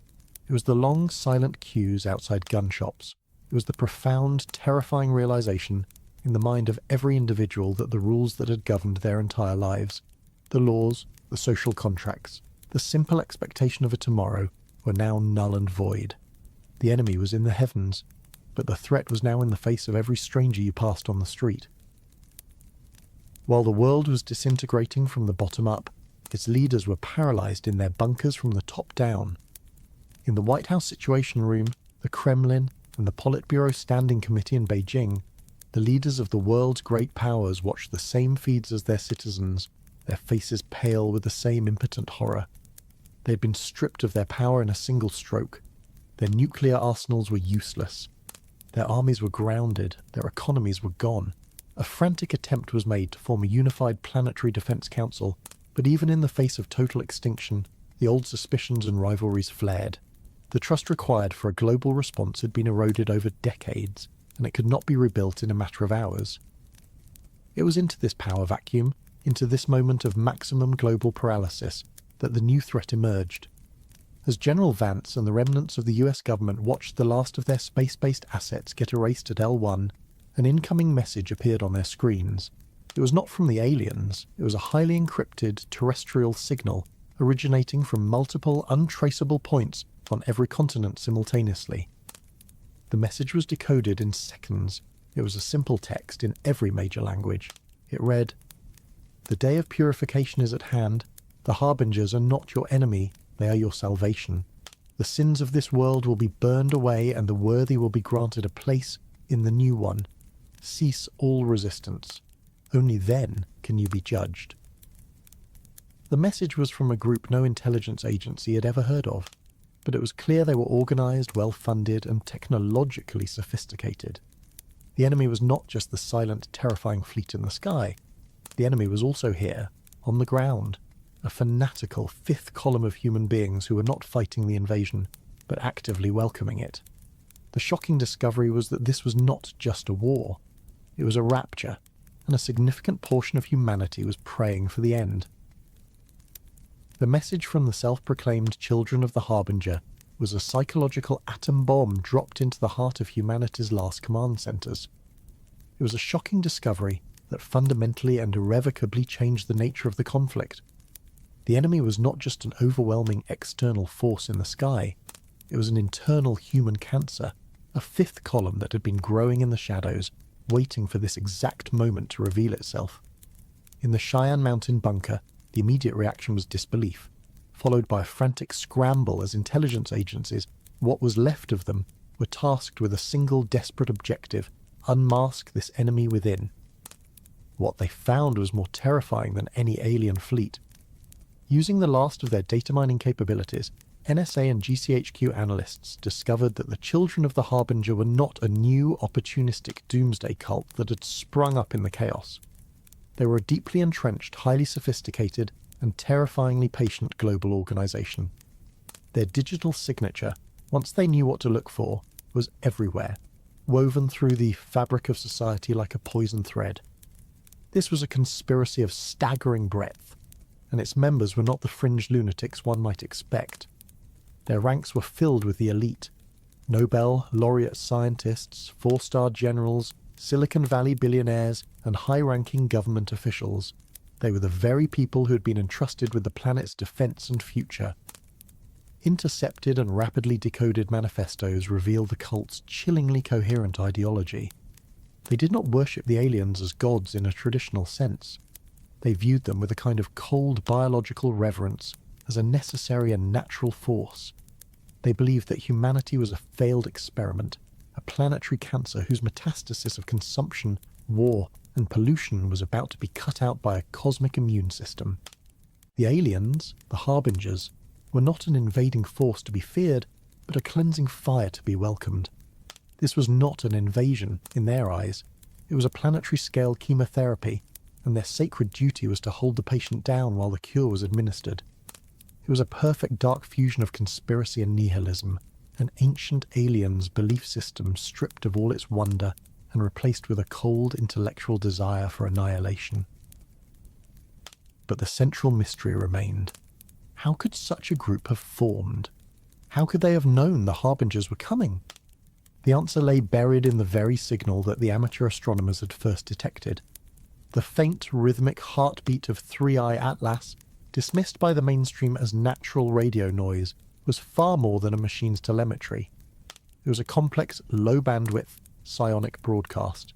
It was the long, silent queues outside gun shops. It was the profound, terrifying realization in the mind of every individual that the rules that had governed their entire lives, the laws, the social contracts, the simple expectation of a tomorrow, were now null and void. The enemy was in the heavens, but the threat was now in the face of every stranger you passed on the street. While the world was disintegrating from the bottom up, its leaders were paralyzed in their bunkers from the top down. In the White House Situation Room, the Kremlin, and the Politburo Standing Committee in Beijing, the leaders of the world's great powers watched the same feeds as their citizens, their faces pale with the same impotent horror. They had been stripped of their power in a single stroke. Their nuclear arsenals were useless. Their armies were grounded, their economies were gone. A frantic attempt was made to form a unified planetary defense council, but even in the face of total extinction, the old suspicions and rivalries flared. The trust required for a global response had been eroded over decades, and it could not be rebuilt in a matter of hours. It was into this power vacuum, into this moment of maximum global paralysis, that the new threat emerged. As General Vance and the remnants of the US government watched the last of their space-based assets get erased at L1, an incoming message appeared on their screens. It was not from the aliens, it was a highly encrypted terrestrial signal originating from multiple untraceable points on every continent simultaneously. The message was decoded in seconds. It was a simple text in every major language. It read, "The day of purification is at hand. The harbingers are not your enemy, they are your salvation. The sins of this world will be burned away and the worthy will be granted a place in the new one. Cease all resistance. Only then can you be judged." The message was from a group no intelligence agency had ever heard of, but it was clear they were organized, well-funded, and technologically sophisticated. The enemy was not just the silent, terrifying fleet in the sky. The enemy was also here, on the ground, a fanatical fifth column of human beings who were not fighting the invasion, but actively welcoming it. The shocking discovery was that this was not just a war. It was a rapture, and a significant portion of humanity was praying for the end. The message from the self-proclaimed children of the Harbinger was a psychological atom bomb dropped into the heart of humanity's last command centers. It was a shocking discovery that fundamentally and irrevocably changed the nature of the conflict. The enemy was not just an overwhelming external force in the sky, it was an internal human cancer, a fifth column that had been growing in the shadows, waiting for this exact moment to reveal itself. In the Cheyenne Mountain bunker, the immediate reaction was disbelief, followed by a frantic scramble as intelligence agencies, what was left of them, were tasked with a single desperate objective: unmask this enemy within. What they found was more terrifying than any alien fleet. Using the last of their data mining capabilities, NSA and GCHQ analysts discovered that the Children of the Harbinger were not a new, opportunistic doomsday cult that had sprung up in the chaos. They were a deeply entrenched, highly sophisticated, and terrifyingly patient global organization. Their digital signature, once they knew what to look for, was everywhere, woven through the fabric of society like a poison thread. This was a conspiracy of staggering breadth, and its members were not the fringe lunatics one might expect. Their ranks were filled with the elite: Nobel laureate scientists, four-star generals, Silicon Valley billionaires, and high-ranking government officials. They were the very people who had been entrusted with the planet's defense and future. Intercepted and rapidly decoded manifestos reveal the cult's chillingly coherent ideology. They did not worship the aliens as gods in a traditional sense. They viewed them with a kind of cold biological reverence, as a necessary and natural force. They believed that humanity was a failed experiment, a planetary cancer whose metastasis of consumption, war, and pollution was about to be cut out by a cosmic immune system. The aliens, the Harbingers, were not an invading force to be feared, but a cleansing fire to be welcomed. This was not an invasion, in their eyes. It was a planetary-scale chemotherapy, and their sacred duty was to hold the patient down while the cure was administered. It was a perfect dark fusion of conspiracy and nihilism, an ancient alien's belief system stripped of all its wonder and replaced with a cold intellectual desire for annihilation. But the central mystery remained. How could such a group have formed? How could they have known the Harbingers were coming? The answer lay buried in the very signal that the amateur astronomers had first detected. The faint, rhythmic heartbeat of 3I-ATLAS, dismissed by the mainstream as natural radio noise, was far more than a machine's telemetry. It was a complex, low-bandwidth, psionic broadcast.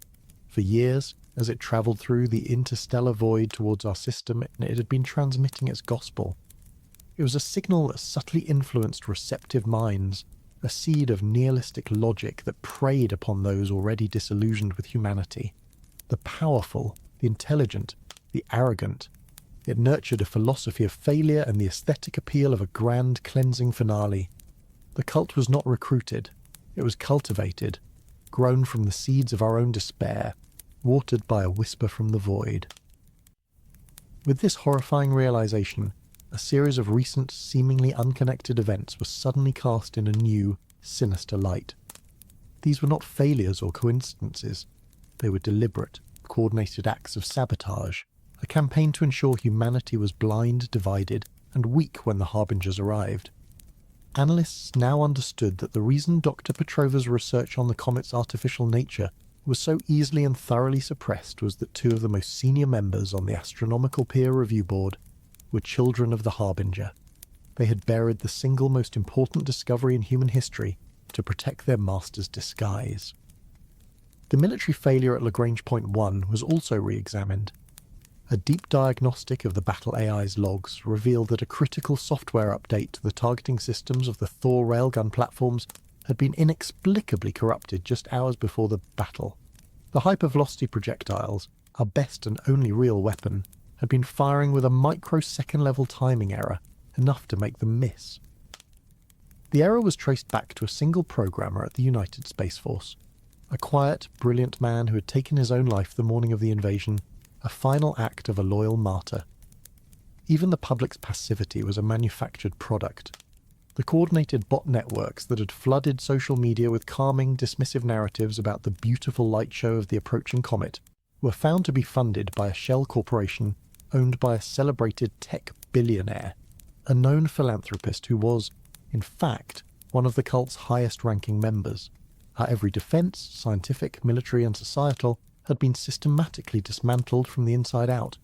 For years, as it travelled through the interstellar void towards our system, it had been transmitting its gospel. It was a signal that subtly influenced receptive minds, a seed of nihilistic logic that preyed upon those already disillusioned with humanity. The powerful, the intelligent, the arrogant. It nurtured a philosophy of failure and the aesthetic appeal of a grand cleansing finale. The cult was not recruited. It was cultivated, grown from the seeds of our own despair, watered by a whisper from the void. With this horrifying realization, a series of recent, seemingly unconnected events was suddenly cast in a new, sinister light. These were not failures or coincidences. They were deliberate, coordinated acts of sabotage, a campaign to ensure humanity was blind, divided, and weak when the Harbingers arrived. Analysts now understood that the reason Dr. Petrova's research on the comet's artificial nature was so easily and thoroughly suppressed was that two of the most senior members on the Astronomical Peer Review Board were children of the Harbinger. They had buried the single most important discovery in human history to protect their master's disguise. The military failure at Lagrange Point 1 was also re-examined. A deep diagnostic of the battle AI's logs revealed that a critical software update to the targeting systems of the Thor railgun platforms had been inexplicably corrupted just hours before the battle. The hypervelocity projectiles, our best and only real weapon, had been firing with a microsecond-level timing error, enough to make them miss. The error was traced back to a single programmer at the United Space Force, a quiet, brilliant man who had taken his own life the morning of the invasion, a final act of a loyal martyr. Even the public's passivity was a manufactured product. The coordinated bot networks that had flooded social media with calming, dismissive narratives about the beautiful light show of the approaching comet were found to be funded by a shell corporation owned by a celebrated tech billionaire, a known philanthropist who was, in fact, one of the cult's highest-ranking members. Our every defense, scientific, military, and societal, had been systematically dismantled from the inside out.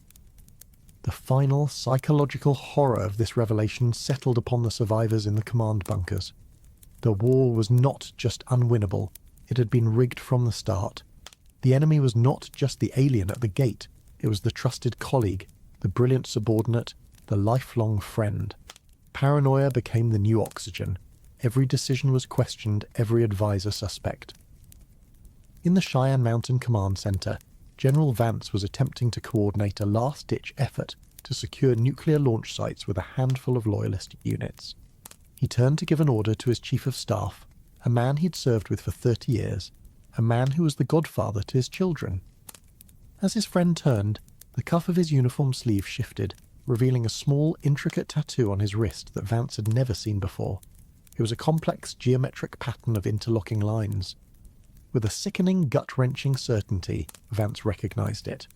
The final psychological horror of this revelation settled upon the survivors in the command bunkers. The war was not just unwinnable, it had been rigged from the start. The enemy was not just the alien at the gate, it was the trusted colleague, the brilliant subordinate, the lifelong friend. Paranoia became the new oxygen. Every decision was questioned, every advisor suspect. In the Cheyenne Mountain Command Center, General Vance was attempting to coordinate a last-ditch effort to secure nuclear launch sites with a handful of loyalist units. He turned to give an order to his chief of staff, a man he'd served with for 30 years, a man who was the godfather to his children. As his friend turned, the cuff of his uniform sleeve shifted, revealing a small, intricate tattoo on his wrist that Vance had never seen before. It was a complex geometric pattern of interlocking lines. With a sickening, gut-wrenching certainty, Vance recognized it.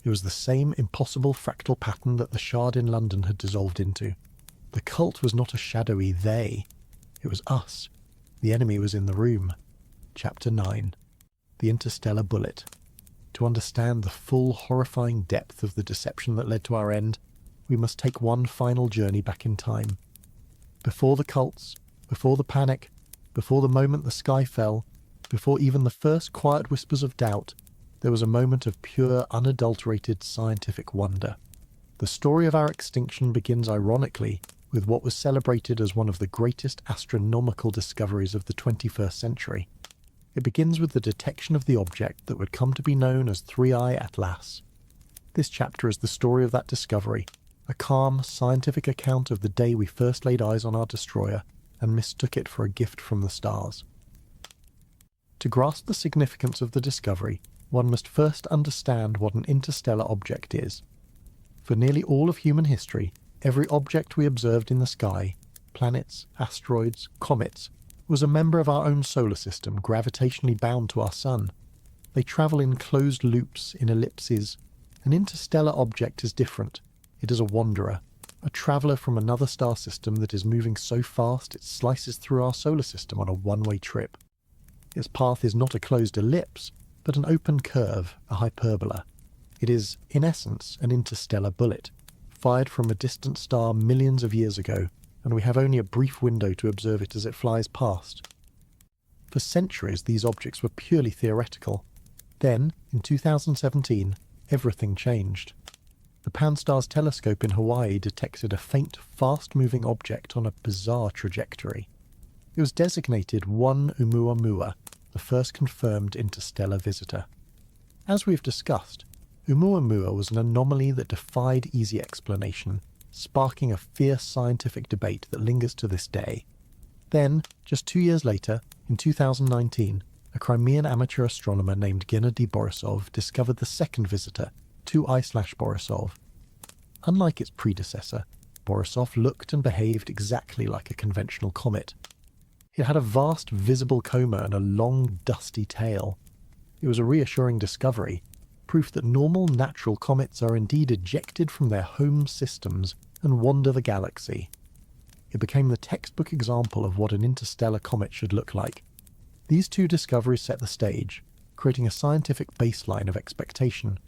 It was the same impossible fractal pattern that the Shard in London had dissolved into. The cult was not a shadowy they. It was us. The enemy was in the room. Chapter 9. The Interstellar Bullet. To understand the full, horrifying depth of the deception that led to our end, we must take one final journey back in time. Before the cults, before the panic, before the moment the sky fell, before even the first quiet whispers of doubt, there was a moment of pure, unadulterated scientific wonder. The story of our extinction begins ironically with what was celebrated as one of the greatest astronomical discoveries of the 21st century. It begins with the detection of the object that would come to be known as 3I-ATLAS. This chapter is the story of that discovery, a calm, scientific account of the day we first laid eyes on our destroyer and mistook it for a gift from the stars. To grasp the significance of the discovery, one must first understand what an interstellar object is. For nearly all of human history, every object we observed in the sky, planets, asteroids, comets, was a member of our own solar system gravitationally bound to our sun. They travel in closed loops, in ellipses. An interstellar object is different. It is a wanderer, a traveller from another star system that is moving so fast it slices through our solar system on a one-way trip. Its path is not a closed ellipse, but an open curve, a hyperbola. It is, in essence, an interstellar bullet, fired from a distant star millions of years ago, and we have only a brief window to observe it as it flies past. For centuries, these objects were purely theoretical. Then, in 2017, everything changed. The Pan-STARRS telescope in Hawaii detected a faint, fast-moving object on a bizarre trajectory. It was designated 1 Oumuamua, the first confirmed interstellar visitor. As we've discussed, Oumuamua was an anomaly that defied easy explanation, sparking a fierce scientific debate that lingers to this day. Then, just 2 years later, in 2019, a Crimean amateur astronomer named Gennady Borisov discovered the second visitor, 2I/Borisov. Unlike its predecessor, Borisov looked and behaved exactly like a conventional comet. It had a vast visible coma and a long, dusty tail. It was a reassuring discovery, proof that normal, natural comets are indeed ejected from their home systems and wander the galaxy. It became the textbook example of what an interstellar comet should look like. These two discoveries set the stage, creating a scientific baseline of expectation.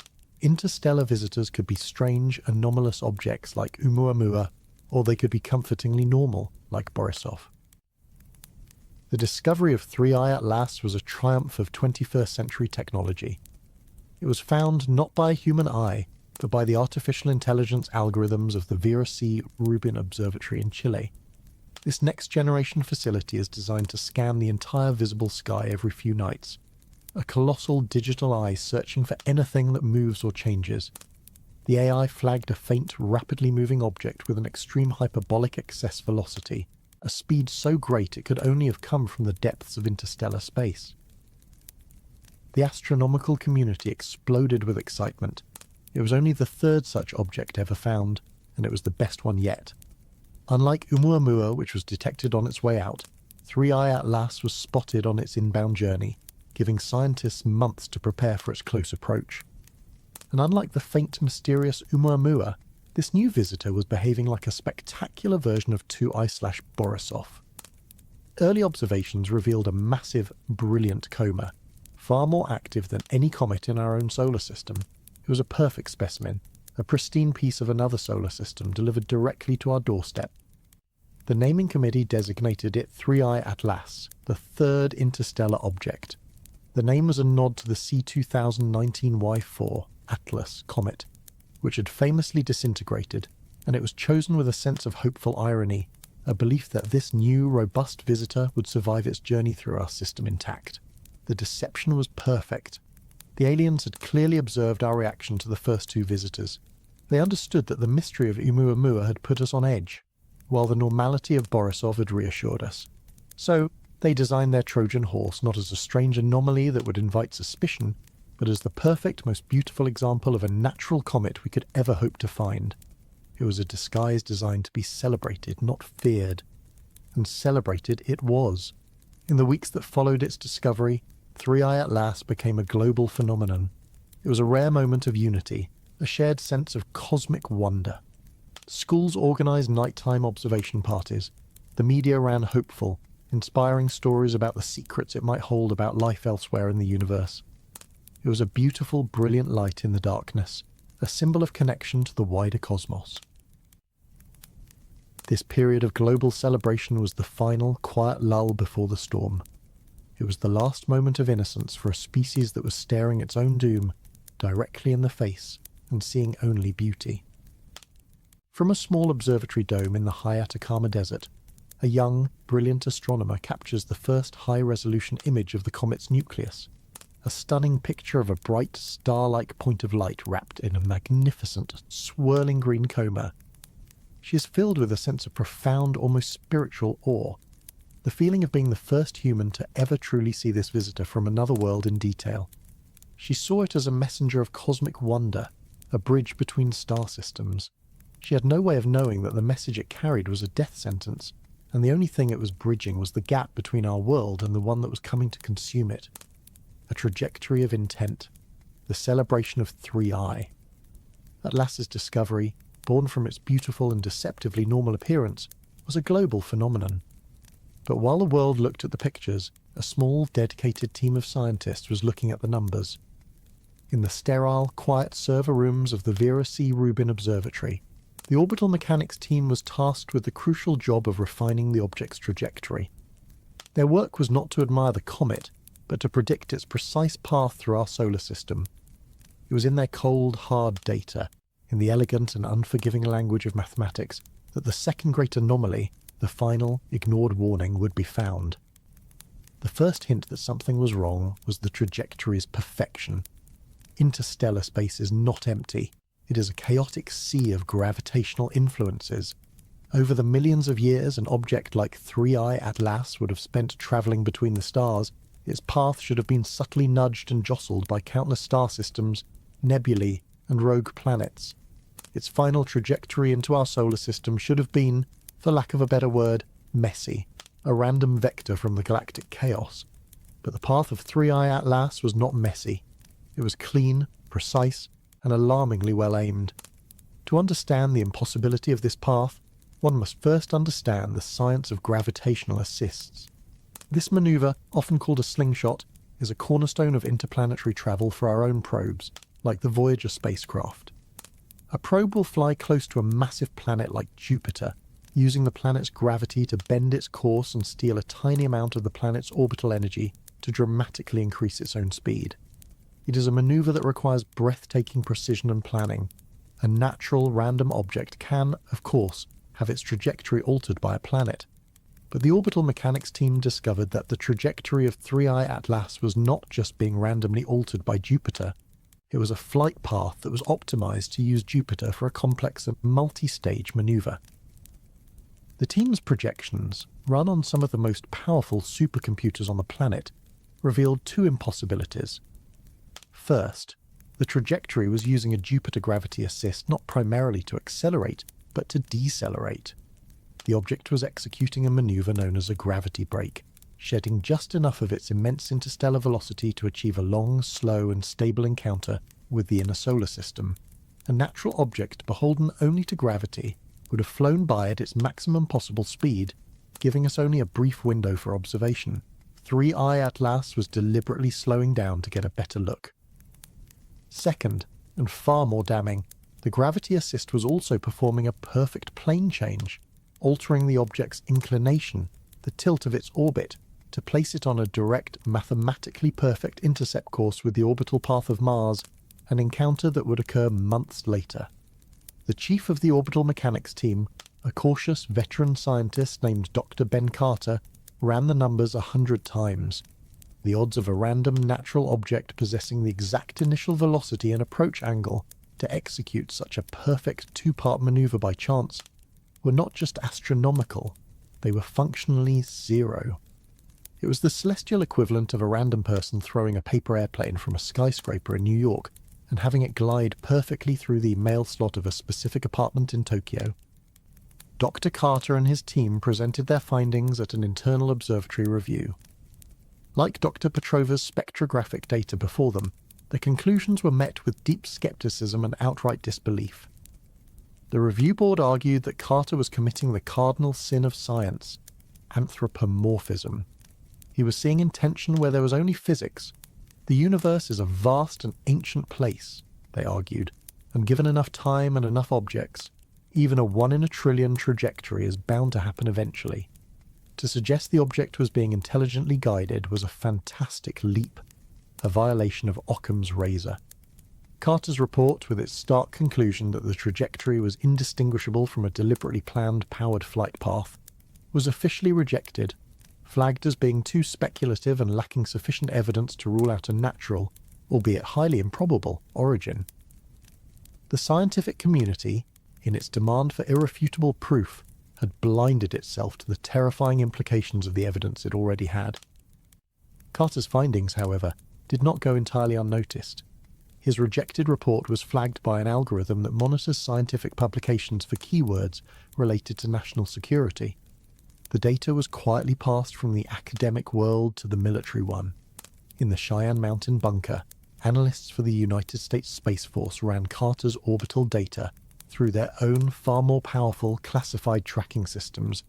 Interstellar visitors could be strange, anomalous objects like Oumuamua, or they could be comfortingly normal, like Borisov. The discovery of 3I-ATLAS was a triumph of 21st century technology. It was found not by a human eye, but by the artificial intelligence algorithms of the Vera C. Rubin Observatory in Chile. This next-generation facility is designed to scan the entire visible sky every few nights, a colossal digital eye searching for anything that moves or changes. The AI flagged a faint, rapidly moving object with an extreme hyperbolic excess velocity, a speed so great it could only have come from the depths of interstellar space. The astronomical community exploded with excitement. It was only the third such object ever found, and it was the best one yet. Unlike Oumuamua, which was detected on its way out, 3I-ATLAS was spotted on its inbound journey, giving scientists months to prepare for its close approach. And unlike the faint, mysterious Oumuamua, this new visitor was behaving like a spectacular version of 2I/Borisov. Early observations revealed a massive, brilliant coma, far more active than any comet in our own solar system. It was a perfect specimen, a pristine piece of another solar system delivered directly to our doorstep. The naming committee designated it 3I-ATLAS, the third interstellar object. The name was a nod to the C2019Y4 Atlas comet, which had famously disintegrated, and it was chosen with a sense of hopeful irony, a belief that this new, robust visitor would survive its journey through our system intact. The deception was perfect. The aliens had clearly observed our reaction to the first two visitors. They understood that the mystery of Oumuamua had put us on edge, while the normality of Borisov had reassured us. So, they designed their Trojan horse not as a strange anomaly that would invite suspicion, but as the perfect, most beautiful example of a natural comet we could ever hope to find. It was a disguise designed to be celebrated, not feared. And celebrated it was. In the weeks that followed its discovery, 3I-ATLAS became a global phenomenon. It was a rare moment of unity, a shared sense of cosmic wonder. Schools organised nighttime observation parties. The media ran hopeful, inspiring stories about the secrets it might hold about life elsewhere in the universe. It was a beautiful, brilliant light in the darkness, a symbol of connection to the wider cosmos. This period of global celebration was the final, quiet lull before the storm. It was the last moment of innocence for a species that was staring its own doom directly in the face and seeing only beauty. From a small observatory dome in the high Atacama Desert, a young, brilliant astronomer captures the first high-resolution image of the comet's nucleus, a stunning picture of a bright, star-like point of light wrapped in a magnificent, swirling green coma. She is filled with a sense of profound, almost spiritual awe, the feeling of being the first human to ever truly see this visitor from another world in detail. She saw it as a messenger of cosmic wonder, a bridge between star systems. She had no way of knowing that the message it carried was a death sentence, and the only thing it was bridging was the gap between our world and the one that was coming to consume it. A trajectory of intent, the celebration of 3I. Atlas's discovery, born from its beautiful and deceptively normal appearance, was a global phenomenon. But while the world looked at the pictures, a small, dedicated team of scientists was looking at the numbers. In the sterile, quiet server rooms of the Vera C. Rubin Observatory, the orbital mechanics team was tasked with the crucial job of refining the object's trajectory. Their work was not to admire the comet, but to predict its precise path through our solar system. It was in their cold, hard data, in the elegant and unforgiving language of mathematics, that the second great anomaly, the final, ignored warning, would be found. The first hint that something was wrong was the trajectory's perfection. Interstellar space is not empty. It is a chaotic sea of gravitational influences. Over the millions of years an object like 3I-ATLAS would have spent travelling between the stars, its path should have been subtly nudged and jostled by countless star systems, nebulae, and rogue planets. Its final trajectory into our solar system should have been, for lack of a better word, messy, a random vector from the galactic chaos. But the path of 3I-ATLAS was not messy. It was clean, precise, and alarmingly well aimed. To understand the impossibility of this path, one must first understand the science of gravitational assists. This maneuver, often called a slingshot, is a cornerstone of interplanetary travel for our own probes, like the Voyager spacecraft. A probe will fly close to a massive planet like Jupiter, using the planet's gravity to bend its course and steal a tiny amount of the planet's orbital energy to dramatically increase its own speed. It is a maneuver that requires breathtaking precision and planning. A natural, random object can, of course, have its trajectory altered by a planet. But the orbital mechanics team discovered that the trajectory of 3I-ATLAS was not just being randomly altered by Jupiter. It was a flight path that was optimized to use Jupiter for a complex and multi-stage maneuver. The team's projections, run on some of the most powerful supercomputers on the planet, revealed two impossibilities. First, the trajectory was using a Jupiter gravity assist not primarily to accelerate, but to decelerate. The object was executing a maneuver known as a gravity brake, shedding just enough of its immense interstellar velocity to achieve a long, slow, and stable encounter with the inner solar system. A natural object beholden only to gravity would have flown by at its maximum possible speed, giving us only a brief window for observation. 3I-ATLAS was deliberately slowing down to get a better look. Second, and far more damning, the gravity assist was also performing a perfect plane change, altering the object's inclination, the tilt of its orbit, to place it on a direct, mathematically perfect intercept course with the orbital path of Mars, an encounter that would occur months later. The chief of the orbital mechanics team A cautious veteran scientist named Dr. Ben Carter ran the numbers 100 times. The odds of a random natural object possessing the exact initial velocity and approach angle to execute such a perfect two-part maneuver by chance were not just astronomical, they were functionally zero. It was the celestial equivalent of a random person throwing a paper airplane from a skyscraper in New York and having it glide perfectly through the mail slot of a specific apartment in Tokyo. Dr. Carter and his team presented their findings at an internal observatory review. Like Dr. Petrova's spectrographic data before them, their conclusions were met with deep skepticism and outright disbelief. The review board argued that Carter was committing the cardinal sin of science, anthropomorphism. He was seeing intention where there was only physics. The universe is a vast and ancient place, they argued, and given enough time and enough objects, even a 1 in a trillion trajectory is bound to happen eventually. To suggest the object was being intelligently guided was a fantastic leap, a violation of Occam's razor. Carter's report, with its stark conclusion that the trajectory was indistinguishable from a deliberately planned powered flight path, was officially rejected, flagged as being too speculative and lacking sufficient evidence to rule out a natural, albeit highly improbable, origin. The scientific community, in its demand for irrefutable proof, had blinded itself to the terrifying implications of the evidence it already had. Carter's findings, however, did not go entirely unnoticed. His rejected report was flagged by an algorithm that monitors scientific publications for keywords related to national security. The data was quietly passed from the academic world to the military one. In the Cheyenne Mountain bunker, analysts for the United States Space Force ran Carter's orbital data through their own far more powerful classified tracking systems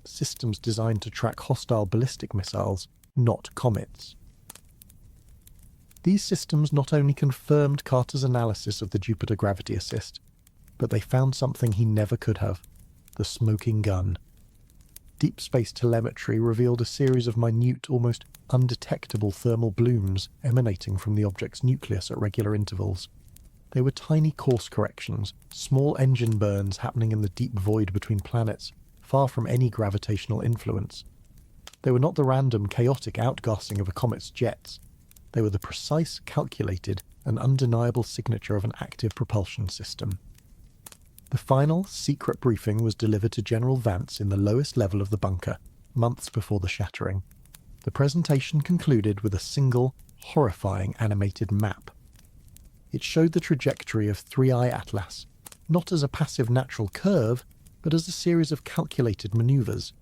designed to track hostile ballistic missiles, not comets. These systems not only confirmed Carter's analysis of the Jupiter gravity assist, but they found something he never could have: the smoking gun. Deep space telemetry revealed a series of minute, almost undetectable thermal blooms emanating from the object's nucleus at regular intervals. They were tiny course corrections, small engine burns happening in the deep void between planets, far from any gravitational influence. They were not the random, chaotic outgassing of a comet's jets. They were the precise, calculated, and undeniable signature of an active propulsion system. The final, secret briefing was delivered to General Vance in the lowest level of the bunker, months before the shattering. The presentation concluded with a single, horrifying animated map. It showed the trajectory of 3I-ATLAS, not as a passive natural curve, but as a series of calculated maneuvers.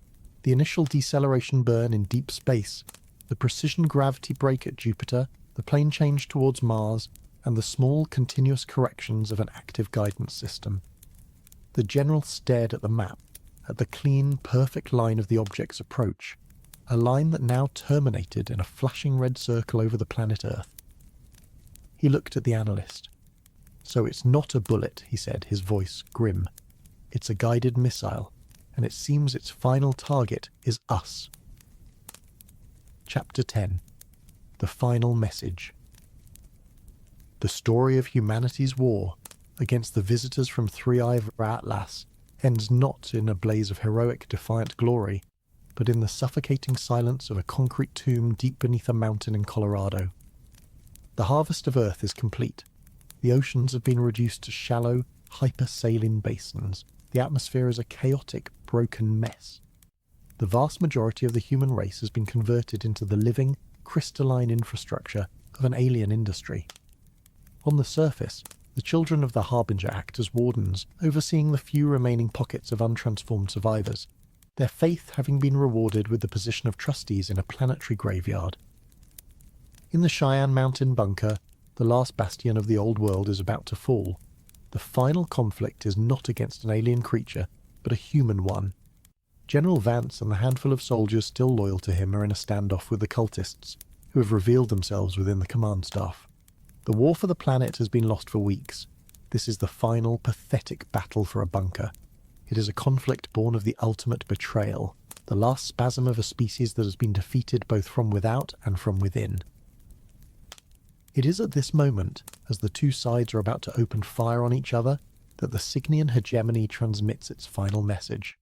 The initial deceleration burn in deep space, the precision gravity break at Jupiter, the plane change towards Mars, and the small continuous corrections of an active guidance system. The general stared at the map, at the clean, perfect line of the object's approach, a line that now terminated in a flashing red circle over the planet Earth. He looked at the analyst. "So it's not a bullet," he said, his voice grim. "It's a guided missile, and it seems its final target is us." Chapter 10. The Final Message. The story of humanity's war against the visitors from 3I-ATLAS ends not in a blaze of heroic, defiant glory, but in the suffocating silence of a concrete tomb deep beneath a mountain in Colorado. The harvest of Earth is complete. The oceans have been reduced to shallow, hypersaline basins. The atmosphere is a chaotic, broken mess. The vast majority of the human race has been converted into the living, crystalline infrastructure of an alien industry. On the surface, the children of the Harbinger act as wardens, overseeing the few remaining pockets of untransformed survivors, their faith having been rewarded with the position of trustees in a planetary graveyard. In the Cheyenne Mountain bunker, the last bastion of the old world is about to fall. The final conflict is not against an alien creature, but a human one. General Vance and the handful of soldiers still loyal to him are in a standoff with the cultists, who have revealed themselves within the command staff. The war for the planet has been lost for weeks. This is the final, pathetic battle for a bunker. It is a conflict born of the ultimate betrayal, the last spasm of a species that has been defeated both from without and from within. It is at this moment, as the two sides are about to open fire on each other, that the Cygnian hegemony transmits its final message.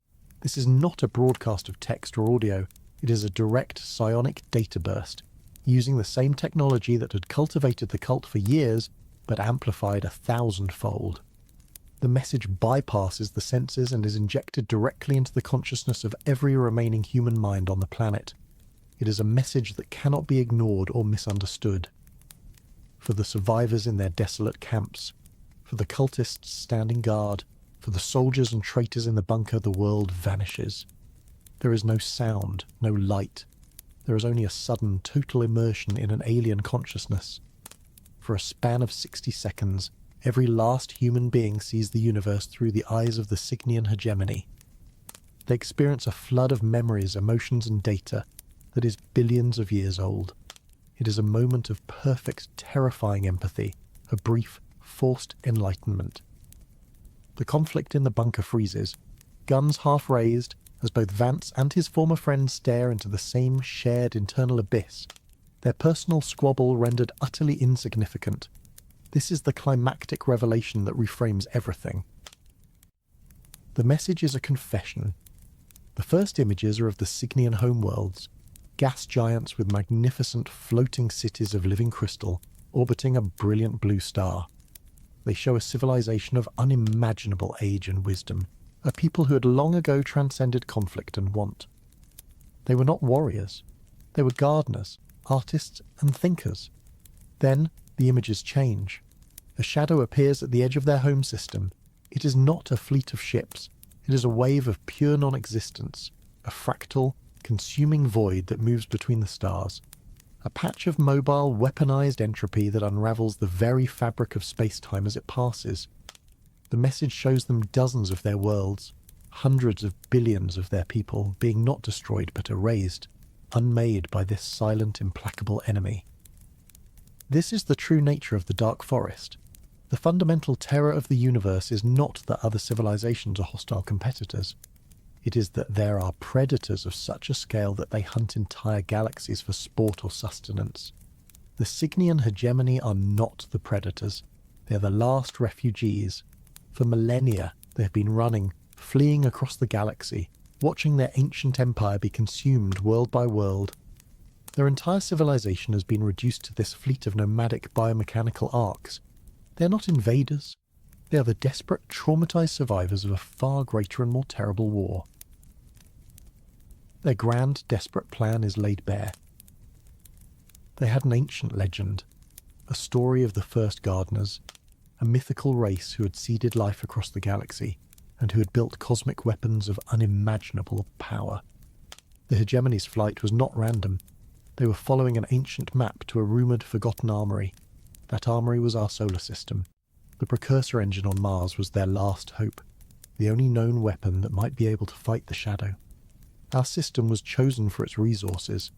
This is not a broadcast of text or audio, it is a direct psionic data burst, using the same technology that had cultivated the cult for years, but amplified 1,000-fold. The message bypasses the senses and is injected directly into the consciousness of every remaining human mind on the planet. It is a message that cannot be ignored or misunderstood. For the survivors in their desolate camps, for the cultists standing guard, for the soldiers and traitors in the bunker, the world vanishes. There is no sound, no light. There is only a sudden, total immersion in an alien consciousness. For a span of 60 seconds, every last human being sees the universe through the eyes of the Signian hegemony. They experience a flood of memories, emotions, and data that is billions of years old. It is a moment of perfect, terrifying empathy, a brief, forced enlightenment. The conflict in the bunker freezes, guns half raised, as both Vance and his former friend stare into the same shared internal abyss, their personal squabble rendered utterly insignificant. This is the climactic revelation that reframes everything. The message is a confession. The first images are of the Signian homeworlds, gas giants with magnificent floating cities of living crystal orbiting a brilliant blue star. They show a civilization of unimaginable age and wisdom, a people who had long ago transcended conflict and want. They were not warriors. They were gardeners, artists, and thinkers. Then the images change. A shadow appears at the edge of their home system. It is not a fleet of ships. It is a wave of pure non-existence, a fractal, consuming void that moves between the stars. A patch of mobile, weaponized entropy that unravels the very fabric of space-time as it passes. The message shows them dozens of their worlds, hundreds of billions of their people being not destroyed but erased, unmade by this silent, implacable enemy. This is the true nature of the Dark Forest. The fundamental terror of the universe is not that other civilizations are hostile competitors. It is that there are predators of such a scale that they hunt entire galaxies for sport or sustenance. The Signian hegemony are not the predators. They are the last refugees. For millennia, they have been running, fleeing across the galaxy, watching their ancient empire be consumed world by world. Their entire civilization has been reduced to this fleet of nomadic biomechanical arcs. They are not invaders. They are the desperate, traumatized survivors of a far greater and more terrible war. Their grand, desperate plan is laid bare. They had an ancient legend, a story of the first gardeners, a mythical race who had seeded life across the galaxy and who had built cosmic weapons of unimaginable power. The hegemony's flight was not random. They were following an ancient map to a rumoured forgotten armory. That armory was our solar system. The precursor engine on Mars was their last hope, the only known weapon that might be able to fight the shadow. Our system was chosen for its resources.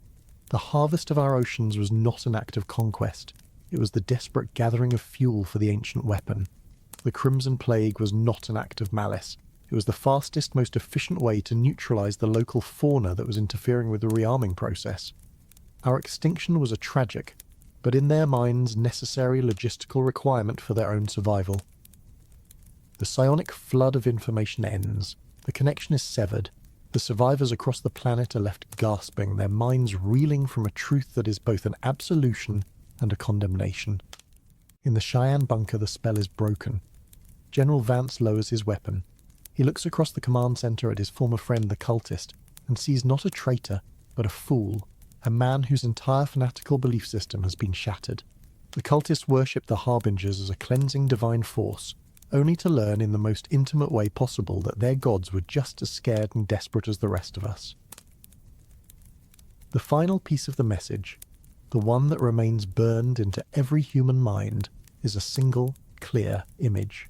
The harvest of our oceans was not an act of conquest. It was the desperate gathering of fuel for the ancient weapon. The Crimson Plague was not an act of malice. It was the fastest, most efficient way to neutralize the local fauna that was interfering with the rearming process. Our extinction was a tragic, but in their minds necessary logistical requirement for their own survival. The psionic flood of information ends. The connection is severed. The survivors across the planet are left gasping, their minds reeling from a truth that is both an absolution and a condemnation. In the Cheyenne bunker, the spell is broken. General Vance lowers his weapon. He looks across the command center at his former friend the cultist and sees not a traitor, but a fool, a man whose entire fanatical belief system has been shattered. The cultists worship the Harbingers as a cleansing divine force, only to learn in the most intimate way possible that their gods were just as scared and desperate as the rest of us. The final piece of the message, the one that remains burned into every human mind, is a single, clear image.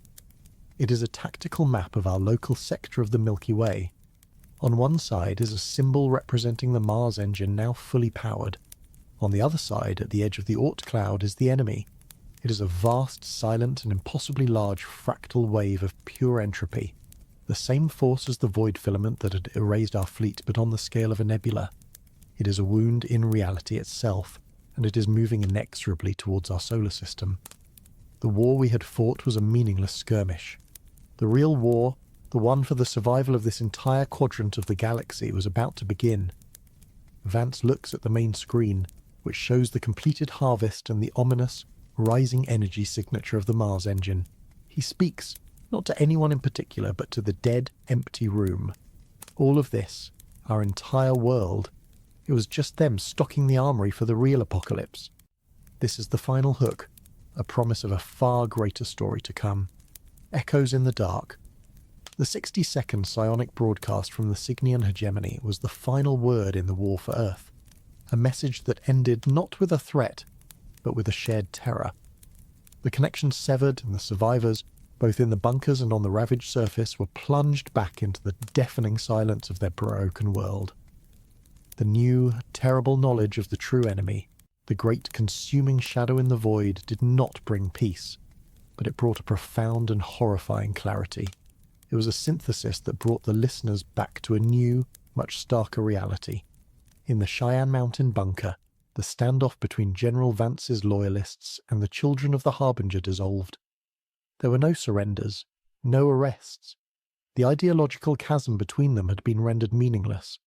It is a tactical map of our local sector of the Milky Way. On one side is a symbol representing the Mars engine now fully powered. On the other side, at the edge of the Oort cloud, is the enemy. It is a vast, silent, and impossibly large fractal wave of pure entropy, the same force as the void filament that had erased our fleet, but on the scale of a nebula. It is a wound in reality itself, and it is moving inexorably towards our solar system. The war we had fought was a meaningless skirmish. The real war, The one for the survival of this entire quadrant of the galaxy was about to begin. Vance looks at the main screen, which shows the completed harvest and the ominous, rising energy signature of the Mars engine. He speaks, not to anyone in particular, but to the dead, empty room. All of this, our entire world, it was just them stocking the armory for the real apocalypse. This is the final hook, a promise of a far greater story to come. Echoes in the dark. The 60-second psionic broadcast from the Cygnian hegemony was the final word in the war for Earth, a message that ended not with a threat, but with a shared terror. The connection severed, and the survivors, both in the bunkers and on the ravaged surface, were plunged back into the deafening silence of their broken world. The new, terrible knowledge of the true enemy, the great consuming shadow in the void, did not bring peace, but it brought a profound and horrifying clarity. It was a synthesis that brought the listeners back to a new, much starker reality. In the Cheyenne Mountain bunker, the standoff between General Vance's loyalists and the children of the Harbinger dissolved. There were no surrenders, no arrests. The ideological chasm between them had been rendered meaningless.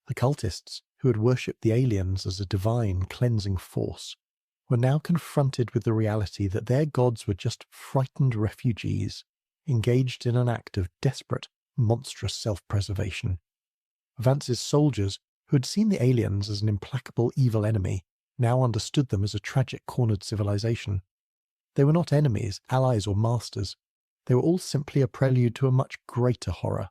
The cultists, who had worshipped the aliens as a divine, cleansing force, were now confronted with the reality that their gods were just frightened refugees, engaged in an act of desperate, monstrous self-preservation. Vance's soldiers, who had seen the aliens as an implacable evil enemy, now understood them as a tragic cornered civilization. They were not enemies, allies, or masters. They were all simply a prelude to a much greater horror.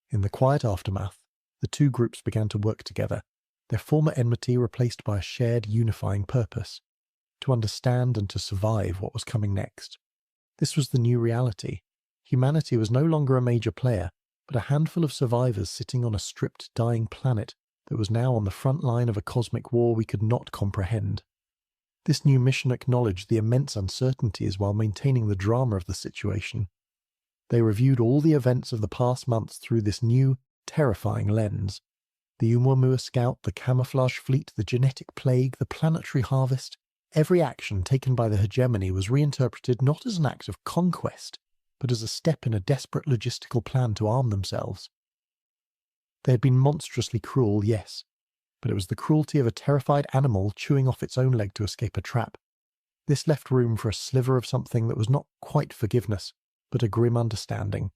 In the quiet aftermath, the two groups began to work together, their former enmity replaced by a shared unifying purpose, to understand and to survive what was coming next. This was the new reality. Humanity was no longer a major player, but a handful of survivors sitting on a stripped, dying planet that was now on the front line of a cosmic war we could not comprehend. This new mission acknowledged the immense uncertainties while maintaining the drama of the situation. They reviewed all the events of the past months through this new, terrifying lens. The Oumuamua Scout, the camouflage fleet, the genetic plague, the planetary harvest. Every action taken by the hegemony was reinterpreted not as an act of conquest, but as a step in a desperate logistical plan to arm themselves. They had been monstrously cruel, yes, but it was the cruelty of a terrified animal chewing off its own leg to escape a trap. This left room for a sliver of something that was not quite forgiveness, but a grim understanding.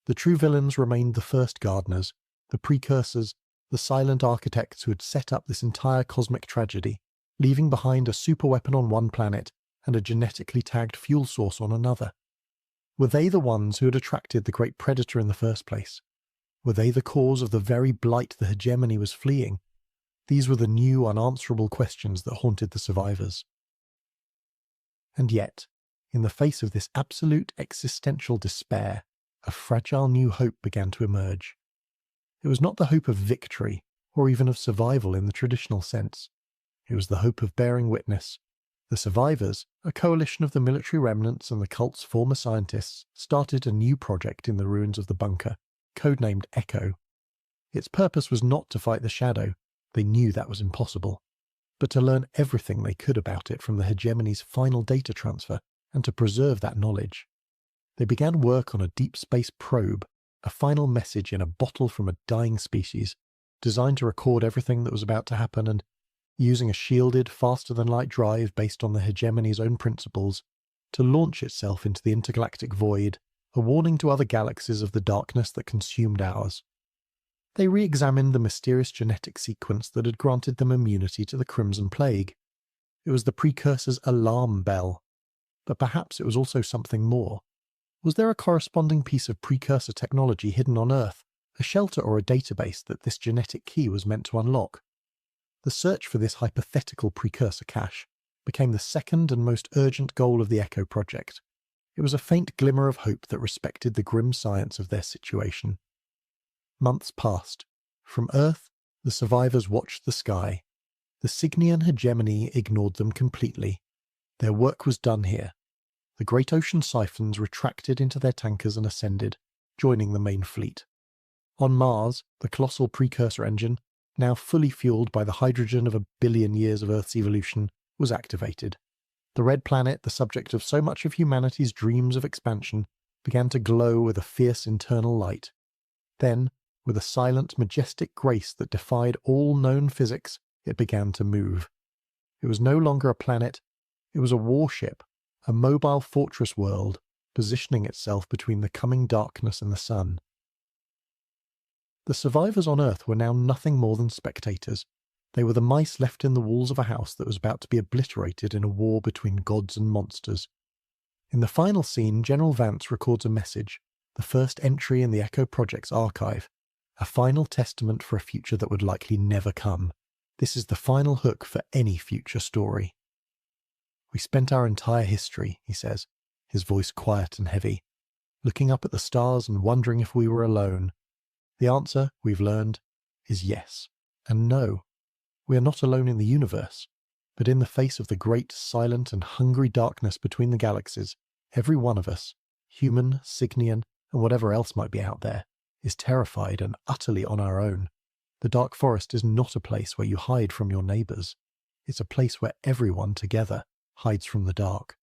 The true villains remained the first gardeners, the precursors, the silent architects who had set up this entire cosmic tragedy, leaving behind a superweapon on one planet and a genetically tagged fuel source on another. Were they the ones who had attracted the great predator in the first place? Were they the cause of the very blight the hegemony was fleeing? These were the new, unanswerable questions that haunted the survivors. And yet, in the face of this absolute existential despair, a fragile new hope began to emerge. It was not the hope of victory, or even of survival in the traditional sense. It was the hope of bearing witness. The survivors, a coalition of the military remnants and the cult's former scientists, started a new project in the ruins of the bunker, codenamed Echo. Its purpose was not to fight the Shadow, they knew that was impossible, but to learn everything they could about it from the hegemony's final data transfer, and to preserve that knowledge. They began work on a deep space probe, a final message in a bottle from a dying species, designed to record everything that was about to happen and, using a shielded, faster-than-light drive based on the hegemony's own principles, to launch itself into the intergalactic void, a warning to other galaxies of the darkness that consumed ours. They re-examined the mysterious genetic sequence that had granted them immunity to the Crimson Plague. It was the precursor's alarm bell. But perhaps it was also something more. Was there a corresponding piece of precursor technology hidden on Earth, a shelter or a database that this genetic key was meant to unlock? The search for this hypothetical precursor cache became the second and most urgent goal of the Echo project. It was a faint glimmer of hope that respected the grim science of their situation. Months passed. From Earth, the survivors watched the sky. The Cygnian hegemony ignored them completely. Their work was done here. The great ocean siphons retracted into their tankers and ascended, joining the main fleet. On Mars, the colossal precursor engine, now fully fueled by the hydrogen of 1 billion years of Earth's evolution, was activated. The red planet, the subject of so much of humanity's dreams of expansion, began to glow with a fierce internal light. Then, with a silent, majestic grace that defied all known physics, it began to move. It was no longer a planet, it was a warship, a mobile fortress world, positioning itself between the coming darkness and the sun. The survivors on Earth were now nothing more than spectators. They were the mice left in the walls of a house that was about to be obliterated in a war between gods and monsters. In the final scene, General Vance records a message, the first entry in the Echo Project's archive, a final testament for a future that would likely never come. This is the final hook for any future story. We spent our entire history, he says, his voice quiet and heavy, looking up at the stars and wondering if we were alone. The answer, we've learned, is yes and no. We are not alone in the universe, but in the face of the great, silent and hungry darkness between the galaxies, every one of us, human, Cygnian, and whatever else might be out there, is terrified and utterly on our own. The dark forest is not a place where you hide from your neighbours. It's a place where everyone together hides from the dark.